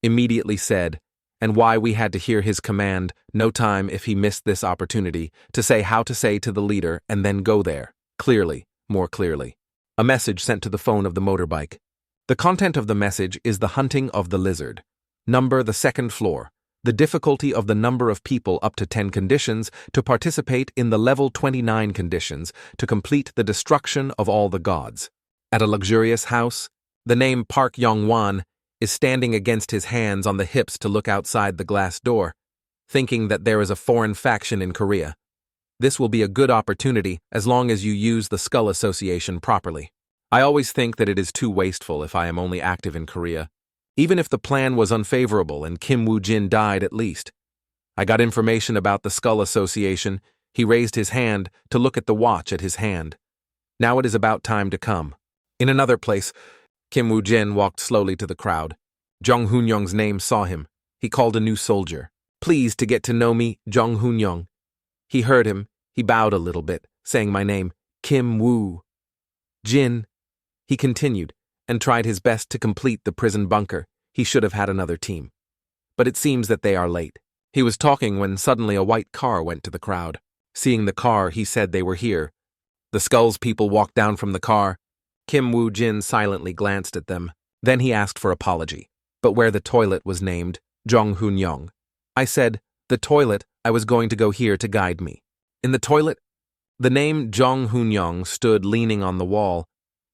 Immediately said, and why we had to hear his command, no time if he missed this opportunity, to say how to say to the leader and then go there, clearly, more clearly. A message sent to the phone of the motorbike. The content of the message is the hunting of the lizard. Number the second floor. The difficulty of the number of people up to 10 conditions to participate in the level 29 conditions to complete the destruction of all the gods. At a luxurious house, the name Park Yong-wan is standing against his hands on the hips to look outside the glass door, thinking that there is a foreign faction in Korea. This will be a good opportunity as long as you use the Skull Association properly. I always think that it is too wasteful if I am only active in Korea. Even if the plan was unfavorable and Kim Woo-jin died at least. I got information about the Skull Association. He raised his hand to look at the watch at his hand. Now it is about time to come. In another place, Kim Woo-jin walked slowly to the crowd. Jung Hoon-young's name saw him. He called a new soldier. Please to get to know me, Jung Hoon-young. He heard him. He bowed a little bit, saying my name, Kim Woo-jin. He continued and tried his best to complete the prison bunker. He should have had another team. But it seems that they are late. He was talking when suddenly a white car went to the crowd. Seeing the car, he said they were here. The Skulls people walked down from the car. Kim Woo-jin silently glanced at them. Then he asked for apology. But where the toilet was named, Jung Hoon-young. I said, the toilet, I was going to go here to guide me. In the toilet, the name Jung Hoon-young stood leaning on the wall.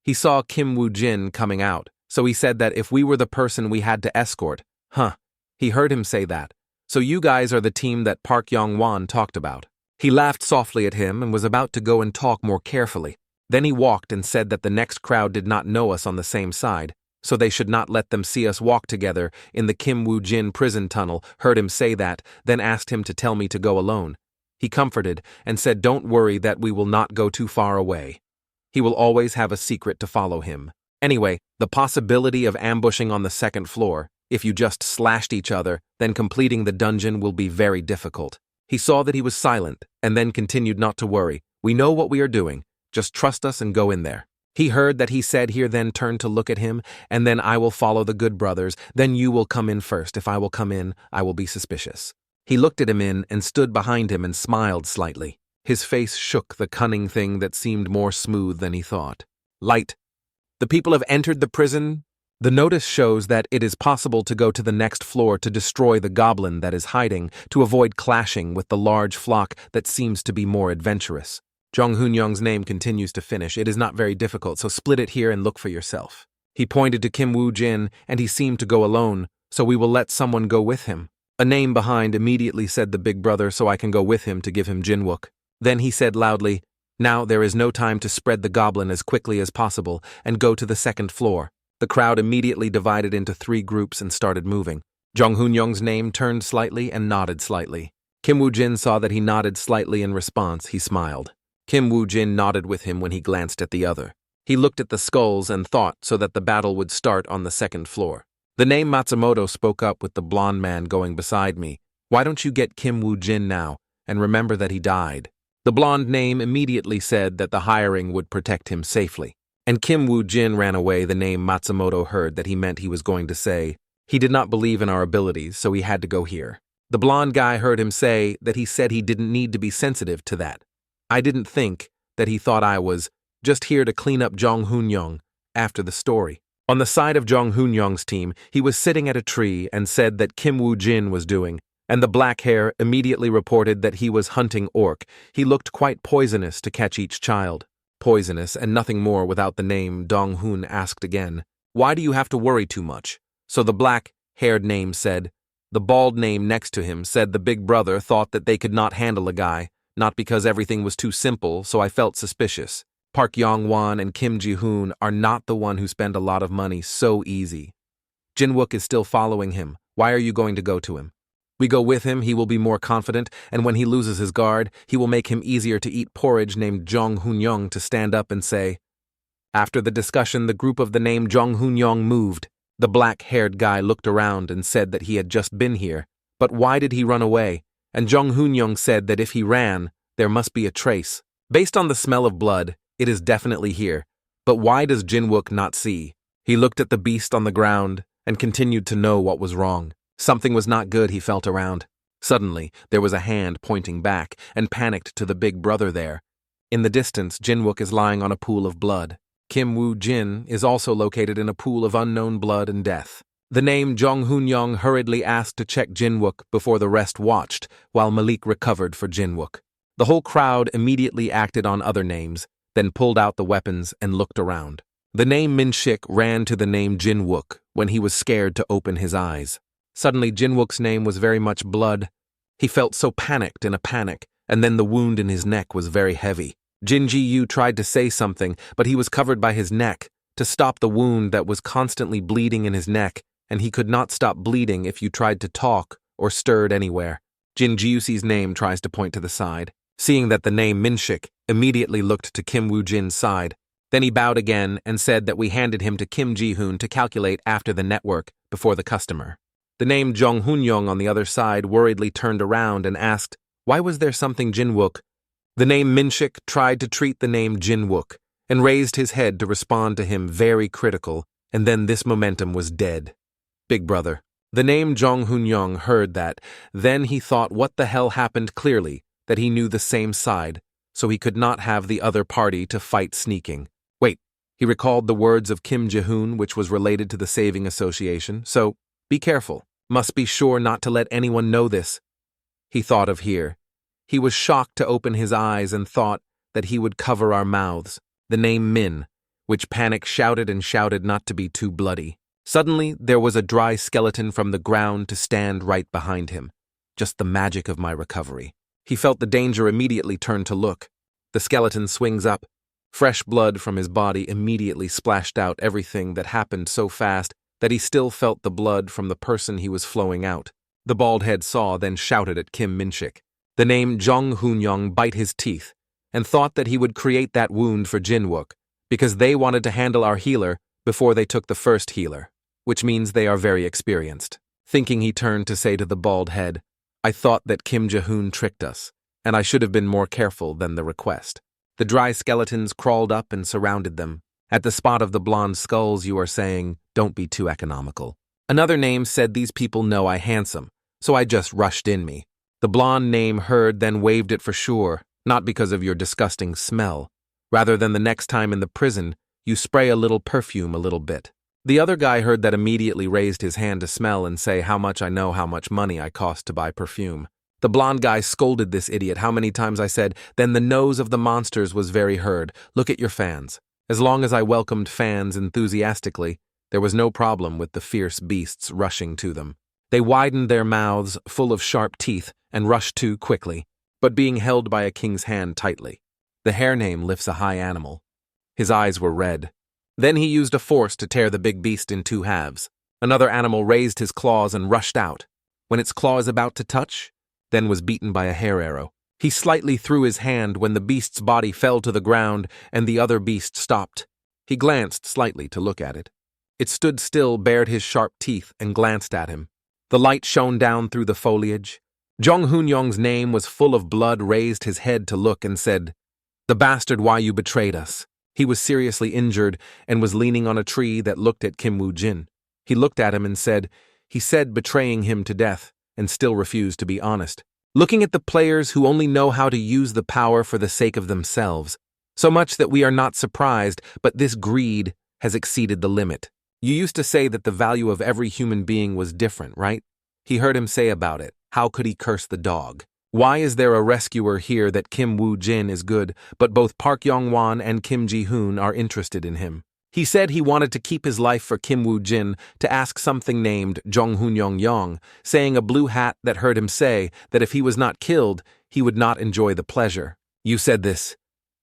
He saw Kim Woo-jin coming out, So he said that if we were the person we had to escort, he heard him say that. So you guys are the team that Park Yong-won talked about. He laughed softly at him and was about to go and talk more carefully. Then he walked and said that the next crowd did not know us on the same side, so they should not let them see us walk together in the Kim Woo-jin prison tunnel. Heard him say that, then asked him to tell me to go alone. He comforted and said don't worry that we will not go too far away. He will always have a secret to follow him. Anyway, the possibility of ambushing on the second floor, if you just slashed each other, then completing the dungeon will be very difficult. He saw that he was silent, and then continued not to worry. We know what we are doing. Just trust us and go in there. He heard that he said here then turned to look at him, and then I will follow the good brothers, then you will come in first. If I will come in, I will be suspicious. He looked at him in and stood behind him and smiled slightly. His face shook the cunning thing that seemed more smooth than he thought. Light. The people have entered the prison. The notice shows that it is possible to go to the next floor to destroy the goblin that is hiding, to avoid clashing with the large flock that seems to be more adventurous. Jong Hoon-young's name continues to finish. It is not very difficult, so split it here and look for yourself. He pointed to Kim Woo-jin, and he seemed to go alone, so we will let someone go with him. A name behind immediately said the big brother, so I can go with him to give him Jinwook. Then he said loudly, now there is no time to spread the goblin as quickly as possible and go to the second floor. The crowd immediately divided into 3 groups and started moving. Jong Hoon-young's name turned slightly and nodded slightly. Kim Woo-jin saw that he nodded slightly in response. He smiled. Kim Woo-jin nodded with him when he glanced at the other. He looked at the skulls and thought so that the battle would start on the second floor. The name Matsumoto spoke up with the blonde man going beside me. Why don't you get Kim Woo-jin now and remember that he died? The blonde name immediately said that the hiring would protect him safely. And Kim Woo-jin ran away. The name Matsumoto heard that he meant he was going to say, he did not believe in our abilities, so he had to go here. The blonde guy heard him say that he said he didn't need to be sensitive to that. I didn't think that he thought I was just here to clean up Jong Hoon-young after the story. On the side of Jong Hoon-young's team, he was sitting at a tree and said that Kim Woo-jin was doing, and the black hair immediately reported that he was hunting orc. He looked quite poisonous to catch each child. Poisonous and nothing more without the name. Dong Hoon asked again, why do you have to worry too much? So the black-haired name said. The bald name next to him said the big brother thought that they could not handle a guy, not because everything was too simple, so I felt suspicious. Park Yong-won and Kim Ji-hoon are not the one who spend a lot of money so easy. Jinwook is still following him. Why are you going to go to him? We go with him, he will be more confident, and when he loses his guard, he will make him easier to eat porridge named Jong Hoon-young to stand up and say. After the discussion, the group of the name Jong Hoon-young moved. The black-haired guy looked around and said that he had just been here. But why did he run away? And Jong Hoon-young said that if he ran, there must be a trace. Based on the smell of blood, it is definitely here. But why does Jinwook not see? He looked at the beast on the ground and continued to know what was wrong. Something was not good. He felt around. Suddenly, there was a hand pointing back and panicked to the big brother there. In the distance, Jinwook is lying on a pool of blood. Kim Woo-jin is also located in a pool of unknown blood and death. The name Jong Hoon-young hurriedly asked to check Jinwook before the rest watched, while Malik recovered for Jinwook. The whole crowd immediately acted on other names, then pulled out the weapons and looked around. The name Min-shik ran to the name Jinwook when he was scared to open his eyes. Suddenly, Jinwook's name was very much blood. He felt so panicked in a panic, and then the wound in his neck was very heavy. Jin Ji-yu tried to say something, but he was covered by his neck to stop the wound that was constantly bleeding in his neck, and he could not stop bleeding if you tried to talk or stirred anywhere. Jin Ji-yu's name tries to point to the side. Seeing that the name Min-shik immediately looked to Kim Woo-jin's side. Then he bowed again and said that we handed him to Kim Ji-hoon to calculate after the network before the customer. The name Jong Hoon-young on the other side worriedly turned around and asked, why was there something Jinwook? The name Min-shik tried to treat the name Jinwook and raised his head to respond to him very critical, and then this momentum was dead. Big brother. The name Jong Hoon-young heard that. Then he thought what the hell happened clearly, that he knew the same side, so he could not have the other party to fight sneaking. Wait, he recalled the words of Kim Ji-hoon, which was related to the Saving Association, so be careful. Must be sure not to let anyone know this. He thought of here. He was shocked to open his eyes and thought that he would cover our mouths. The name Min. which Panic shouted and shouted not to be too bloody. Suddenly, there was a dry skeleton from the ground to stand right behind him. Just the magic of my recovery. He felt the danger, immediately turned to look. The skeleton swings up. Fresh blood from his body immediately splashed out. Everything that happened so fast that he still felt the blood from the person he was flowing out. The bald head saw, then shouted at Kim Min-sik. The name Jong Hoon-young bite his teeth, and thought that he would create that wound for Jin-wook, because they wanted to handle our healer before they took the first healer, which means they are very experienced. Thinking, he turned to say to the bald head, I thought that Kim Ja-hoon tricked us, and I should have been more careful than the request. The dry skeletons crawled up and surrounded them. At the spot of the blonde skulls, you are saying, don't be too economical. Another name said these people know I handsome, so I just rushed in me. The blonde name heard, then waved it for sure, not because of your disgusting smell. Rather than the next time in the prison, you spray a little perfume a little bit. The other guy heard that, immediately raised his hand to smell and say how much I know how much money I cost to buy perfume. The blonde guy scolded this idiot how many times I said, then the nose of the monsters was very heard. Look at your fans. As long as I welcomed fans enthusiastically, there was no problem with the fierce beasts rushing to them. They widened their mouths, full of sharp teeth, and rushed too quickly, but being held by a king's hand tightly. The hare name lifts a high animal. His eyes were red. Then he used a force to tear the big beast in two halves. Another animal raised his claws and rushed out. When its claw is about to touch, then was beaten by a hair arrow. He slightly threw his hand when the beast's body fell to the ground and the other beast stopped. He glanced slightly to look at it. It stood still, bared his sharp teeth, and glanced at him. The light shone down through the foliage. Jong Hoon-young's name was full of blood, raised his head to look and said, The bastard, why you betrayed us. He was seriously injured and was leaning on a tree that looked at Kim Woo-jin. He looked at him and said, he said betraying him to death, and still refused to be honest. Looking at the players who only know how to use the power for the sake of themselves, so much that we are not surprised, but this greed has exceeded the limit. You used to say that the value of every human being was different, right? He heard him say about it. How could he curse the dog? Why is there a rescuer here that Kim Woo-jin is good, but both Park Yong-won and Kim Ji-hoon are interested in him? He said he wanted to keep his life for Kim Woo-jin to ask something named Jong Hoon-young, saying a blue hat that heard him say that if he was not killed, he would not enjoy the pleasure. You said this.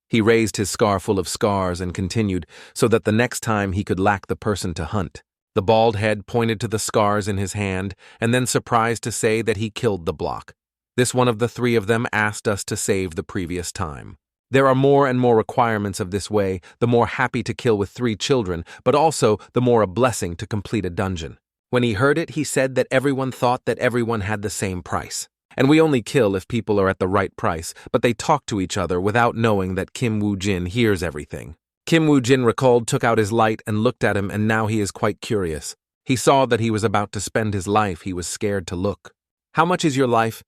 He raised his scar full of scars and continued, so that the next time he could lack the person to hunt. The bald head pointed to the scars in his hand, and then surprised to say that he killed the block. This one of the three of them asked us to save the previous time. There are more and more requirements of this way, the more happy to kill with 3 children, but also the more a blessing to complete a dungeon. When he heard it, he said that everyone thought that everyone had the same price. And we only kill if people are at the right price, but they talk to each other without knowing that Kim Woo-jin hears everything. Kim Woo-jin recalled, took out his light and looked at him, and now he is quite curious. He saw that he was about to spend his life. He was scared to look. How much is your life?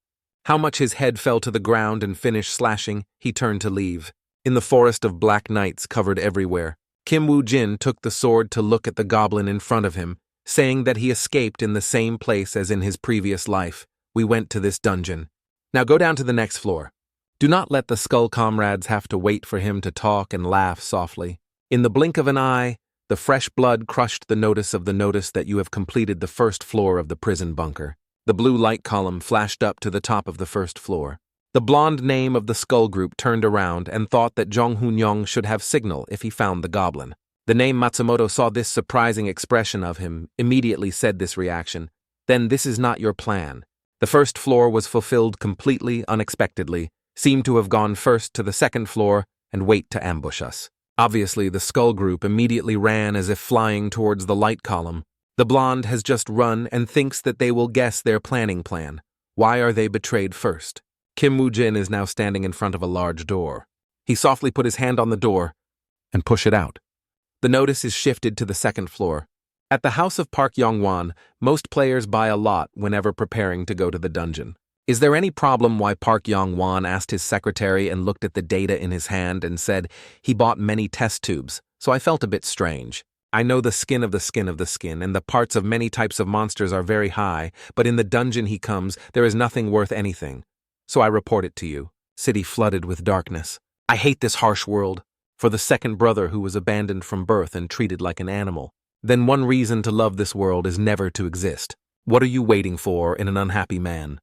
How much? His head fell to the ground and finished slashing. He turned to leave. In the forest of black knights covered everywhere, Kim Woo-jin took the sword to look at the goblin in front of him, saying that he escaped in the same place as in his previous life. We went to this dungeon. Now go down to the next floor. Do not let the skull comrades have to wait for him to talk and laugh softly. In the blink of an eye, the fresh blood crushed the notice that you have completed the first floor of the prison bunker. The blue light column flashed up to the top of the first floor. The blonde name of the skull group turned around and thought that Jong Hoon-young should have signal if he found the goblin. The name Matsumoto saw this surprising expression of him, immediately said this reaction. Then this is not your plan. The first floor was fulfilled completely, unexpectedly, seemed to have gone first to the second floor and wait to ambush us. Obviously, the skull group immediately ran as if flying towards the light column. The blonde has just run and thinks that they will guess their planning plan. Why are they betrayed first? Kim Woo-jin is now standing in front of a large door. He softly put his hand on the door and pushed it out. The notice is shifted to the second floor. At the house of Park Yong-won, most players buy a lot whenever preparing to go to the dungeon. Is there any problem why Park Yong-won asked his secretary and looked at the data in his hand and said he bought many test tubes, so I felt a bit strange. I know the skin of the skin of the skin, and the parts of many types of monsters are very high, but in the dungeon he comes, there is nothing worth anything. So I report it to you. City flooded with darkness. I hate this harsh world. for the second brother who was abandoned from birth and treated like an animal, then one reason to love this world is never to exist. What are you waiting for in an unhappy man?